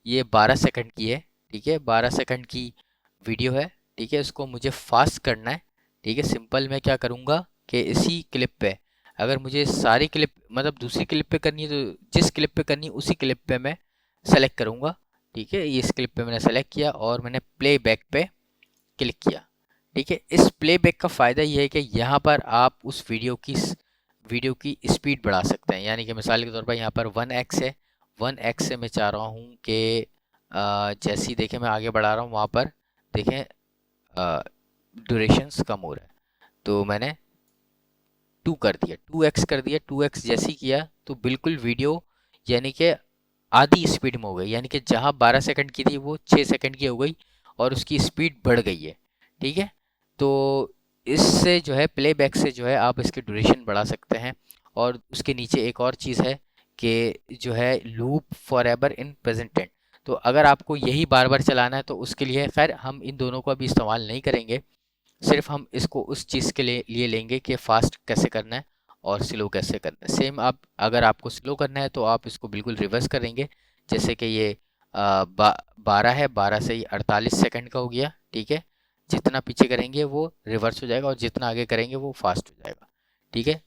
ये 12 सेकंड की है। ठीक है, 12 सेकंड की वीडियो है। ठीक है, इसको मुझे फास्ट करना है। ठीक है, सिंपल मैं क्या करूँगा कि इसी क्लिप पे अगर मुझे सारी क्लिप मतलब दूसरी क्लिप पे करनी है तो जिस क्लिप पे करनी है उसी क्लिप पे मैं सेलेक्ट करूँगा। ठीक है, इस क्लिप पे मैंने सेलेक्ट किया और मैंने प्ले बैक पे क्लिक किया। ठीक है, इस प्लेबैक का फ़ायदा ये है कि यहाँ पर आप उस वीडियो की स्पीड बढ़ा सकते हैं। यानी कि मिसाल के तौर पर यहाँ पर 1x है, 1x से मैं चाह रहा हूँ कि जैसे ही देखें मैं आगे बढ़ा रहा हूँ वहाँ पर देखें ड्यूरेशंस कम हो रहा है, तो मैंने 2 कर दिया, 2x कर दिया। 2x जैसे ही किया तो बिल्कुल वीडियो यानी कि आधी स्पीड में हो गई, यानी कि जहाँ 12 सेकंड की थी वो 6 सेकंड की हो गई और उसकी स्पीड बढ़ गई है। ठीक है, तो इससे जो है प्लेबैक से जो है आप इसकी ड्यूरेशन बढ़ा सकते हैं। और उसके नीचे एक और चीज़ है कि जो है loop forever in present tense. तो अगर आपको यही बार बार चलाना है तो उसके लिए खैर हम इन दोनों का भी इस्तेमाल नहीं करेंगे, सिर्फ हम इसको उस चीज़ के लिए लेंगे कि फास्ट कैसे करना है और स्लो कैसे करना है। सेम आप अगर आपको स्लो करना है तो आप इसको बिल्कुल रिवर्स करेंगे। जैसे कि ये 12 है, 12 से ही 48 सेकंड का हो गया। ठीक है, जितना पीछे करेंगे वो रिवर्स हो जाएगा और जितना आगे करेंगे वो फास्ट हो जाएगा। ठीक है,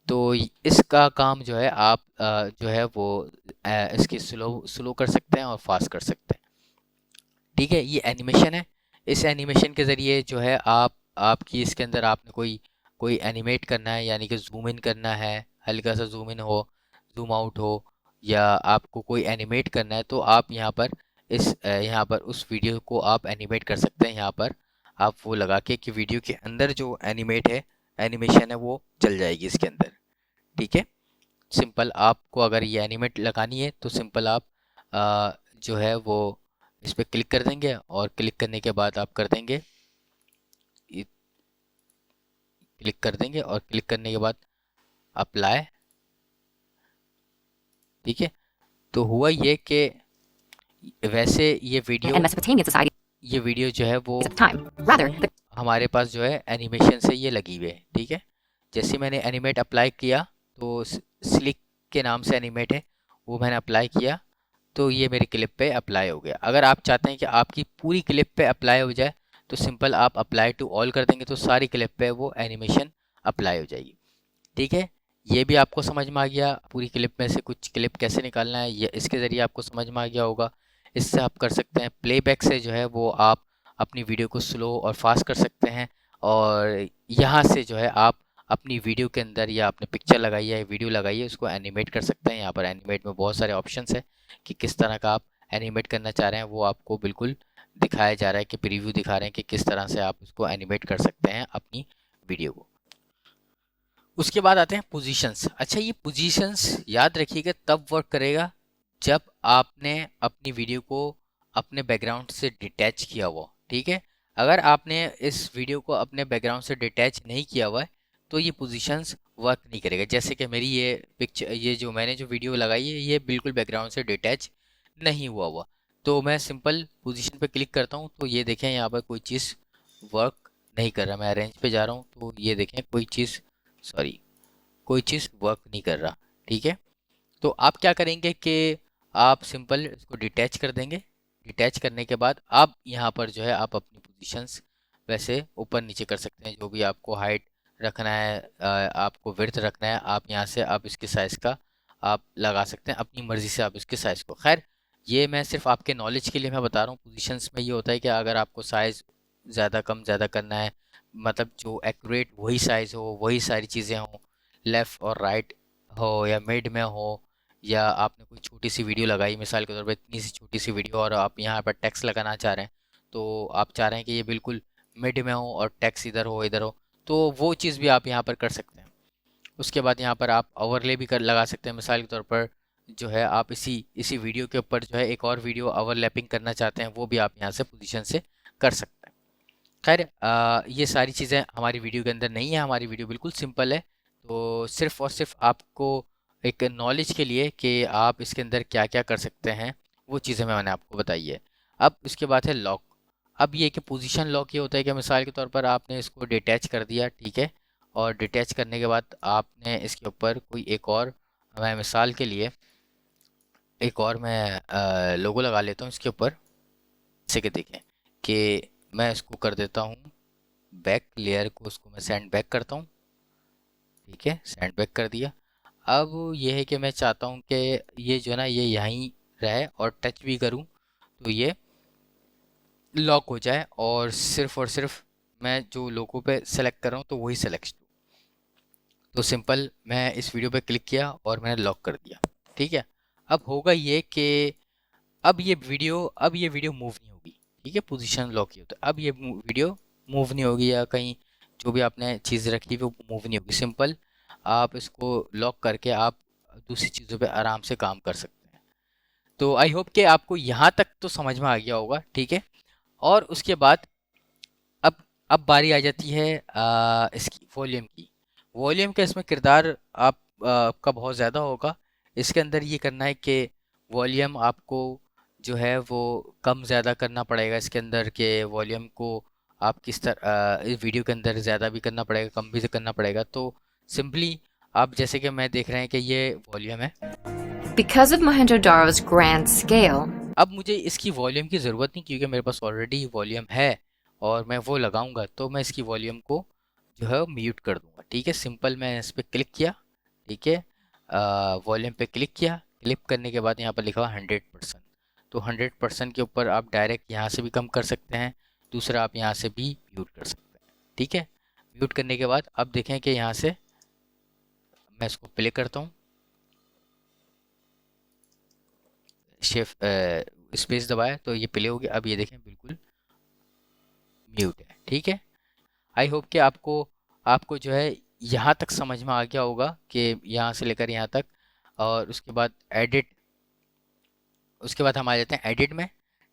तो इसका काम जो है आप जो है वो इसकी स्लो स्लो कर सकते हैं और फास्ट कर सकते हैं। ठीक है, ये एनिमेशन है। इस एनिमेशन के ज़रिए जो है आपकी इसके अंदर आपने कोई एनिमेट करना है, यानी कि ज़ूम इन करना है, हल्का सा ज़ूम इन हो, ज़ूम आउट हो, या आपको कोई एनिमेट करना है तो आप यहाँ पर यहाँ पर उस वीडियो को आप एनिमेट कर सकते हैं। यहाँ पर आप वो लगा के कि वीडियो के अंदर जो एनिमेशन है वो चल जाएगी इसके अंदर। ठीक है, सिंपल आपको अगर ये एनिमेट लगानी है तो सिंपल आप जो है वो इस पर क्लिक कर देंगे और क्लिक करने के बाद आप कर देंगे क्लिक कर देंगे और क्लिक करने के बाद अप्लाई। ठीक है, तो हुआ ये कि वैसे and Mesopotamian society ये वीडियो जो है वो at the time. Rather, the हमारे पास जो है एनिमेशन से ये लगी हुई है। ठीक है, जैसे मैंने एनिमेट अप्लाई किया तो स्लिक के नाम से एनिमेट है, वो मैंने अप्लाई किया तो ये मेरी क्लिप पे अप्लाई हो गया। अगर आप चाहते हैं कि आपकी पूरी क्लिप पे अप्लाई हो जाए तो सिंपल आप अप्लाई टू ऑल कर देंगे तो सारी क्लिप पे वो एनिमेशन अप्लाई हो जाएगी। ठीक है, ये भी आपको समझ में आ गया। पूरी क्लिप में से कुछ क्लिप कैसे निकालना है ये इसके ज़रिए आपको समझ में आ गया होगा। इससे आप कर सकते हैं प्लेबैक से जो है वो आप अपनी वीडियो को स्लो और फास्ट कर सकते हैं। और यहाँ से जो है आप अपनी वीडियो के अंदर या आपने पिक्चर लगाई है वीडियो लगाई है उसको एनिमेट कर सकते हैं। यहाँ पर एनिमेट में बहुत सारे ऑप्शंस हैं कि किस तरह का आप एनिमेट करना चाह रहे हैं, वो आपको बिल्कुल दिखाया जा रहा है कि प्रीव्यू दिखा रहे हैं कि किस तरह से आप उसको एनिमेट कर सकते हैं अपनी वीडियो को। उसके बाद आते हैं पोजीशंस। अच्छा, ये पोजीशंस याद रखिएगा तब वर्क करेगा जब आपने अपनी वीडियो को अपने बैकग्राउंड से डिटैच किया हुआ। ठीक है, अगर आपने इस वीडियो को अपने बैकग्राउंड से डिटैच नहीं किया हुआ है तो ये पोजीशंस वर्क नहीं करेगा। जैसे कि मेरी ये पिक्चर जो मैंने जो वीडियो लगाई है ये बिल्कुल बैकग्राउंड से डिटैच नहीं हुआ तो मैं सिंपल पोजीशन पे क्लिक करता हूँ तो ये देखें यहाँ पर कोई चीज़ वर्क नहीं कर रहा। मैं अरेंज पे जा रहा हूँ तो ये देखें कोई चीज़ वर्क नहीं कर रहा। ठीक है, तो आप क्या करेंगे कि आप सिंपल इसको डिटैच कर देंगे। डिटैच करने के बाद आप यहाँ पर जो है आप अपनी पोजीशंस वैसे ऊपर नीचे कर सकते हैं। जो भी आपको हाइट रखना है आपको विड्थ रखना है आप यहाँ से आप इसके साइज़ का आप लगा सकते हैं अपनी मर्ज़ी से आप इसके साइज़ को। खैर ये मैं सिर्फ आपके नॉलेज के लिए मैं बता रहा हूँ। पोजीशंस में ये होता है कि अगर आपको साइज़ ज़्यादा करना है, मतलब जो एक्यूरेट वही साइज़ हो, वही सारी चीज़ें हों, लेफ़्ट और राइट हो या मिड में हो, या आपने कोई छोटी सी वीडियो लगाई मिसाल के तौर पे इतनी सी छोटी सी वीडियो और आप यहाँ पर टेक्स्ट लगाना चाह रहे हैं तो आप चाह रहे हैं कि ये बिल्कुल मिड में हो और टेक्स्ट इधर हो तो वो चीज़ भी आप यहाँ पर कर सकते हैं। उसके बाद यहाँ पर आप ओवरले भी कर लगा सकते हैं। मिसाल के तौर पर जो है आप इसी वीडियो के ऊपर जो है एक और वीडियो ओवरलैपिंग करना चाहते हैं वो भी आप यहाँ से पोजीशन से कर सकते हैं। खैर ये सारी चीज़ें हमारी वीडियो के अंदर नहीं है, हमारी वीडियो बिल्कुल सिंपल है। तो सिर्फ़ और सिर्फ आपको एक नॉलेज के लिए कि आप इसके अंदर क्या क्या कर सकते हैं वो चीज़ें मैंने आपको बताई है। अब उसके बाद है लॉक। अब ये कि पोजीशन लॉक ये होता है कि मिसाल के तौर पर आपने इसको डिटैच कर दिया। ठीक है, और डिटैच करने के बाद आपने इसके ऊपर कोई एक और मैं मिसाल के लिए एक और मैं लोगो लगा लेता हूँ इसके ऊपर। जैसे कि देखें कि मैं इसको कर देता हूँ बैक लेयर को, उसको मैं सेंड बैक करता हूँ। ठीक है, सेंड बैक कर दिया। अब ये है कि मैं चाहता हूँ कि ये जो है ना ये यहीं रहे और टच भी करूँ तो ये लॉक हो जाए और सिर्फ मैं जो लोगों पे सेलेक्ट कर रहा हूँ तो वही सेलेक्ट। तो सिंपल मैं इस वीडियो पे क्लिक किया और मैंने लॉक कर दिया। ठीक है, अब होगा ये कि अब ये वीडियो मूव नहीं होगी। ठीक है, पोजीशन लॉक ही होता है। अब ये वीडियो मूव नहीं होगी या कहीं जो भी आपने चीज़ रखी वो मूव नहीं होगी। सिंपल आप इसको लॉक करके आप दूसरी चीज़ों पे आराम से काम कर सकते हैं। तो आई होप कि आपको यहाँ तक तो समझ में आ गया होगा। ठीक है, और उसके बाद अब अब बारी आ जाती है इसकी वॉल्यूम की। वॉल्यूम का इसमें किरदार आपका बहुत ज़्यादा होगा। इसके अंदर ये करना है कि वॉल्यूम आपको जो है वो कम ज़्यादा करना पड़ेगा। इसके अंदर के वॉल्यूम को आप किस तरह इस वीडियो के अंदर ज़्यादा भी करना पड़ेगा, कम भी करना पड़ेगा। तो सिंपली आप जैसे कि मैं देख रहे हैं कि ये वॉल्यूम है। Because of Mohenjo-daro's grand scale, अब मुझे इसकी वॉल्यूम की ज़रूरत नहीं क्योंकि मेरे पास ऑलरेडी वॉल्यूम है और मैं वो लगाऊंगा तो मैं इसकी वॉल्यूम को जो है म्यूट कर दूंगा। ठीक है, सिंपल मैं इस पर क्लिक किया। ठीक है, वॉल्यूम पे क्लिक किया। क्लिक करने के बाद यहाँ पर लिखा हुआ 100%। तो 100% के ऊपर आप डायरेक्ट यहाँ से भी कम कर सकते हैं, दूसरा आप यहाँ से भी म्यूट कर सकते हैं। ठीक है, म्यूट करने के बाद अब देखें कि यहाँ से मैं इसको प्ले करता हूँ। शिफ्ट स्पेस दबाया तो ये प्ले हो गया। अब ये देखें बिल्कुल म्यूट है। ठीक है, आई होप कि आपको आपको जो है यहाँ तक समझ में आ गया होगा कि यहाँ से लेकर यहाँ तक। और उसके बाद उसके बाद हम आ जाते हैं एडिट में।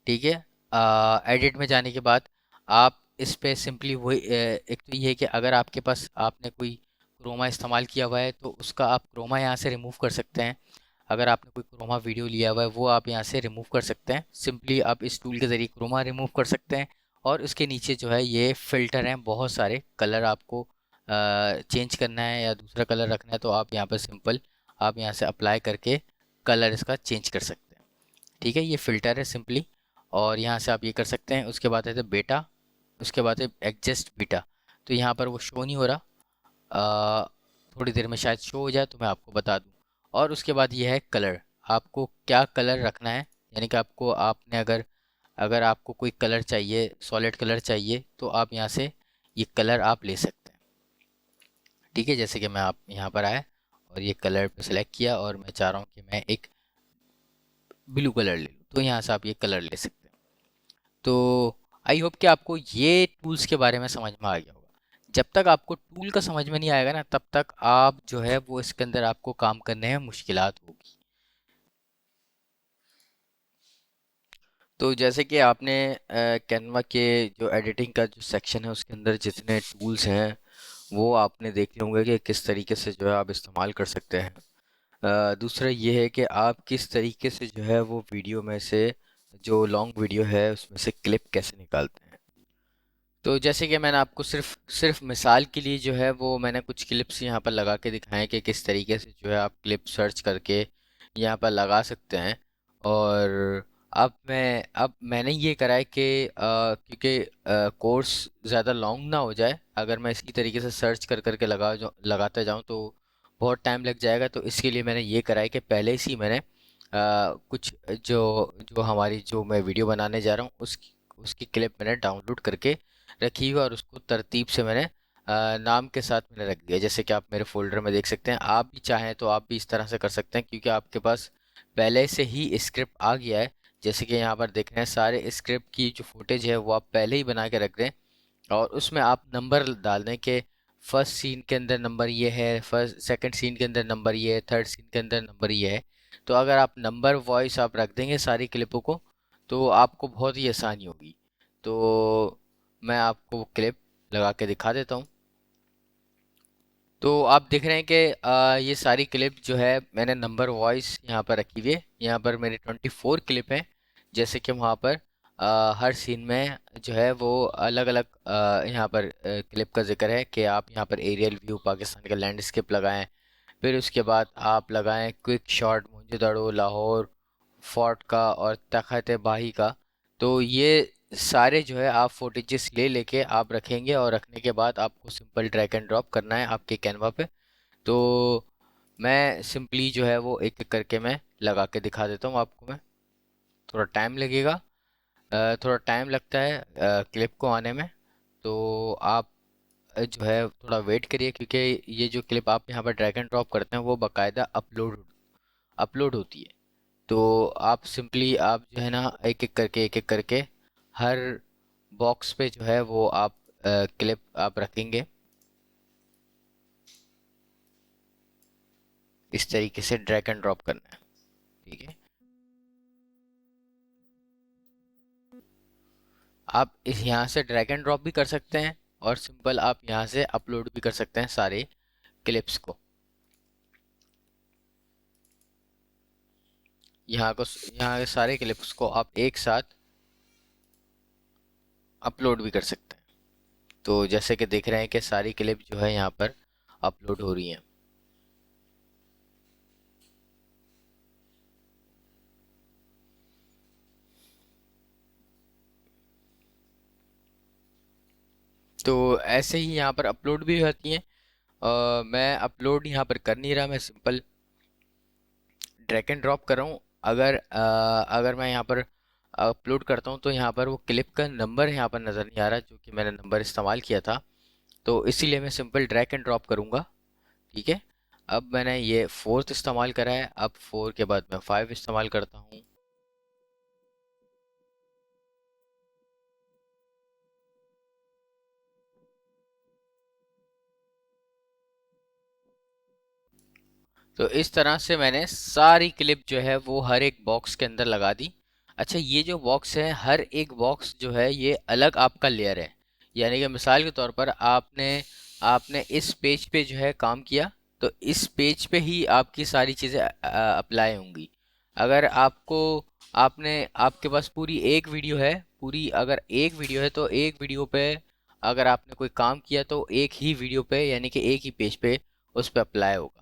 ठीक है, एडिट में जाने के बाद आप इस पे सिंपली वही एक तो ये है कि अगर आपके पास आपने कोई क्रोमा इस्तेमाल किया हुआ है तो उसका आप क्रोमा यहाँ से रिमूव कर सकते हैं। अगर आपने कोई क्रोमा वीडियो लिया हुआ है वो आप यहाँ से रिमूव कर सकते हैं। सिंपली आप इस टूल के ज़रिए क्रोमा रिमूव कर सकते हैं। और उसके नीचे जो है ये फ़िल्टर हैं बहुत सारे। कलर आपको चेंज करना है या दूसरा कलर रखना है तो आप यहाँ पर सिंपल आप यहाँ से अप्लाई करके कलर इसका चेंज कर सकते हैं। ठीक है, ये फ़िल्टर है सिंपली और यहाँ से आप ये कर सकते हैं। उसके बाद है बेटा, उसके बाद है एडजस्ट बीटा। तो यहाँ पर वो शो नहीं हो रहा, थोड़ी देर में शायद शो हो जाए तो मैं आपको बता दूँ। और उसके बाद ये है कलर, आपको क्या कलर रखना है। यानी कि आपको आपने अगर अगर आपको कोई कलर चाहिए, सॉलिड कलर चाहिए तो आप यहाँ से ये कलर आप ले सकते हैं। ठीक है, जैसे कि मैं आप यहाँ पर आया और ये कलर पे सेलेक्ट किया और मैं चाह रहा हूँ कि मैं एक ब्लू कलर ले लूँ तो यहाँ से आप ये कलर ले सकते हैं। तो आई होप कि आपको ये टूल्स के बारे में समझ में आ गया होगा। जब तक आपको टूल का समझ में नहीं आएगा ना तब तक आप जो है वो इसके अंदर आपको काम करने में मुश्किलात होगी। तो जैसे कि आपने कैनवा के जो एडिटिंग का जो सेक्शन है उसके अंदर जितने टूल्स हैं वो आपने देखे होंगे कि किस तरीके से जो है आप इस्तेमाल कर सकते हैं। दूसरा ये है कि आप किस तरीके से जो है वो वीडियो में से जो लॉन्ग वीडियो है उसमें से क्लिप कैसे निकालते हैं। तो जैसे कि मैंने आपको सिर्फ मिसाल के लिए जो है वो मैंने कुछ क्लिप्स यहाँ पर लगा के दिखाएं कि किस तरीके से जो है आप क्लिप सर्च करके यहाँ पर लगा सकते हैं। और अब मैंने ये करा है कि क्योंकि कोर्स ज़्यादा लॉन्ग ना हो जाए, अगर मैं इसी तरीके से सर्च कर करके लगाता जाऊँ तो बहुत टाइम लग जाएगा। तो इसके लिए मैंने ये करा है कि पहले से ही मैंने कुछ जो जो हमारी जो मैं वीडियो बनाने जा रहा हूँ उसकी क्लिप मैंने डाउनलोड करके रखी हुई है और उसको तरतीब से मैंने नाम के साथ मैंने रख दिया। जैसे कि आप मेरे फोल्डर में देख सकते हैं। आप भी चाहें तो आप भी इस तरह से कर सकते हैं क्योंकि आपके पास पहले से ही स्क्रिप्ट आ गया है। जैसे कि यहाँ पर देख रहे हैं सारे स्क्रिप्ट की जो फुटेज है वो आप पहले ही बना के रख दें और उसमें आप नंबर डाल दें कि फर्स्ट सीन के अंदर नंबर ये है, फर्स्ट सेकंड सीन के अंदर नंबर ये है, थर्ड सीन के अंदर नंबर ये है। तो अगर आप नंबर वॉइस आप रख देंगे सारी क्लिपों को तो आपको बहुत ही आसानी होगी। तो मैं आपको क्लिप लगा के दिखा देता हूँ। तो आप देख रहे हैं कि ये सारी क्लिप जो है मैंने नंबर वॉइस यहाँ पर रखी हुई है। यहाँ पर मेरे 24 क्लिप हैं। जैसे कि वहाँ पर हर सीन में जो है वो अलग अलग यहाँ पर क्लिप का जिक्र है कि आप यहाँ पर एरियल व्यू पाकिस्तान का लैंडस्केप लगाएं, फिर उसके बाद आप लगाएं quick shot Mohenjodaro Lahore fort का और तख़त बाही का। तो ये सारे जो है आप फुटेजेस ले लेके आप रखेंगे और रखने के बाद आपको सिंपल ड्रैग एंड ड्रॉप करना है आपके कैनवा पे। तो मैं सिंपली जो है वो एक एक करके मैं लगा के दिखा देता हूँ आपको मैं। थोड़ा टाइम लगेगा, थोड़ा टाइम लगता है क्लिप को आने में, तो आप जो है थोड़ा वेट करिए, क्योंकि ये जो क्लिप आप यहाँ पर ड्रैग एंड ड्रॉप करते हैं वो बाकायदा अपलोड अपलोड होती है। तो आप सिंपली आप जो है ना एक एक करके हर बॉक्स पे जो है वो आप क्लिप आप रखेंगे। इस तरीके से ड्रैग एंड ड्रॉप करना है, ठीक है। आप इस यहाँ से ड्रैग एंड ड्रॉप भी कर सकते हैं और सिंपल आप यहाँ से अपलोड भी कर सकते हैं सारे क्लिप्स को। यहाँ के सारे क्लिप्स को आप एक साथ अपलोड भी कर सकते हैं। तो जैसे कि देख रहे हैं कि सारी क्लिप जो है यहाँ पर अपलोड हो रही हैं। तो ऐसे ही यहाँ पर अपलोड भी होती हैं। मैं अपलोड यहाँ पर कर नहीं रहा, मैं सिंपल ड्रैग एंड ड्रॉप कर रहा हूँ। अगर मैं यहाँ पर अपलोड करता हूँ तो यहाँ पर वो क्लिप का नंबर यहाँ पर नज़र नहीं आ रहा, जो कि मैंने नंबर इस्तेमाल किया था, तो इसीलिए मैं सिंपल ड्रैग एंड ड्रॉप करूँगा, ठीक है। अब मैंने ये 4th इस्तेमाल करा है, अब 4 के बाद मैं 5 इस्तेमाल करता हूँ। तो इस तरह से मैंने सारी क्लिप जो है वो हर एक बॉक्स के अंदर लगा दी। अच्छा, ये जो बॉक्स है, हर एक बॉक्स जो है ये अलग आपका लेयर है। यानी कि मिसाल के तौर पर आपने आपने इस पेज पे जो है काम किया, तो इस पेज पे ही आपकी सारी चीज़ें अप्लाई होंगी। अगर आपको आपने आपके पास पूरी एक वीडियो है, पूरी अगर एक वीडियो है तो एक वीडियो पे अगर आपने कोई काम किया तो एक ही वीडियो पे यानी कि एक ही पेज पे उस पर अप्लाई होगा।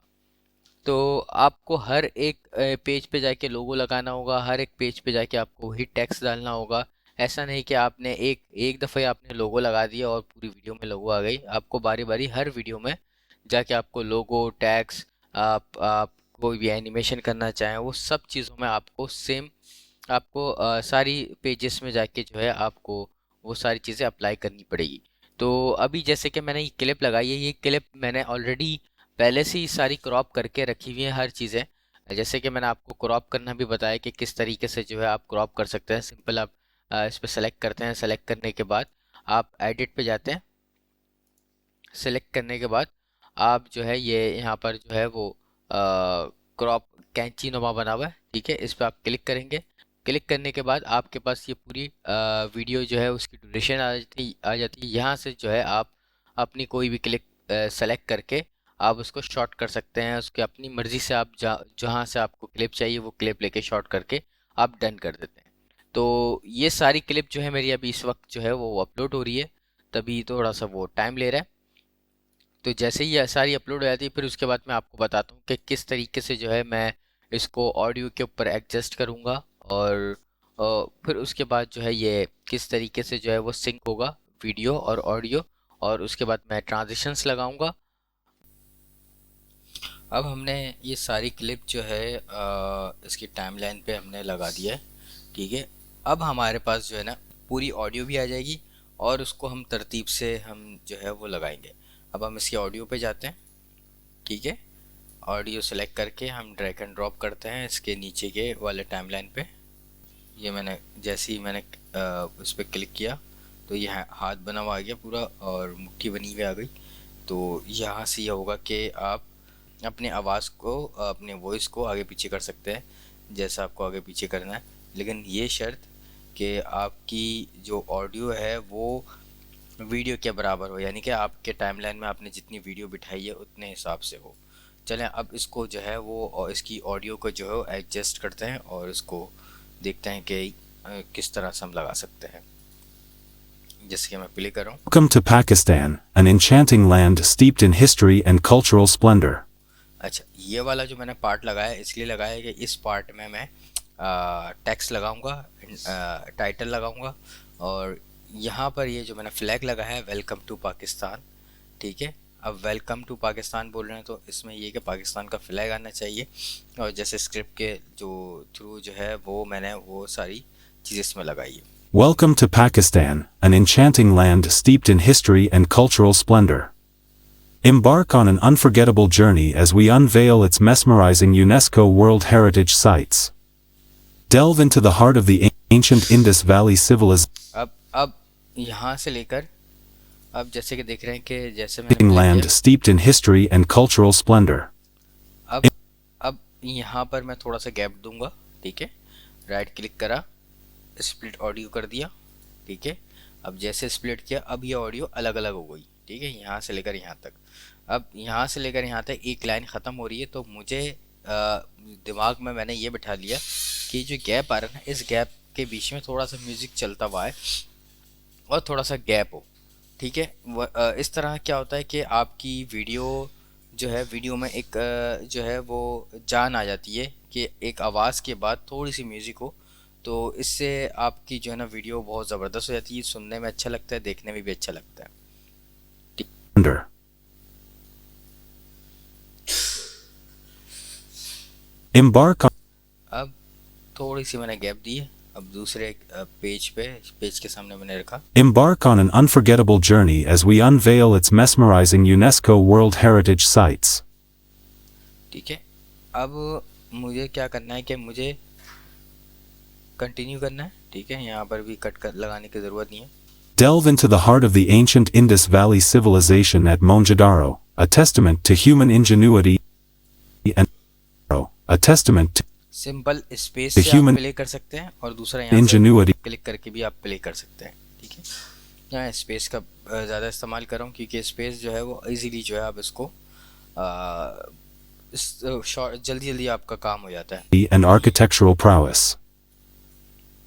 तो आपको हर एक पेज पे जाके लोगो लगाना होगा, हर एक पेज पे जाके आपको वही टेक्स्ट डालना होगा। ऐसा नहीं कि आपने एक एक दफ़े आपने लोगो लगा दिया और पूरी वीडियो में लोगो आ गई। आपको बारी बारी हर वीडियो में जाके आपको लोगो टैक्स, आप कोई भी एनिमेशन करना चाहें वो सब चीज़ों में आपको सेम आपको सारी पेजेस में जाके जो है आपको वो सारी चीज़ें अप्लाई करनी पड़ेगी। तो अभी जैसे कि मैंने ये क्लिप लगाई है, ये क्लिप मैंने ऑलरेडी पहले से ही सारी क्रॉप करके रखी हुई है हर चीज़ें। जैसे कि मैंने आपको क्रॉप करना भी बताया कि किस तरीके से जो है आप क्रॉप कर सकते हैं। सिंपल आप इस पर सेलेक्ट करते हैं, सेलेक्ट करने के बाद आप एडिट पे जाते हैं। सेलेक्ट करने के बाद आप जो है ये यहाँ पर जो है वो क्रॉप कैंची नुमा बना हुआ है, ठीक है। इस पर आप क्लिक करेंगे। क्लिक करने के बाद आपके पास ये पूरी वीडियो जो है उसकी ड्यूरेशन आ जाती है। यहाँ से जो है आप अपनी कोई भी क्लिक सेलेक्ट करके आप उसको शॉर्ट कर सकते हैं। उसकी अपनी मर्ज़ी से आप जहाँ से आपको क्लिप चाहिए वो क्लिप लेके शॉर्ट करके आप डन कर देते हैं। तो ये सारी क्लिप जो है मेरी अभी इस वक्त जो है वो अपलोड हो रही है, तभी थोड़ा सा वो टाइम ले रहा है। तो जैसे ही ये सारी अपलोड हो जाती है फिर उसके बाद मैं आपको बताता हूँ कि किस तरीके से जो है मैं इसको ऑडियो के ऊपर एडजस्ट करूँगा, और फिर उसके बाद जो है ये किस तरीके से जो है वो सिंक होगा वीडियो और ऑडियो, और उसके बाद मैं ट्रांजिशंस लगाऊंगा। अब हमने ये सारी क्लिप जो है इसकी टाइमलाइन पे हमने लगा दिया है, ठीक है। अब हमारे पास जो है ना पूरी ऑडियो भी आ जाएगी और उसको हम तरतीब से हम जो है वो लगाएंगे। अब हम इसकी ऑडियो पे जाते हैं, ठीक है। ऑडियो सेलेक्ट करके हम ड्रैग एंड ड्रॉप करते हैं इसके नीचे के वाले टाइमलाइन पे। ये मैंने जैसे ही मैंने उस पर क्लिक किया तो ये हाथ बना हुआ आ गया पूरा और मुट्ठी बनी हुई आ गई। तो यहाँ से ये होगा कि आप अपने आवाज़ को, अपने वॉइस को आगे पीछे कर सकते हैं जैसा आपको आगे पीछे करना है, लेकिन ये शर्त कि आपकी जो ऑडियो है वो वीडियो के बराबर हो, यानी कि आपके टाइमलाइन में आपने जितनी वीडियो बिठाई है उतने हिसाब से हो। चलें अब इसको जो है वो और इसकी ऑडियो को जो है एडजस्ट करते हैं और इसको देखते हैं कि किस तरह से हम लगा सकते हैं। जैसे कि मैं प्ले कर रहा हूँ। Welcome to Pakistan, an enchanting land steeped in history and cultural splendor. अच्छा, ये वाला जो मैंने पार्ट लगाया इसलिए लगाया कि इस पार्ट में मैं टेक्स्ट लगाऊंगा, टाइटल लगाऊंगा, और यहाँ पर ये जो मैंने फ्लैग लगाया है वेलकम टू पाकिस्तान, ठीक है। अब वेलकम टू पाकिस्तान बोल रहे हैं तो इसमें ये कि पाकिस्तान का फ्लैग आना चाहिए, और जैसे स्क्रिप्ट के जो थ्रू जो है वो मैंने वो सारी चीज़ें इसमें लगाई है। Welcome to Pakistan, an enchanting land steeped in history and cultural splendor. Embark on an unforgettable journey as we unveil its mesmerizing UNESCO World Heritage sites. Delve into the heart of the ancient Indus Valley civilization. अब यहाँ से लेकर अब जैसे कि देख रहे हैं कि जैसे मैंने Land steeped in history and cultural splendor. अब यहाँ पर मैं थोड़ा सा गैप दूंगा, ठीक है, राइट क्लिक करा, स्प्लिट ऑडियो कर दिया, ठीक है। अब जैसे स्प्लिट किया अब ये ऑडियो अलग अलग हो गई, ठीक है, यहाँ से लेकर यहाँ तक। अब यहाँ से लेकर यहाँ तक एक लाइन ख़त्म हो रही है, तो मुझे दिमाग में मैंने ये बिठा लिया कि जो गैप आ रहा है ना, इस गैप के बीच में थोड़ा सा म्यूज़िक चलता हुआ है और थोड़ा सा गैप हो, ठीक है। इस तरह क्या होता है कि आपकी वीडियो जो है, वीडियो में एक जो है वो जान आ जाती है कि एक आवाज़ के बाद थोड़ी सी म्यूज़िक हो, तो इससे आपकी जो है ना वीडियो बहुत ज़बरदस्त हो जाती है, सुनने में अच्छा लगता है, देखने में भी अच्छा लगता है। Embark on अब थोड़ी सी मैंने गैप दी है, अब दूसरे पेज के सामने मैंने रखा। Embark on an unforgettable journey as we unveil its mesmerizing UNESCO World Heritage sites. ठीक है, अब मुझे क्या करना है कि मुझे कंटिन्यू करना है, ठीक है, यहाँ पर भी कट कर लगाने की ज़रूरत नहीं है। Delve into the heart of the ancient Indus Valley civilization at Mohenjo-daro, a testament to human ingenuity and a testament to simple space The से आप human प्ले कर सकते हैं और दूसरा यहाँ ingenuity. से क्लिक करके भी आप प्ले कर सकते हैं, ठीक है। यहाँ स्पेस का ज़्यादा इस्तेमाल कर रहा हूँ क्योंकि स्पेस जो है वो इजीली जो है आप इसको जल्दी जल्दी आपका काम हो जाता है। and architectural prowess.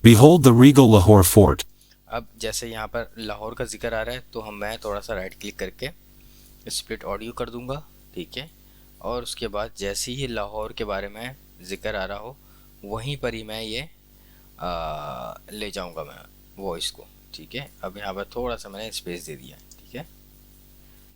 Behold the regal Lahore fort. अब जैसे यहाँ पर लाहौर का जिक्र आ रहा है तो मैं थोड़ा सा राइट क्लिक करके स्प्लिट ऑडियो कर दूंगा, ठीक है, और उसके बाद जैसे ही लाहौर के बारे में जिक्र आ रहा हो वहीं पर ही मैं ये ले जाऊंगा मैं वॉइस को, ठीक है। अब यहाँ पर थोड़ा सा मैंने स्पेस दे दिया, ठीक है।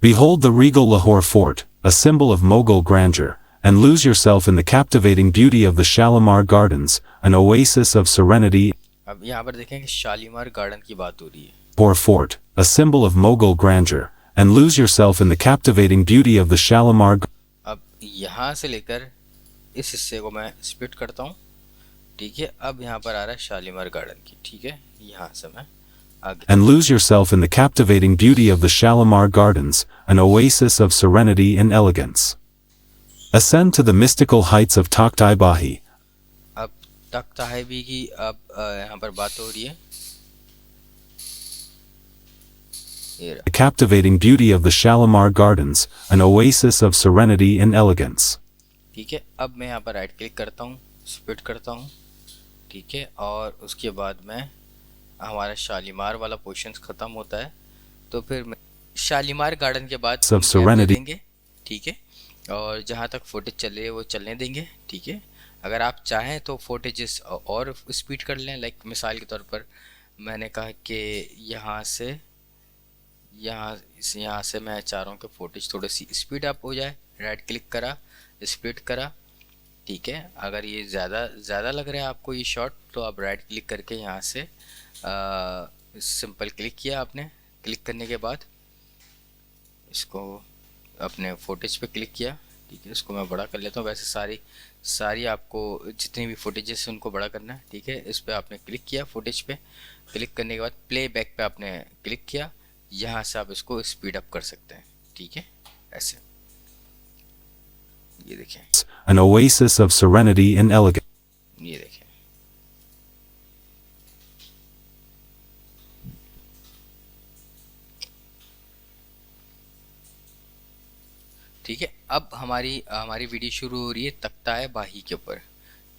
Behold the regal Lahore fort, a symbol of Mughal grandeur, and lose yourself in the captivating beauty of the Shalimar Gardens, an oasis of serenity. अब यहाँ पर देखें कि शालीमार गार्डन की बात हो रही है। Lahore fort, a symbol of Mughal grandeur, and lose yourself in the captivating beauty of the Shalimar. अब यहाँ से लेकर इस हिस्से को मैं स्प्लिट करता हूँ, ठीक है। अब यहाँ पर आ रहा है शालीमार गार्डन की, ठीक है, यहाँ से मैं आगे। And lose yourself in the captivating beauty of the Shalimar Gardens, an oasis of serenity and elegance. Ascend to the mystical heights of Takht-i Bahi. अब तख्त-i-Bahi की अब यहाँ पर बात हो रही है। The captivating beauty of the Shalimar Gardens, an oasis of serenity and elegance. ठीक है, अब मैं यहाँ पर राइट क्लिक करता हूँ, स्प्लिट करता हूँ, ठीक है, और उसके बाद मैं हमारा शालीमार वाला पोर्शन ख़त्म होता है, तो फिर शालीमार गार्डन के बाद देंगे, ठीक है, और जहाँ तक फुटेज चले वो चलने देंगे, ठीक है। अगर आप चाहें तो फुटेजेस और स्पीड कर लें, लाइक मिसाल के तौर पर मैंने कहा कि यहाँ से मैं चाह रहा हूँ कि फुटेज थोड़ी सी स्पीड अप हो जाए, राइट क्लिक करा, स्प्लिट करा, ठीक है। अगर ये ज़्यादा लग रहा है आपको ये शॉट, तो आप राइट क्लिक करके यहाँ से सिंपल क्लिक किया आपने, क्लिक करने के बाद इसको अपने फुटेज पे क्लिक किया, ठीक है। इसको मैं बड़ा कर लेता हूँ, वैसे सारी आपको जितनी भी फुटेजेस उनको बड़ा करना है, ठीक है। इस पर आपने क्लिक किया, फुटेज पे क्लिक करने के बाद प्ले बैक पे आपने क्लिक किया, यहाँ से आप इसको स्पीड अप कर सकते हैं, ठीक है, ऐसे। ये देखें, An oasis of serenity and elegance. ये देखें, ठीक है। अब हमारी वीडियो शुरू हो रही है तख्त-i-Bahi के ऊपर,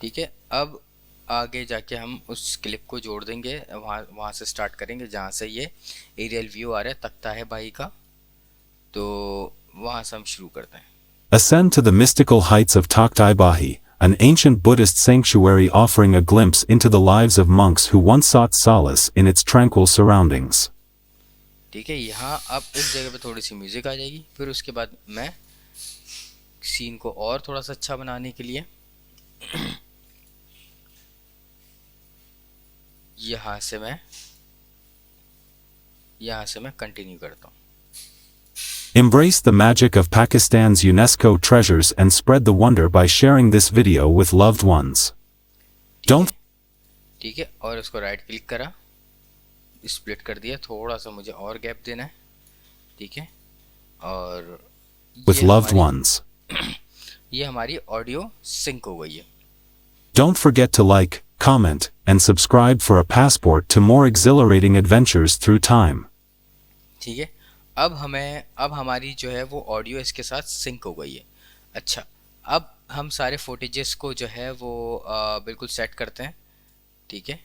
ठीक है। अब आगे जाके हम उस क्लिप को जोड़ देंगे, वहाँ से स्टार्ट करेंगे जहाँ से ये एरियल व्यू आ रहा है तख्त-i-Bahi का, तो वहाँ से हम शुरू करते हैं। Ascend to the mystical heights of Takht-i-Bahi, an ancient Buddhist sanctuary offering a glimpse into the lives of monks who once sought solace in its tranquil surroundings. ठीक है। यहाँ अब इस जगह पे थोड़ी सी म्यूज़िक आ जाएगी। फिर उसके बाद मैं सीन को और थोड़ा सा अच्छा बनाने के लिए यहाँ से मैं कंटिन्यू करता हूँ। Embrace the magic of Pakistan's UNESCO treasures and spread the wonder by sharing this video with loved ones. Don't ठीक है, और उसको राइट क्लिक करा, स्प्लिट कर दिया, थोड़ा सा मुझे और गैप देना है। ठीक है, और with loved ones. ये हमारी ऑडियो सिंक हो गई है। Don't forget to like, comment, and subscribe for a passport to more exhilarating adventures through time. ठीक है, अब हमारी जो है वो ऑडियो इसके साथ सिंक हो गई है। अच्छा, अब हम सारे फुटेजेस को जो है वो बिल्कुल सेट करते हैं। ठीक है,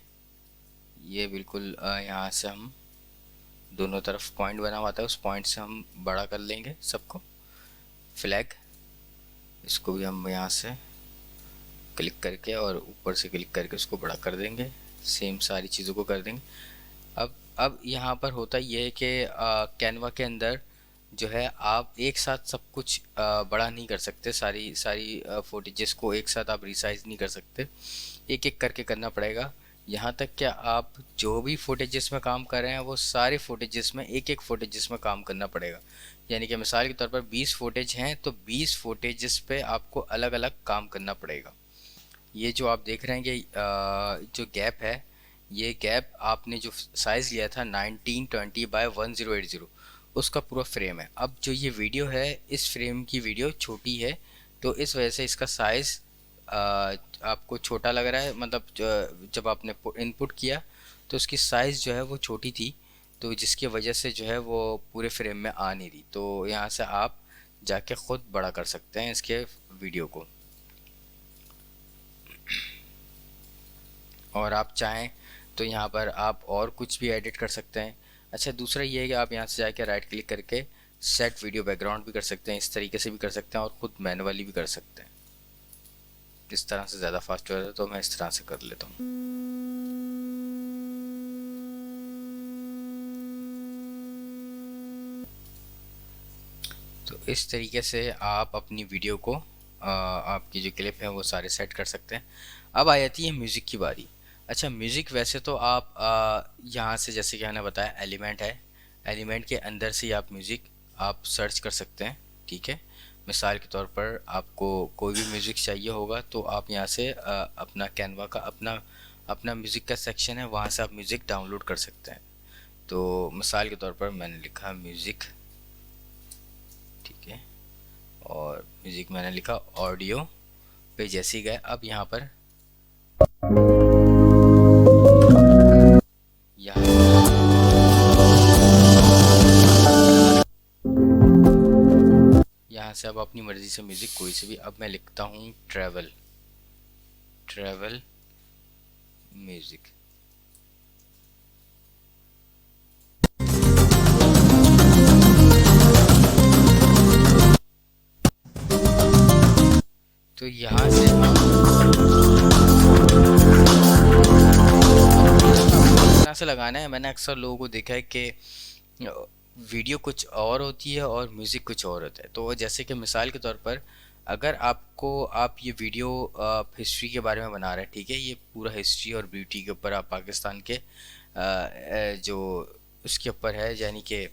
ये बिल्कुल यहाँ से हम दोनों तरफ पॉइंट बना हुआ था, उस पॉइंट से हम बड़ा कर लेंगे सबको। फ्लैग, इसको भी हम यहाँ से क्लिक करके और ऊपर से क्लिक करके उसको बड़ा कर देंगे। सेम सारी चीज़ों को कर देंगे। अब यहाँ पर होता ये है कि कैनवा के अंदर जो है आप एक साथ सब कुछ बड़ा नहीं कर सकते। सारी फुटेजेस को एक साथ आप रिसाइज नहीं कर सकते, एक एक करके करना पड़ेगा। यहाँ तक कि आप जो भी फुटेजेस में काम कर रहे हैं वो सारे फुटेजेस में एक एक फुटेजेस में काम करना पड़ेगा। यानी कि मिसाल के तौर पर 20 फुटेज हैं तो 20 फुटेजेस पे आपको अलग अलग काम करना पड़ेगा। ये जो आप देख रहे हैं कि जो गैप है, ये गैप आपने जो साइज़ लिया था 1920 बाय 1080 उसका पूरा फ्रेम है। अब जो ये वीडियो है, इस फ्रेम की वीडियो छोटी है तो इस वजह से इसका साइज़ आपको छोटा लग रहा है। मतलब जब आपने इनपुट किया तो उसकी साइज़ जो है वो छोटी थी, तो जिसकी वजह से जो है वो पूरे फ्रेम में आ नहीं रही। तो यहाँ से आप जाके ख़ुद बड़ा कर सकते हैं इसके वीडियो को, और आप चाहें तो यहाँ पर आप और कुछ भी एडिट कर सकते हैं। अच्छा, दूसरा ये है कि आप यहाँ से जाके राइट क्लिक करके सेट वीडियो बैकग्राउंड भी कर सकते हैं, इस तरीके से भी कर सकते हैं और ख़ुद मैनुअली भी कर सकते हैं। इस तरह से ज़्यादा फास्ट हो जाता है तो मैं इस तरह से कर लेता हूँ। तो इस तरीके से आप अपनी वीडियो को आपकी जो क्लिप है वो सारे सेट कर सकते हैं। अब आ जाती है म्यूज़िक की बारी। अच्छा, म्यूज़िक वैसे तो आप यहाँ से, जैसे कि मैंने बताया, एलिमेंट है, एलिमेंट के अंदर से आप म्यूज़िक आप सर्च कर सकते हैं। ठीक है, मिसाल के तौर पर आपको कोई भी म्यूज़िक चाहिए होगा तो आप यहाँ से अपना कैनवा का अपना म्यूज़िक का सेक्शन है, वहाँ से आप म्यूज़िक डाउनलोड कर सकते हैं। तो मिसाल के तौर पर मैंने लिखा म्यूज़िक, ठीक है, और म्यूज़िक मैंने लिखा ऑडियो पे जैसे ही गए, अब यहाँ पर यहाँ से अब अपनी मर्ज़ी से म्यूज़िक कोई से भी, अब मैं लिखता हूँ ट्रैवल म्यूज़िक। तो यहाँ से से लगाना है। मैंने अक्सर लोगों को देखा है कि वीडियो कुछ और होती है और म्यूज़िक कुछ और होता है। तो जैसे कि मिसाल के तौर पर अगर आप ये वीडियो हिस्ट्री के बारे में बना रहे हैं, ठीक है, ये पूरा हिस्ट्री और ब्यूटी के ऊपर आप पाकिस्तान के जो उसके ऊपर है, यानी कि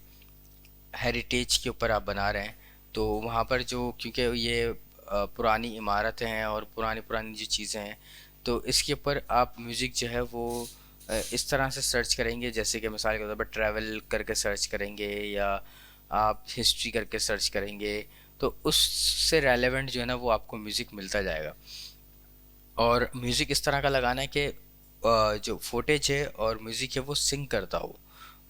हेरिटेज के ऊपर आप बना रहे हैं, तो वहाँ पर जो, क्योंकि ये पुरानी इमारतें हैं और पुरानी जो चीज़ें हैं, तो इसके ऊपर आप म्यूज़िक जो है वो इस तरह से सर्च करेंगे, जैसे कि मिसाल के तौर पर ट्रैवल करके सर्च करेंगे या आप हिस्ट्री करके सर्च करेंगे, तो उससे रेलेवेंट जो है ना वो आपको म्यूज़िक मिलता जाएगा। और म्यूज़िक इस तरह का लगाना है कि जो फुटेज है और म्यूज़िक है वो सिंक करता हो,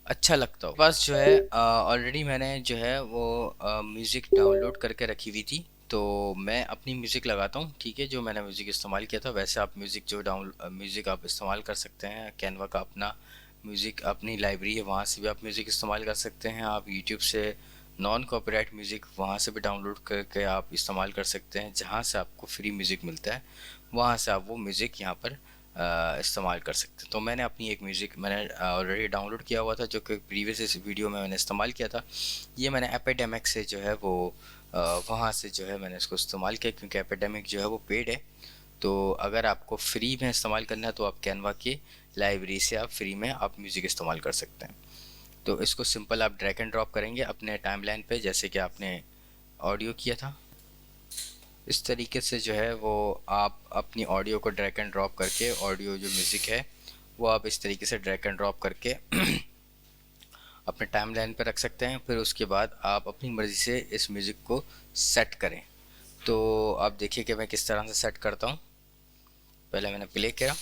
अच्छा लगता हो। बस जो है ऑलरेडी मैंने जो है वो म्यूज़िक डाउनलोड करके रखी हुई थी, तो मैं अपनी म्यूज़िक लगाता हूँ। ठीक है, जो मैंने म्यूज़िक इस्तेमाल किया था, वैसे आप म्यूज़िक आप इस्तेमाल कर सकते हैं। कैनवा का अपना म्यूज़िक अपनी लाइब्रेरी है, वहाँ से भी आप म्यूज़िक इस्तेमाल कर सकते हैं। आप यूट्यूब से नॉन कॉपीराइट म्यूज़िक वहाँ से भी डाउनलोड करके आप इस्तेमाल कर सकते हैं। जहाँ से आपको फ्री म्यूज़िक मिलता है वहाँ से आप वो म्यूज़िक यहाँ पर इस्तेमाल कर सकते हैं। तो मैंने अपनी एक म्यूज़िक मैंने ऑलरेडी डाउनलोड किया हुआ था, जो कि प्रीवियस इस वीडियो में मैंने इस्तेमाल किया था। ये मैंने एपिडेमिक से जो है वो वहाँ से जो है मैंने इसको इस्तेमाल किया, क्योंकि एपिडेमिक जो है वो पेड है। तो अगर आपको फ्री में इस्तेमाल करना है तो आप कैनवा की लाइब्रेरी से आप फ्री में आप म्यूज़िक इस्तेमाल कर सकते हैं। तो इसको सिंपल आप ड्रैग एंड ड्रॉप करेंगे अपने टाइमलाइन पे, जैसे कि आपने ऑडियो किया था। इस तरीके से जो है वो आप अपनी ऑडियो को ड्रैग एंड ड्रॉप करके, ऑडियो जो म्यूज़िक है वो आप इस तरीके से ड्रैग एंड ड्रॉप करके अपने टाइमलाइन पर रख सकते हैं। फिर उसके बाद आप अपनी मर्ज़ी से इस म्यूज़िक को सेट करें। तो आप देखिए कि मैं किस तरह से सेट करता हूँ। पहले मैंने प्ले किया,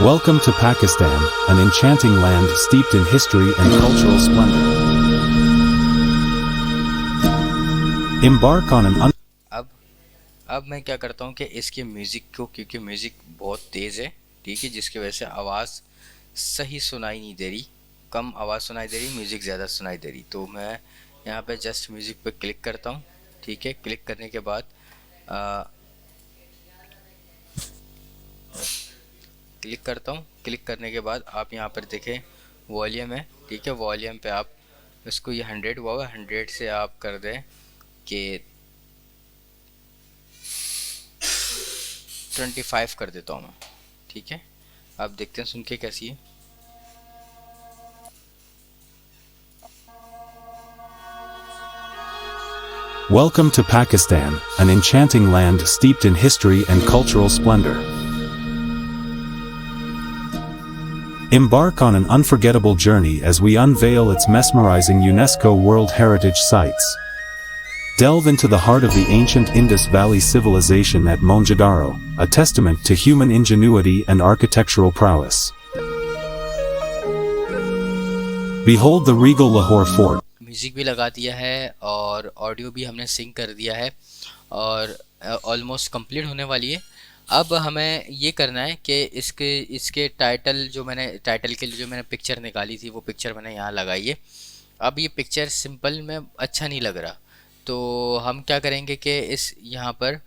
Welcome to Pakistan, an enchanting land steeped in history and cultural splendor. Embark on an अब मैं क्या करता हूँ कि इसके म्यूज़िक को, क्योंकि म्यूज़िक बहुत तेज़ है, ठीक है, जिसकी वजह से आवाज़ सही सुनाई नहीं दे रही, कम आवाज़ सुनाई दे रही, म्यूज़िक ज़्यादा सुनाई दे रही। तो मैं यहाँ पे जस्ट म्यूज़िक पे क्लिक करता हूँ, ठीक है। क्लिक करने के बाद क्लिक करने के बाद आप यहाँ पर देखें वॉल्यूम है, ठीक है। वॉल्यूम पे आप इसको, ये 100 हुआ, 100 से आप कर दें कि 25 कर देता हूँ मैं, ठीक है। आप देखते हैं सुन के कैसी है। Welcome to Pakistan, an enchanting land steeped in history and cultural splendor. Embark on an unforgettable journey as we unveil its mesmerizing UNESCO World Heritage Sites. Delve into the heart of the ancient Indus Valley civilization at Mohenjo-daro, a testament to human ingenuity and architectural prowess. Behold the regal Lahore Fort. Music भी लगा दिया है और audio भी हमने sink कर दिया है और ऑलमोस्ट कंप्लीट होने वाली है। अब हमें ये करना है कि इसके टाइटल के लिए जो मैंने पिक्चर निकाली थी वो पिक्चर मैंने यहाँ लगाई है। अब ये पिक्चर सिंपल में अच्छा नहीं लग रहा, तो हम क्या करेंगे कि यहाँ पर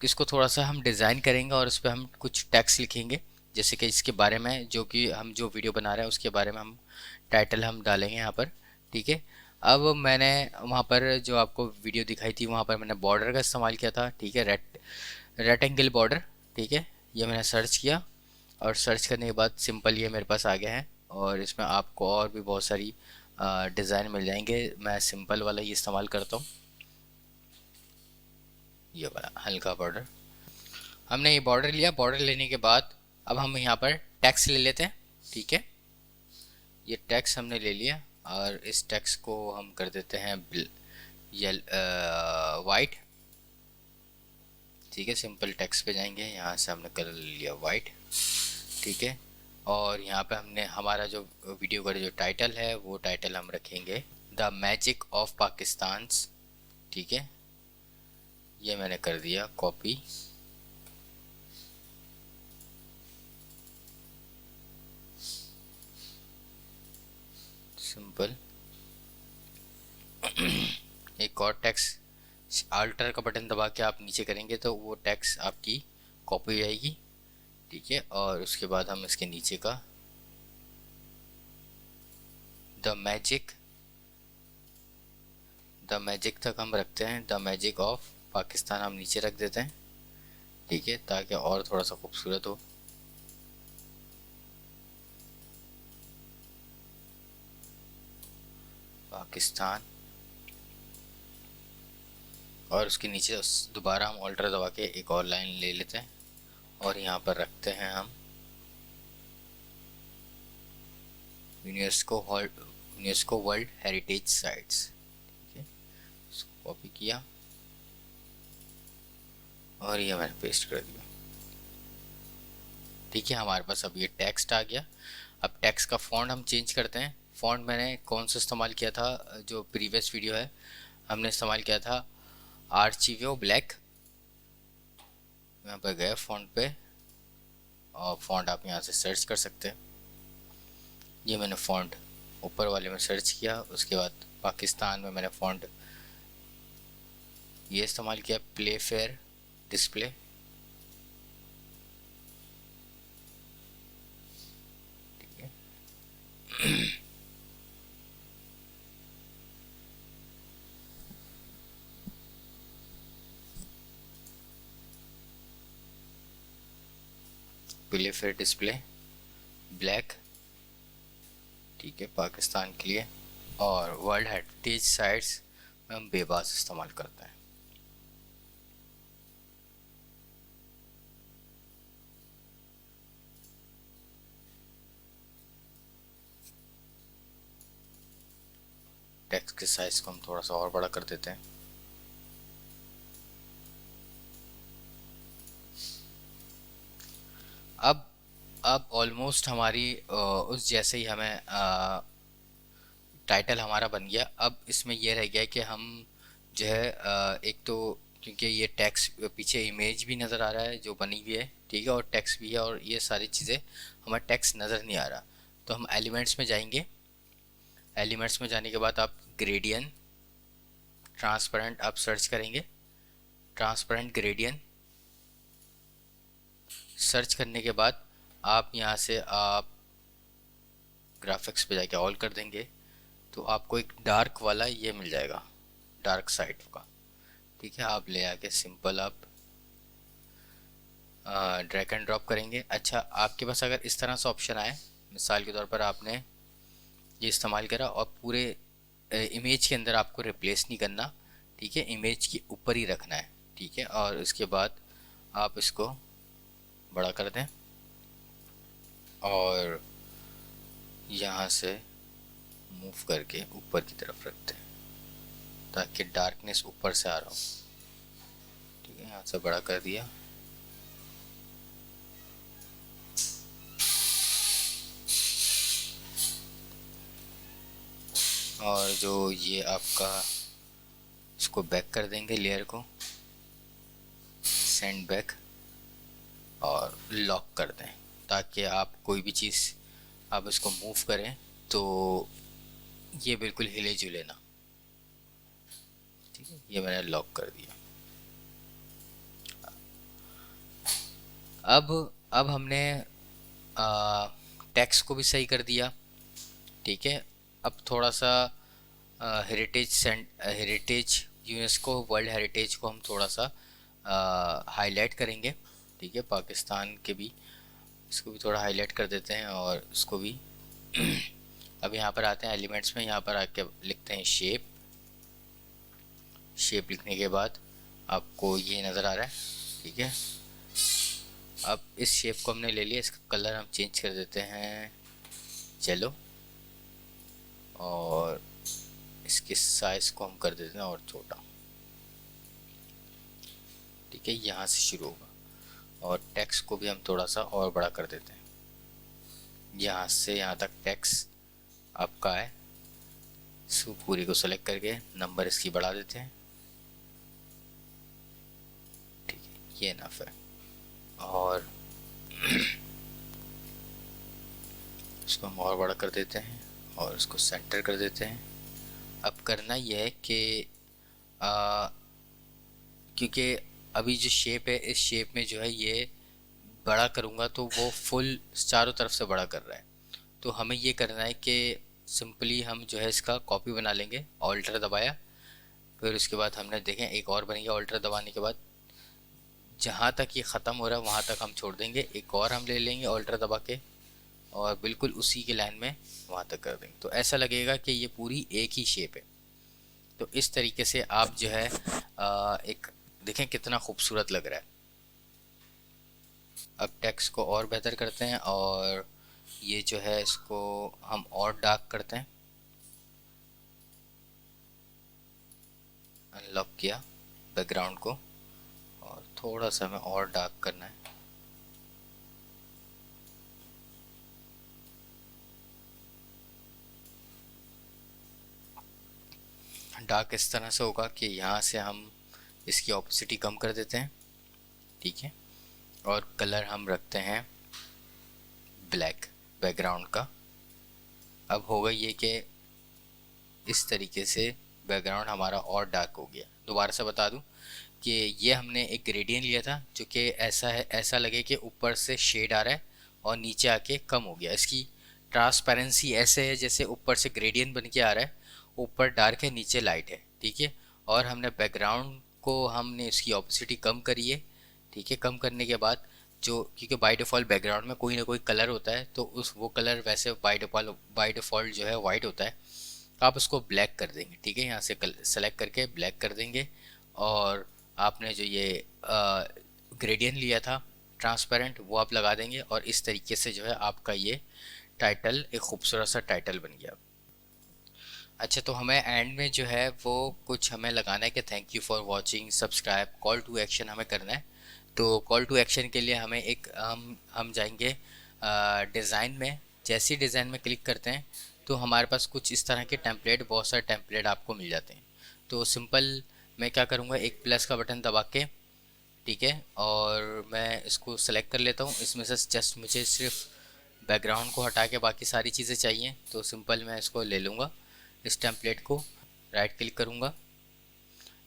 इसको थोड़ा सा हम डिज़ाइन करेंगे और उस पर हम कुछ टेक्स्ट लिखेंगे, जैसे कि इसके बारे में, जो कि हम जो वीडियो बना रहे हैं उसके बारे में हम टाइटल हम डालेंगे यहाँ पर, ठीक है। अब मैंने वहाँ पर जो आपको वीडियो दिखाई थी वहाँ पर मैंने बॉर्डर का इस्तेमाल किया था, ठीक है, रेक्टेंगल बॉर्डर, ठीक है। ये मैंने सर्च किया और सर्च करने के बाद सिंपल ये मेरे पास आ गया है और इसमें आपको और भी बहुत सारी डिज़ाइन मिल जाएंगे। मैं सिंपल वाला ये इस्तेमाल करता हूँ, ये वाला हल्का बॉर्डर। हमने ये बॉर्डर लिया, बॉर्डर लेने के बाद अब हम यहाँ पर टेक्स्ट ले लेते हैं, ठीक है। ये टेक्स्ट हमने ले लिया और इस टेक्स्ट को हम कर देते हैं वाइट, ठीक है। सिंपल टेक्स्ट पे जाएंगे, यहाँ से हमने कलर लिया वाइट, ठीक है। और यहाँ पे हमने हमारा जो वीडियो का जो टाइटल है वो टाइटल हम रखेंगे द मैजिक ऑफ पाकिस्तान, ठीक है। ये मैंने कर दिया कॉपी, सिंपल। एक और टेक्स्ट अल्टर का बटन दबा के आप नीचे करेंगे तो वो टेक्स्ट आपकी कॉपी हो जाएगी, ठीक है। और उसके बाद हम इसके नीचे का द मैजिक तक हम रखते हैं, द मैजिक ऑफ पाकिस्तान हम नीचे रख देते हैं, ठीक है, ताकि और थोड़ा सा खूबसूरत हो। पाकिस्तान, और उसके नीचे दोबारा हम ऑल्टर दबा के एक और लाइन ले लेते हैं और यहाँ पर रखते हैं हम यूनेस्को वर्ल्ड हेरिटेज साइट्स, ठीक है। इसको कॉपी किया और ये मैंने पेस्ट कर दिया, ठीक है। हमारे पास अब ये टेक्स्ट आ गया। अब टेक्स्ट का फॉन्ट हम चेंज करते हैं। फॉन्ट मैंने कौन सा इस्तेमाल किया था, जो प्रीवियस वीडियो है हमने इस्तेमाल किया था आर्चिवियो ब्लैक। यहाँ पर गए फॉन्ट पे और फॉन्ट आप यहाँ से सर्च कर सकते हैं। ये मैंने फॉन्ट ऊपर वाले में सर्च किया, उसके बाद पाकिस्तान में मैंने फॉन्ट ये इस्तेमाल किया प्ले फेयर डिस्प्ले। ठीक है, प्ले फेयर डिस्प्ले ब्लैक। ठीक है, पाकिस्तान के लिए। और वर्ल्ड हेरिटेज साइट्स में हम बेबास इस्तेमाल करते हैं। टेक्स्ट के साइज को हम थोड़ा सा और बड़ा कर देते हैं। अब ऑलमोस्ट हमारी उस जैसे ही हमें टाइटल हमारा बन गया। अब इसमें यह रह गया कि हम जो है एक तो क्योंकि ये टेक्स्ट पीछे इमेज भी नज़र आ रहा है जो बनी हुई है, ठीक है, और टेक्स्ट भी है, और ये सारी चीज़ें हमें टेक्स्ट नज़र नहीं आ रहा। तो हम एलिमेंट्स में जाएंगे। एलिमेंट्स में जाने के बाद आप ग्रेडियंट ट्रांसपेरेंट आप सर्च करेंगे। ट्रांसपेरेंट ग्रेडियंट सर्च करने के बाद आप यहाँ से आप ग्राफिक्स पे जाके ऑल कर देंगे तो आपको एक डार्क वाला ये मिल जाएगा, डार्क साइड का। ठीक है, आप ले आके सिंपल आप ड्रैग एंड ड्रॉप करेंगे। अच्छा, आपके पास अगर इस तरह से ऑप्शन आए, मिसाल के तौर पर आपने ये इस्तेमाल करा और पूरे इमेज के अंदर आपको रिप्लेस नहीं करना, ठीक है, इमेज के ऊपर ही रखना है। ठीक है, और इसके बाद आप इसको बड़ा कर दें और यहाँ से मूव करके ऊपर की तरफ रखते हैं ताकि डार्कनेस ऊपर से आ रहा हो। ठीक है, यहाँ से बड़ा कर दिया। और जो ये आपका इसको बैक कर देंगे, लेयर को सेंड बैक और लॉक कर दें ताकि आप कोई भी चीज़ आप इसको मूव करें तो ये बिल्कुल हिले जुले ना। ठीक है, ये मैंने लॉक कर दिया। अब हमने टेक्स्ट को भी सही कर दिया। ठीक है, अब थोड़ा सा हेरिटेज यूनेस्को वर्ल्ड हेरिटेज को हम थोड़ा सा हाईलाइट करेंगे। ठीक है, पाकिस्तान के भी इसको भी थोड़ा हाईलाइट कर देते हैं और इसको भी अब यहाँ पर आते हैं एलिमेंट्स में, यहाँ पर आके लिखते हैं शेप। शेप लिखने के बाद आपको ये नज़र आ रहा है। ठीक है, अब इस शेप को हमने ले लिया, इसका कलर हम चेंज कर देते हैं येलो और इसके साइज को हम कर देते हैं और छोटा। ठीक है, यहाँ से शुरू होगा और टेक्स्ट को भी हम थोड़ा सा और बड़ा कर देते हैं। यहाँ से यहाँ तक टेक्स्ट आपका है, इसको पूरी को सेलेक्ट करके नंबर इसकी बढ़ा देते हैं। ठीक है, ये इनफ है और इसको हम और बड़ा कर देते हैं और इसको सेंटर कर देते हैं। अब करना यह है कि क्योंकि अभी जो शेप है इस शेप में जो है ये बड़ा करूँगा तो वो फुल चारों तरफ से बड़ा कर रहा है, तो हमें ये करना है कि सिंपली हम जो है इसका कॉपी बना लेंगे। ऑल्टर दबाया, फिर उसके बाद हमने देखें एक और बन गया। ऑल्टर दबाने के बाद जहाँ तक ये ख़त्म हो रहा है वहाँ तक हम छोड़ देंगे, एक और हम ले लेंगे ऑल्टर दबा के और बिल्कुल उसी के लाइन में वहाँ तक कर देंगे, तो ऐसा लगेगा कि ये पूरी एक ही शेप है। तो इस तरीके से आप जो है एक देखें कितना खूबसूरत लग रहा है। अब टेक्स्ट को और बेहतर करते हैं और ये जो है इसको हम और डार्क करते हैं। अनलॉक किया बैकग्राउंड को और थोड़ा सा हमें और डार्क करना है। डार्क इस तरह से होगा कि यहाँ से हम इसकी ऑपोसिटी कम कर देते हैं। ठीक है, और कलर हम रखते हैं ब्लैक बैकग्राउंड का। अब होगा ये कि इस तरीके से बैकग्राउंड हमारा और डार्क हो गया। दोबारा से बता दूं कि ये हमने एक ग्रेडियंट लिया था जो कि ऐसा है, ऐसा लगे कि ऊपर से शेड आ रहा है और नीचे आके कम हो गया। इसकी ट्रांसपेरेंसी ऐसे है जैसे ऊपर से ग्रेडियंट बन के आ रहा है, ऊपर डार्क है नीचे लाइट है, ठीक है। और हमने बैकग्राउंड को हमने इसकी ऑपोसिटी कम करी है, ठीक है। कम करने के बाद जो, क्योंकि बाय डिफ़ॉल्ट बैकग्राउंड में कोई ना कोई कलर होता है, तो उस वो कलर वैसे बाय डिफ़ॉल्ट जो है वाइट होता है, आप उसको ब्लैक कर देंगे, ठीक है। यहाँ से सेलेक्ट करके ब्लैक कर देंगे और आपने जो ये ग्रेडियंट लिया था ट्रांसपेरेंट वो आप लगा देंगे और इस तरीके से जो है आपका ये टाइटल एक खूबसूरत सा टाइटल बन गया। अच्छा, तो हमें एंड में जो है वो कुछ हमें लगाना है कि thank you for watching, subscribe, call to action हमें करना है। तो कॉल टू एक्शन के लिए हमें एक हम जाएंगे डिज़ाइन में। जैसे ही डिज़ाइन में क्लिक करते हैं तो हमारे पास कुछ इस तरह के टेम्पलेट, बहुत सारे टेम्पलेट आपको मिल जाते हैं। तो सिंपल मैं क्या करूँगा, एक प्लस का बटन दबा के, ठीक है, और मैं इसको सेलेक्ट कर लेता हूँ। इसमें से जस्ट मुझे सिर्फ बैकग्राउंड को हटा के बाकी सारी चीज़ें चाहिए, तो सिंपल मैं इसको ले लूँगा, इस टेम्पलेट को राइट क्लिक करूँगा,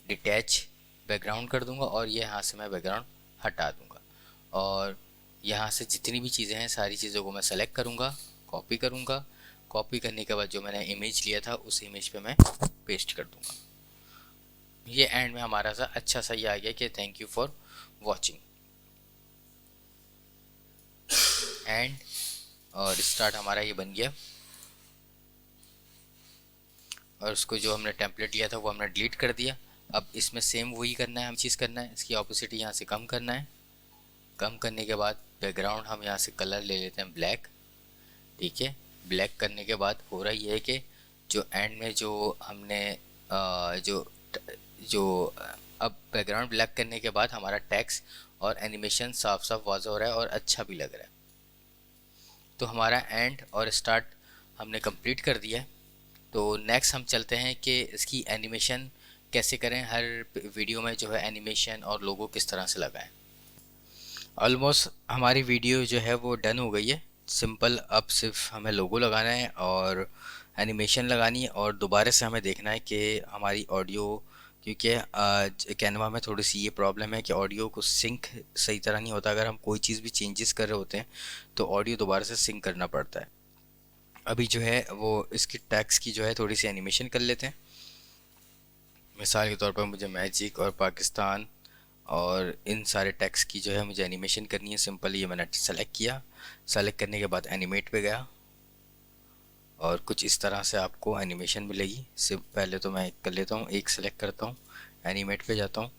डिटैच बैकग्राउंड कर दूँगा और ये यहाँ से मैं बैकग्राउंड हटा दूँगा और यहाँ से जितनी भी चीज़ें हैं सारी चीज़ों को मैं सेलेक्ट करूँगा, कॉपी करूँगा। कॉपी करने के बाद जो मैंने इमेज लिया था उस इमेज पे मैं पेस्ट कर दूँगा। ये एंड में हमारा सा अच्छा सा ये आ गया कि thank you for watching and, और स्टार्ट हमारा ये बन गया। और उसको जो हमने टेम्पलेट लिया था वो हमने डिलीट कर दिया। अब इसमें सेम वही करना है, हम चीज़ करना है, इसकी ऑपोसिटी यहाँ से कम करना है। कम करने के बाद बैकग्राउंड हम यहाँ से कलर ले लेते हैं ब्लैक, ठीक है। ब्लैक करने के बाद हो रहा ये है कि जो एंड में जो हमने जो अब बैकग्राउंड ब्लैक करने के बाद हमारा टेक्स्ट और एनिमेशन साफ साफ वाज़ हो रहा है और अच्छा भी लग रहा है। तो हमारा एंड और स्टार्ट हमने कंप्लीट कर दिया है। तो नेक्स्ट हम चलते हैं कि इसकी एनिमेशन कैसे करें, हर वीडियो में जो है एनिमेशन और लोगो किस तरह से लगाएं। ऑलमोस्ट हमारी वीडियो जो है वो डन हो गई है। सिंपल अब सिर्फ हमें लोगो लगाना है और एनिमेशन लगानी है और दोबारा से हमें देखना है कि हमारी ऑडियो, क्योंकि कैनवा में थोड़ी सी ये प्रॉब्लम है कि ऑडियो को सिंक सही तरह नहीं होता। अगर हम कोई चीज़ भी चेंजेस कर रहे होते हैं तो ऑडियो दोबारा से सिंक करना पड़ता है। अभी जो है वो इसकी टैक्स की जो है थोड़ी सी एनिमेशन कर लेते हैं। मिसाल के तौर पर मुझे मैजिक और पाकिस्तान और इन सारे टैक्स की जो है मुझे एनिमेशन करनी है। सिंपल ये मैंने सेलेक्ट किया, सेलेक्ट करने के बाद एनिमेट पे गया और कुछ इस तरह से आपको एनिमेशन मिलेगी। सिर्फ पहले तो मैं कर लेता हूँ, एक सेलेक्ट करता हूँ, एनिमेट पे जाता हूँ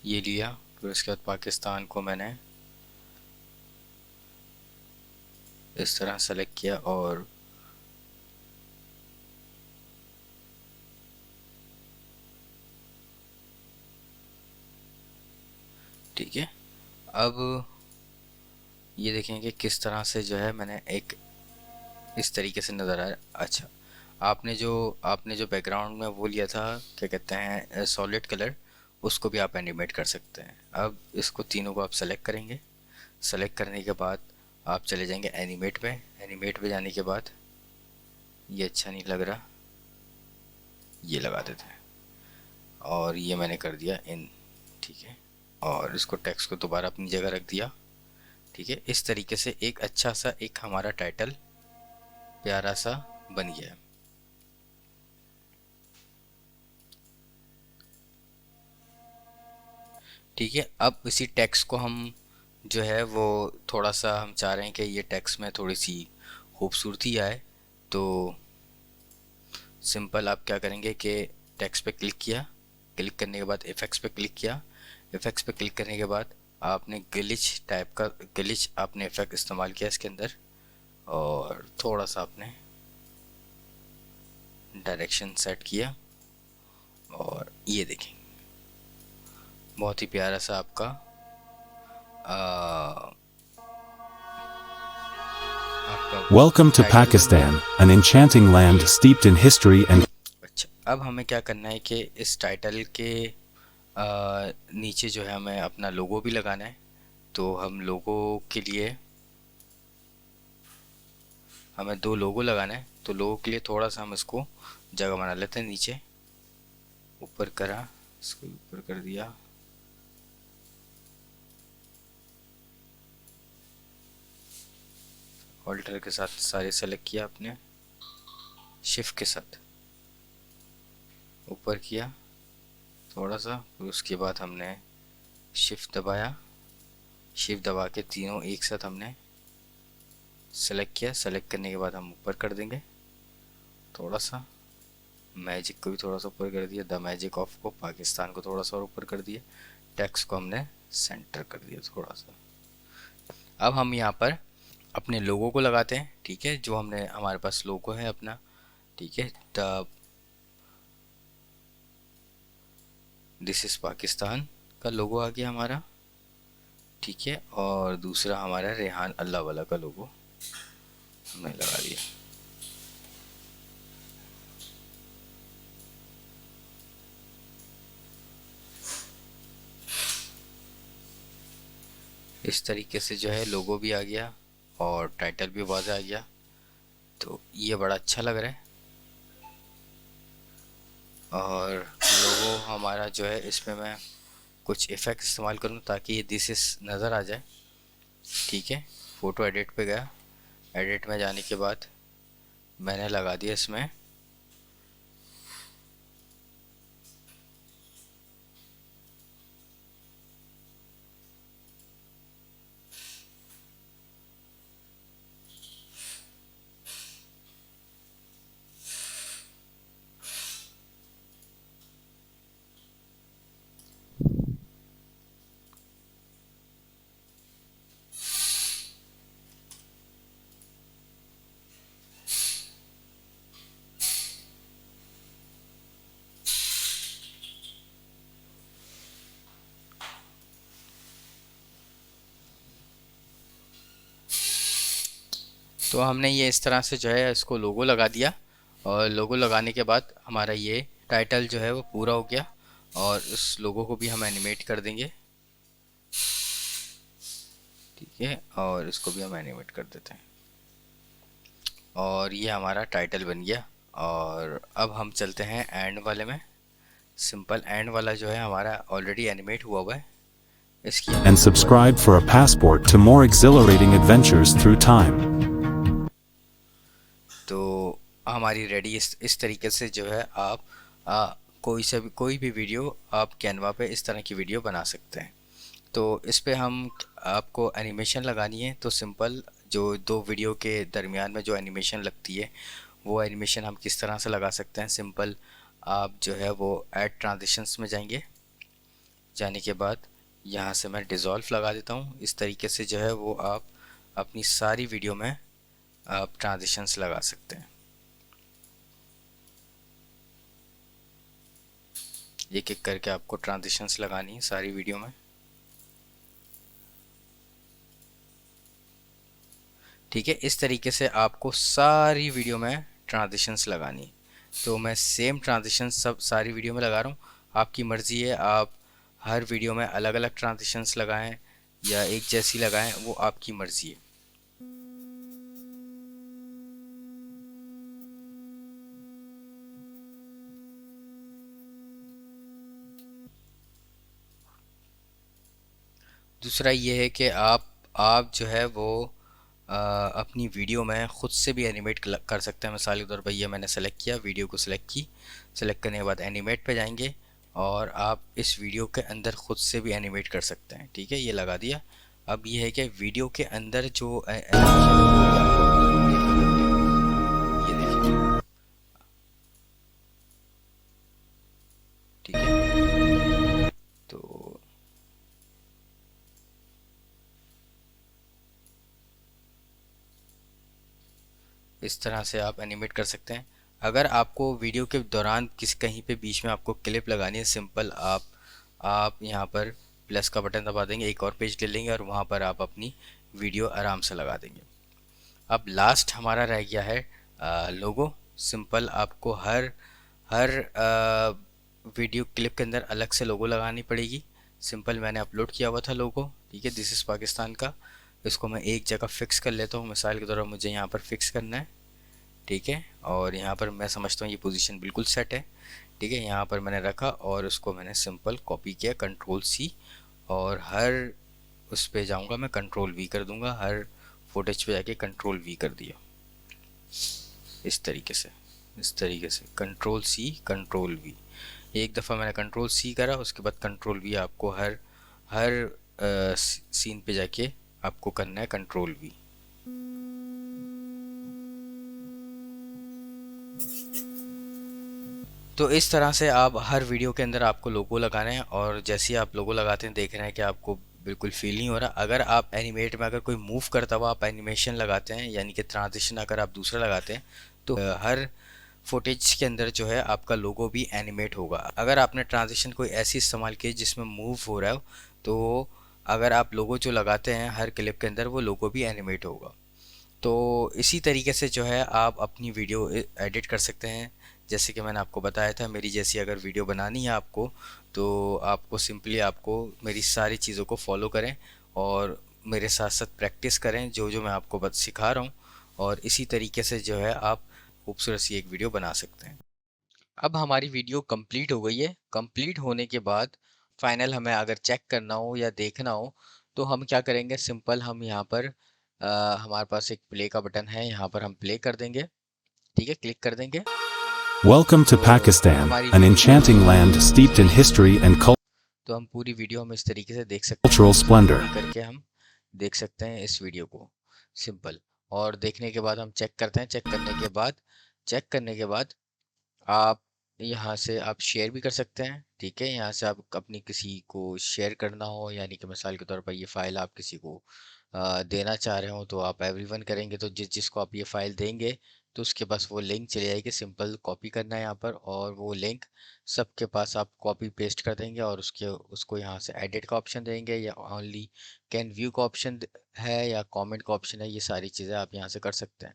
ये लिया। फिर उसके बाद पाकिस्तान को मैंने इस तरह सेलेक्ट किया और ठीक है। अब ये देखेंगे किस तरह से जो है मैंने एक इस तरीके से नज़र आया। अच्छा, आपने जो बैकग्राउंड में वो लिया था, क्या कहते हैं, सॉलिड कलर, उसको भी आप एनिमेट कर सकते हैं। अब इसको तीनों को आप सेलेक्ट करेंगे, सेलेक्ट करने के बाद आप चले जाएंगे एनिमेट पे। एनिमेट पे जाने के बाद ये अच्छा नहीं लग रहा, ये लगा देते हैं और ये मैंने कर दिया इन, ठीक है। और इसको टेक्स्ट को दोबारा अपनी जगह रख दिया, ठीक है। इस तरीके से एक अच्छा सा एक हमारा टाइटल प्यारा सा बन गया है। ठीक है। अब इसी टेक्स्ट को हम जो है वो थोड़ा सा हम चाह रहे हैं कि ये टेक्स्ट में थोड़ी सी खूबसूरती आए, तो सिंपल आप क्या करेंगे कि टेक्स्ट पे क्लिक किया, क्लिक करने के बाद इफेक्ट्स पे क्लिक किया, इफेक्ट्स पे क्लिक करने के बाद आपने ग्लिच टाइप का ग्लिच आपने इफेक्ट इस्तेमाल किया इसके अंदर और थोड़ा सा आपने डायरेक्शन सेट किया और ये देखें बहुत ही प्यारा सा आपका Welcome to Pakistan, an enchanting land steeped in history and अच्छा, अब हमें क्या करना है कि इस टाइटल के नीचे जो है हमें अपना लोगो भी लगाना है। तो हम लोगो के लिए हमें 2 लोगो लगाना है। तो लोगो के लिए थोड़ा सा हम इसको जगह बना लेते हैं। नीचे ऊपर करा, इसको ऊपर कर दिया। ऑल्टर के साथ सारे सेलेक्ट किया आपने, शिफ्ट के साथ ऊपर किया थोड़ा सा। फिर उसके बाद हमने शिफ्ट दबाया, शिफ्ट दबा के तीनों एक साथ हमने सेलेक्ट किया। सेलेक्ट करने के बाद हम ऊपर कर देंगे थोड़ा सा। मैजिक को भी थोड़ा सा ऊपर कर दिया, द मैजिक ऑफ को, पाकिस्तान को थोड़ा सा और ऊपर कर दिया। टेक्स्ट को हमने सेंटर कर दिया थोड़ा सा। अब हम यहाँ पर अपने लोगों को लगाते हैं, ठीक है। जो हमने हमारे पास लोगो है अपना, ठीक है। द दिस इज़ पाकिस्तान का लोगो आ गया हमारा, ठीक है। और दूसरा हमारा रेहान अल्लाह वाला का लोगो हमने लगा दिया। इस तरीके से जो है लोगो भी आ गया और टाइटल भी वाज़ेह आ गया। तो ये बड़ा अच्छा लग रहा है। और लोगो हमारा जो है, इसमें मैं कुछ इफ़ेक्ट इस्तेमाल करूँ ताकि ये दिस इज़ नज़र आ जाए, ठीक है। फ़ोटो एडिट पे गया, एडिट में जाने के बाद मैंने लगा दिया इसमें तो हमने ये इस तरह से जो है इसको लोगो लगा दिया। और लोगो लगाने के बाद हमारा ये टाइटल जो है वो पूरा हो गया। और इस लोगो को भी हम एनिमेट कर देंगे, ठीक है। और इसको भी हम एनिमेट कर देते हैं। और ये हमारा टाइटल बन गया। और अब हम चलते हैं एंड वाले में। सिंपल एंड वाला जो है हमारा ऑलरेडी एनिमेट हुआ हुआ है। इसकी And subscribe for a passport to more exhilarating adventures through time. तो हमारी रेडी इस तरीके से जो है आप कोई भी वीडियो आप कैनवा पे इस तरह की वीडियो बना सकते हैं। तो इस पे हम आपको एनिमेशन लगानी है। तो सिंपल जो 2 वीडियो के दरमियान में जो एनिमेशन लगती है वो एनिमेशन हम किस तरह से लगा सकते हैं। सिंपल आप जो है वो ऐड ट्रांजिशंस में जाएंगे, जाने के बाद यहाँ से मैं डिज़ोल्व लगा देता हूँ। इस तरीके से जो है वो आप अपनी सारी वीडियो में आप ट्रांजिशंस लगा सकते हैं। एक एक करके आपको ट्रांजिशंस लगानी है सारी वीडियो में, ठीक है। इस तरीके से आपको सारी वीडियो में ट्रांजिशंस लगानी है। तो मैं सेम ट्रांजिशंस सब सारी वीडियो में लगा रहा हूँ। आपकी मर्ज़ी है, आप हर वीडियो में अलग अलग ट्रांजिशंस लगाएं या एक जैसी लगाएं, वो आपकी मर्ज़ी है। दूसरा ये है कि आप जो है वो अपनी वीडियो में ख़ुद से भी एनिमेट कर सकते हैं। मिसाल के तौर पर ये मैंने सेलेक्ट किया, वीडियो को सेलेक्ट की, सेलेक्ट करने के बाद एनिमेट पे जाएंगे और आप इस वीडियो के अंदर ख़ुद से भी एनिमेट कर सकते हैं, ठीक है। ये लगा दिया। अब ये है कि वीडियो के अंदर जो ये देखिए, ठीक है। तो इस तरह से आप एनिमेट कर सकते हैं। अगर आपको वीडियो के दौरान कहीं पे बीच में आपको क्लिप लगानी है, सिंपल आप यहाँ पर प्लस का बटन दबा देंगे, एक और पेज ले लेंगे और वहाँ पर आप अपनी वीडियो आराम से लगा देंगे। अब लास्ट हमारा रह गया है लोगो। सिंपल आपको हर वीडियो क्लिप के अंदर अलग से लोगो लगानी पड़ेगी। सिंपल मैंने अपलोड किया हुआ था लोगो, ठीक है, दिस इज़ पाकिस्तान का। इसको मैं एक जगह फिक्स कर लेता हूँ, मिसाल के दौरान मुझे यहाँ पर फिक्स करना है, ठीक है। और यहाँ पर मैं समझता हूँ ये पोजीशन बिल्कुल सेट है, ठीक है। यहाँ पर मैंने रखा और उसको मैंने सिंपल कॉपी किया, कंट्रोल C, और हर उस पे जाऊँगा मैं कंट्रोल V कर दूँगा, हर फुटेज पे जाके कंट्रोल V कर दिया, इस तरीके से कंट्रोल C कंट्रोल V। एक दफ़ा मैंने कंट्रोल C करा, उसके बाद कंट्रोल V आपको हर हर सीन पे जाके आपको करना है कंट्रोल V। तो इस तरह से आप हर वीडियो के अंदर आपको लोगो लगाना है, और जैसे ही आप लोगो लगाते हैं देख रहे हैं कि आपको बिल्कुल फील नहीं हो रहा। अगर आप एनिमेट में अगर कोई मूव करता हुआ आप एनिमेशन लगाते हैं, यानी कि ट्रांजिशन अगर आप दूसरा लगाते हैं, तो हर फुटेज के अंदर जो है आपका लोगो भी एनिमेट होगा। अगर आपने ट्रांजिशन कोई ऐसी इस्तेमाल की जिसमें मूव हो रहा हो, तो अगर आप लोगो जो लगाते हैं हर क्लिप के अंदर, वो लोगो भी एनिमेट होगा। तो इसी तरीके से जो है आप अपनी वीडियो एडिट कर सकते हैं। जैसे कि मैंने आपको बताया था, मेरी जैसी अगर वीडियो बनानी है आपको, तो आपको सिंपली आपको मेरी सारी चीज़ों को फॉलो करें और मेरे साथ साथ प्रैक्टिस करें जो जो मैं आपको बस सिखा रहा हूँ, और इसी तरीके से जो है आप खूबसूरत सी एक वीडियो बना सकते हैं। अब हमारी वीडियो कंप्लीट हो गई है। कंप्लीट होने के बाद फाइनल हमें अगर चेक करना हो या देखना हो, तो हम क्या करेंगे, सिंपल हम यहाँ पर हमारे पास एक प्ले का बटन है, यहाँ पर हम प्ले कर देंगे, ठीक है, क्लिक कर देंगे। Welcome to तो Pakistan, हमारी an video enchanting land steeped in history and तो हम पूरी वीडियो हम इस तरीके से देख सकते हैं, cultural splendor. पूरी करके हम देख सकते हैं इस वीडियो को, सिंपल। और देखने के बाद हम चेक करते हैं, चेक करने के बाद आप यहाँ से आप शेयर भी कर सकते हैं, ठीक है। यहाँ से आप अपनी किसी को शेयर करना हो, यानी कि मिसाल के तौर पर ये फ़ाइल आप किसी को देना चाह रहे हो, तो आप एवरीवन करेंगे, तो जिसको आप ये फ़ाइल देंगे तो उसके पास वो लिंक चली जाएगी। सिंपल कॉपी करना है यहाँ पर, और वो लिंक सबके पास आप कॉपी पेस्ट कर देंगे, और उसको यहाँ से एडिट का ऑप्शन देंगे, या ओनली कैन व्यू का ऑप्शन है, या कमेंट का ऑप्शन है, ये सारी चीज़ें आप यहाँ से कर सकते हैं,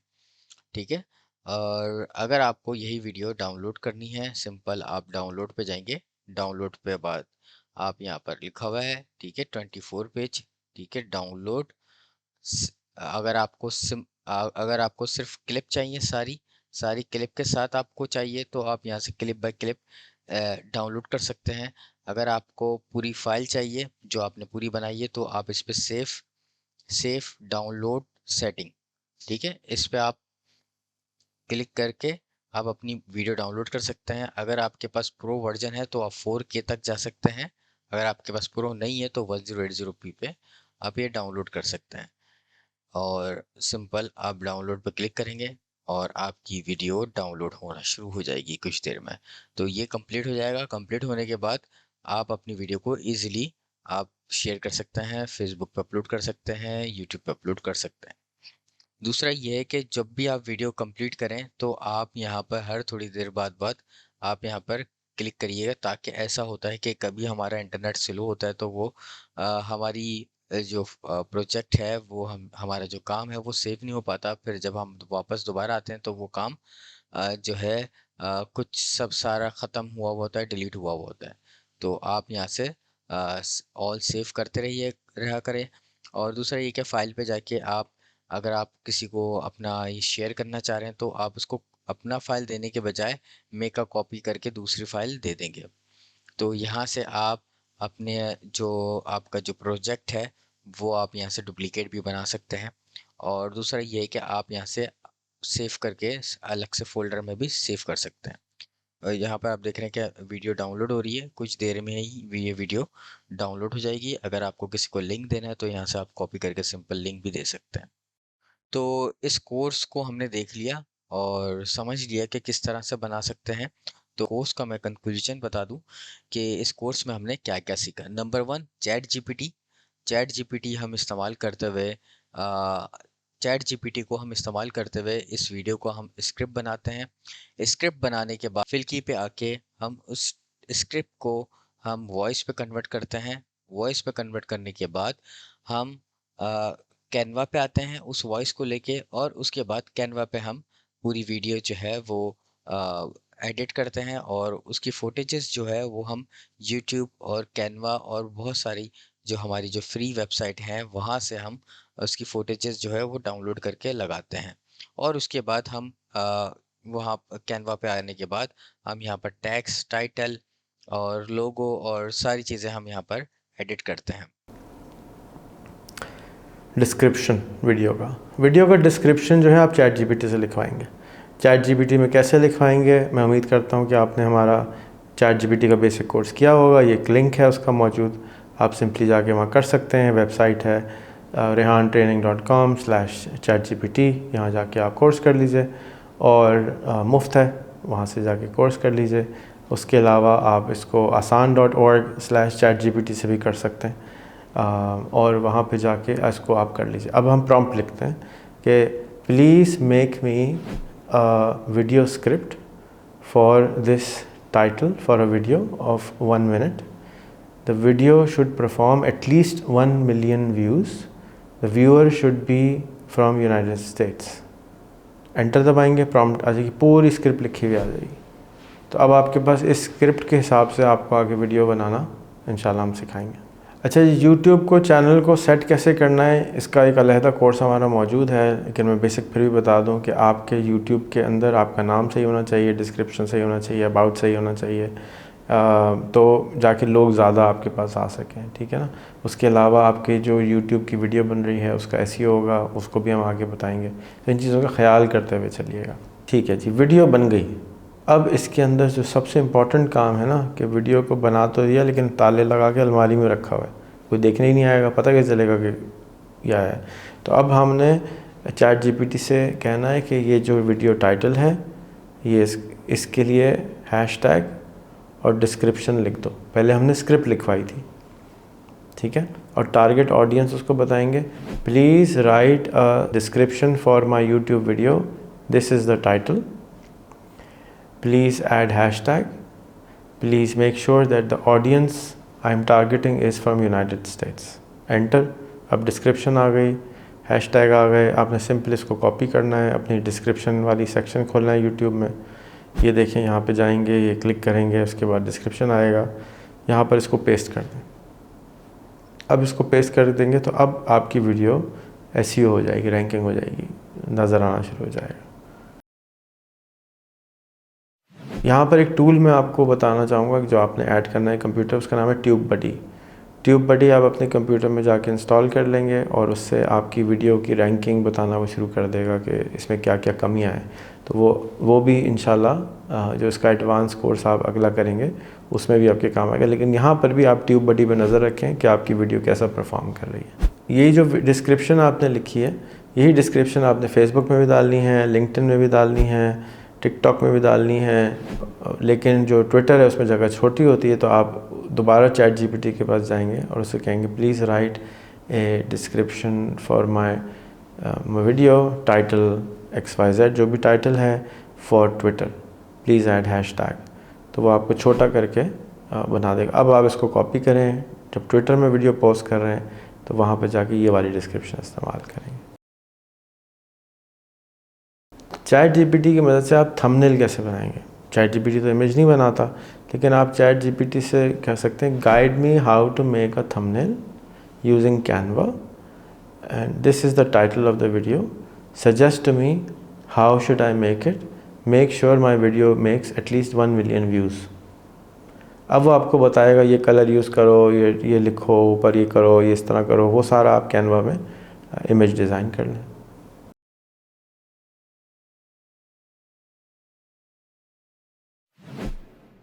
ठीक है। और अगर आपको यही वीडियो डाउनलोड करनी है, सिंपल आप डाउनलोड पे जाएंगे, डाउनलोड पे बाद आप यहाँ पर लिखा हुआ है, ठीक है, 24 पेज, ठीक है, डाउनलोड। अगर आपको सिर्फ क्लिप चाहिए, सारी सारी क्लिप के साथ आपको चाहिए, तो आप यहाँ से क्लिप बाय क्लिप डाउनलोड कर सकते हैं। अगर आपको पूरी फाइल चाहिए जो आपने पूरी बनाई है, तो आप इस पे सेफ डाउनलोड सेटिंग, ठीक है, इस पे आप क्लिक करके आप अपनी वीडियो डाउनलोड कर सकते हैं। अगर आपके पास प्रो वर्जन है तो आप 4K तक जा सकते हैं। अगर आपके पास प्रो नहीं है तो 1080p पे आप ये डाउनलोड कर सकते हैं। और सिंपल आप डाउनलोड पर क्लिक करेंगे और आपकी वीडियो डाउनलोड होना शुरू हो जाएगी कुछ देर में। तो ये कंप्लीट हो जाएगा। कंप्लीट होने के बाद आप अपनी वीडियो को ईजिली आप शेयर कर सकते हैं, फेसबुक पे अपलोड कर सकते हैं, यूट्यूब पे अपलोड कर सकते हैं। दूसरा ये है कि जब भी आप वीडियो कंप्लीट करें तो आप यहाँ पर हर थोड़ी देर बाद आप यहाँ पर क्लिक करिएगा, ताकि ऐसा होता है कि कभी हमारा इंटरनेट स्लो होता है तो वो हमारी जो प्रोजेक्ट है, वो हमारा जो काम है वो सेव नहीं हो पाता। फिर जब हम वापस दोबारा आते हैं तो वो काम जो है कुछ सब सारा ख़त्म हुआ हुआ होता है, डिलीट हुआ हुआ होता है। तो आप यहाँ से ऑल सेव करते रहा करें। और दूसरा ये कि फ़ाइल पे जाके आप, अगर आप किसी को अपना ये शेयर करना चाह रहे हैं, तो आप उसको अपना फ़ाइल देने के बजाय मेक अ कॉपी करके दूसरी फ़ाइल दे देंगे। तो यहाँ से आप अपने जो आपका जो प्रोजेक्ट है वो आप यहाँ से डुप्लीकेट भी बना सकते हैं। और दूसरा ये है कि आप यहाँ से सेव करके अलग से फ़ोल्डर में भी सेव कर सकते हैं। यहाँ पर आप देख रहे हैं कि वीडियो डाउनलोड हो रही है, कुछ देर में ही ये वीडियो डाउनलोड हो जाएगी। अगर आपको किसी को लिंक देना है तो यहाँ से आप कॉपी करके सिंपल लिंक भी दे सकते हैं। तो इस कोर्स को हमने देख लिया और समझ लिया कि किस तरह से बना सकते हैं। तो कोर्स का मैं कंक्लूजन बता दूं कि इस कोर्स में हमने क्या क्या सीखा। नंबर 1, चैट जीपीटी हम इस्तेमाल करते हुए चैट जीपीटी को हम इस्तेमाल करते हुए इस वीडियो को हम स्क्रिप्ट बनाते हैं। स्क्रिप्ट बनाने के बाद फिल्की पे आके हम उस स्क्रिप्ट को हम वॉइस पे कन्वर्ट करते हैं। वॉइस पे कन्वर्ट करने के बाद हम कैनवा पे आते हैं उस वॉइस को लेके, और उसके बाद कैनवा पे हम पूरी वीडियो जो है वो एडिट करते हैं और उसकी फुटेजेस जो है वो हम यूट्यूब और कैनवा और बहुत सारी जो हमारी जो फ्री वेबसाइट हैं वहाँ से हम उसकी फुटेजेस जो है वो डाउनलोड करके लगाते हैं। और उसके बाद हम वहाँ कैनवा पे आने के बाद हम यहाँ पर टैक्स, टाइटल और लोगो और सारी चीज़ें हम यहाँ पर एडिट करते हैं। डिस्क्रिप्शन वीडियो का डिस्क्रिप्शन जो है आप चैट जीपीटी से लिखवाएंगे। चैट जीपीटी में कैसे लिखवाएंगे, मैं उम्मीद करता हूँ कि आपने हमारा चैट जीपीटी का बेसिक कोर्स किया होगा। ये एक लिंक है उसका मौजूद, आप सिंपली जाके वहाँ कर सकते हैं। वेबसाइट है rehantraining.com/chatgpt। यहाँ जाके आप कोर्स कर लीजिए और मुफ्त है, वहाँ से जाके कोर्स कर लीजिए। उसके अलावा आप इसको asan.org/chatgpt से भी कर सकते हैं और वहाँ पे जाके इसको आप कर लीजिए। अब हम प्रॉम्प्ट लिखते हैं कि please make me video script for this title for a video of 1 minute. The video should perform at least 1 million views. The viewer should be from United States. Enter दबाएंगे, प्रॉम्प्ट आ जाएगी, पूरी script लिखी हुई आ जाएगी। तो अब आपके पास इस स्क्रिप्ट के हिसाब से आपको आगे वीडियो बनाना इंशाल्लाह हम सिखाएंगे। अच्छा, यूट्यूब को चैनल को सेट कैसे करना है, इसका एक अलहदा कोर्स हमारा मौजूद है, लेकिन मैं बेसिक फिर भी बता दूं कि आपके यूट्यूब के अंदर आपका नाम सही होना चाहिए, डिस्क्रिप्शन सही होना चाहिए, अबाउट सही होना चाहिए, तो जाके लोग ज़्यादा आपके पास आ सकें, ठीक है ना। उसके अलावा आपके जो यूट्यूब की वीडियो बन रही है उसका एसईओ होगा, उसको भी हम आगे बताएंगे। तो इन चीज़ों का ख्याल करते हुए चलिएगा, ठीक है जी। वीडियो बन गई, अब इसके अंदर जो सबसे इम्पॉर्टेंट काम है ना कि वीडियो को बना तो दिया लेकिन ताले लगा के अलमारी में रखा हुआ है, कोई देखने ही नहीं आएगा, पता कैसे चलेगा कि क्या है। तो अब हमने चैट जीपीटी से कहना है कि ये जो वीडियो टाइटल है ये इसके लिए हैशटैग और डिस्क्रिप्शन लिख दो। पहले हमने स्क्रिप्ट लिखवाई थी, ठीक है, और टारगेट ऑडियंस उसको बताएंगे, please write a description for my YouTube video, this is the title, please add hashtag, please make sure that the audience I am targeting is from United States. Enter। अब description आ गई, hashtag आ गए, आपने simple इसको copy करना है, अपनी description वाली section खोलना है यूट्यूब में। ये देखें, यहाँ पे जाएंगे, ये क्लिक करेंगे, उसके बाद डिस्क्रिप्शन आएगा, यहाँ पर इसको पेस्ट कर दें। अब इसको पेस्ट कर देंगे तो अब आपकी वीडियो एसईओ हो जाएगी, रैंकिंग हो जाएगी, नज़र आना शुरू हो जाएगा। यहाँ पर एक टूल मैं आपको बताना चाहूँगा कि जो आपने ऐड करना है कंप्यूटर, उसका नाम है ट्यूब बडी। ट्यूब बडी आप अपने कंप्यूटर में जाके इंस्टॉल कर लेंगे और उससे आपकी वीडियो की रैंकिंग बताना वो शुरू कर देगा कि इसमें क्या क्या कमियाँ हैं। तो वो भी इंशाल्लाह जो इसका एडवांस कोर्स आप अगला करेंगे उसमें भी आपके काम आएगा। लेकिन यहाँ पर भी आप ट्यूब बडी पर नज़र रखें कि आपकी वीडियो कैसा परफॉर्म कर रही है। यही जो डिस्क्रिप्शन आपने लिखी है, यही डिस्क्रिप्शन आपने फेसबुक में भी डालनी है, लिंक्डइन में भी डालनी है, टिकटॉक में भी डालनी है, लेकिन जो ट्विटर है उसमें जगह छोटी होती है। तो आप दोबारा चैट जीपीटी के पास जाएंगे और उससे कहेंगे please write a description for my video title XYZ, जो भी टाइटल है, for Twitter, please add hashtag. तो वो आपको छोटा करके बना देगा। अब आप इसको कॉपी करें, जब ट्विटर में वीडियो पोस्ट कर रहे हैं तो वहाँ पर जाके ये वाली डिस्क्रिप्शन इस्तेमाल करेंगे। चैट जीपीटी की मदद से आप थंबनेल कैसे बनाएंगे। चैट जीपीटी तो इमेज नहीं बनाता, लेकिन आप चैट जीपीटी से कह सकते हैं guide me how to make a thumbnail using Canva and this is the title of the video, suggest to me how should I make it, make sure my video makes at least 1 million views. अब वो आपको बताएगा ये colour use करो, ये लिखो, ऊपर ये करो, ये इस तरह करो, वो सारा आप कैनवा में इमेज डिज़ाइन कर लें।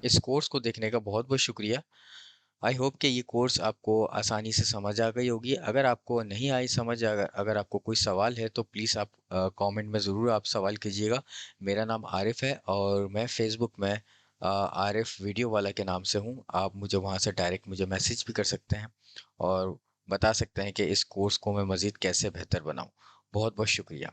इस कोर्स को देखने का बहुत बहुत शुक्रिया। आई होप कि ये कोर्स आपको आसानी से समझ आ गई होगी। अगर आपको नहीं आई समझ, अगर आपको कोई सवाल है तो प्लीज़ आप कमेंट में ज़रूर आप सवाल कीजिएगा। मेरा नाम आरिफ है और मैं फेसबुक में आरिफ वीडियो वाला के नाम से हूँ। आप मुझे वहाँ से डायरेक्ट मुझे मैसेज भी कर सकते हैं और बता सकते हैं कि इस कोर्स को मैं मज़ीद कैसे बेहतर बनाऊँ। बहुत बहुत शुक्रिया।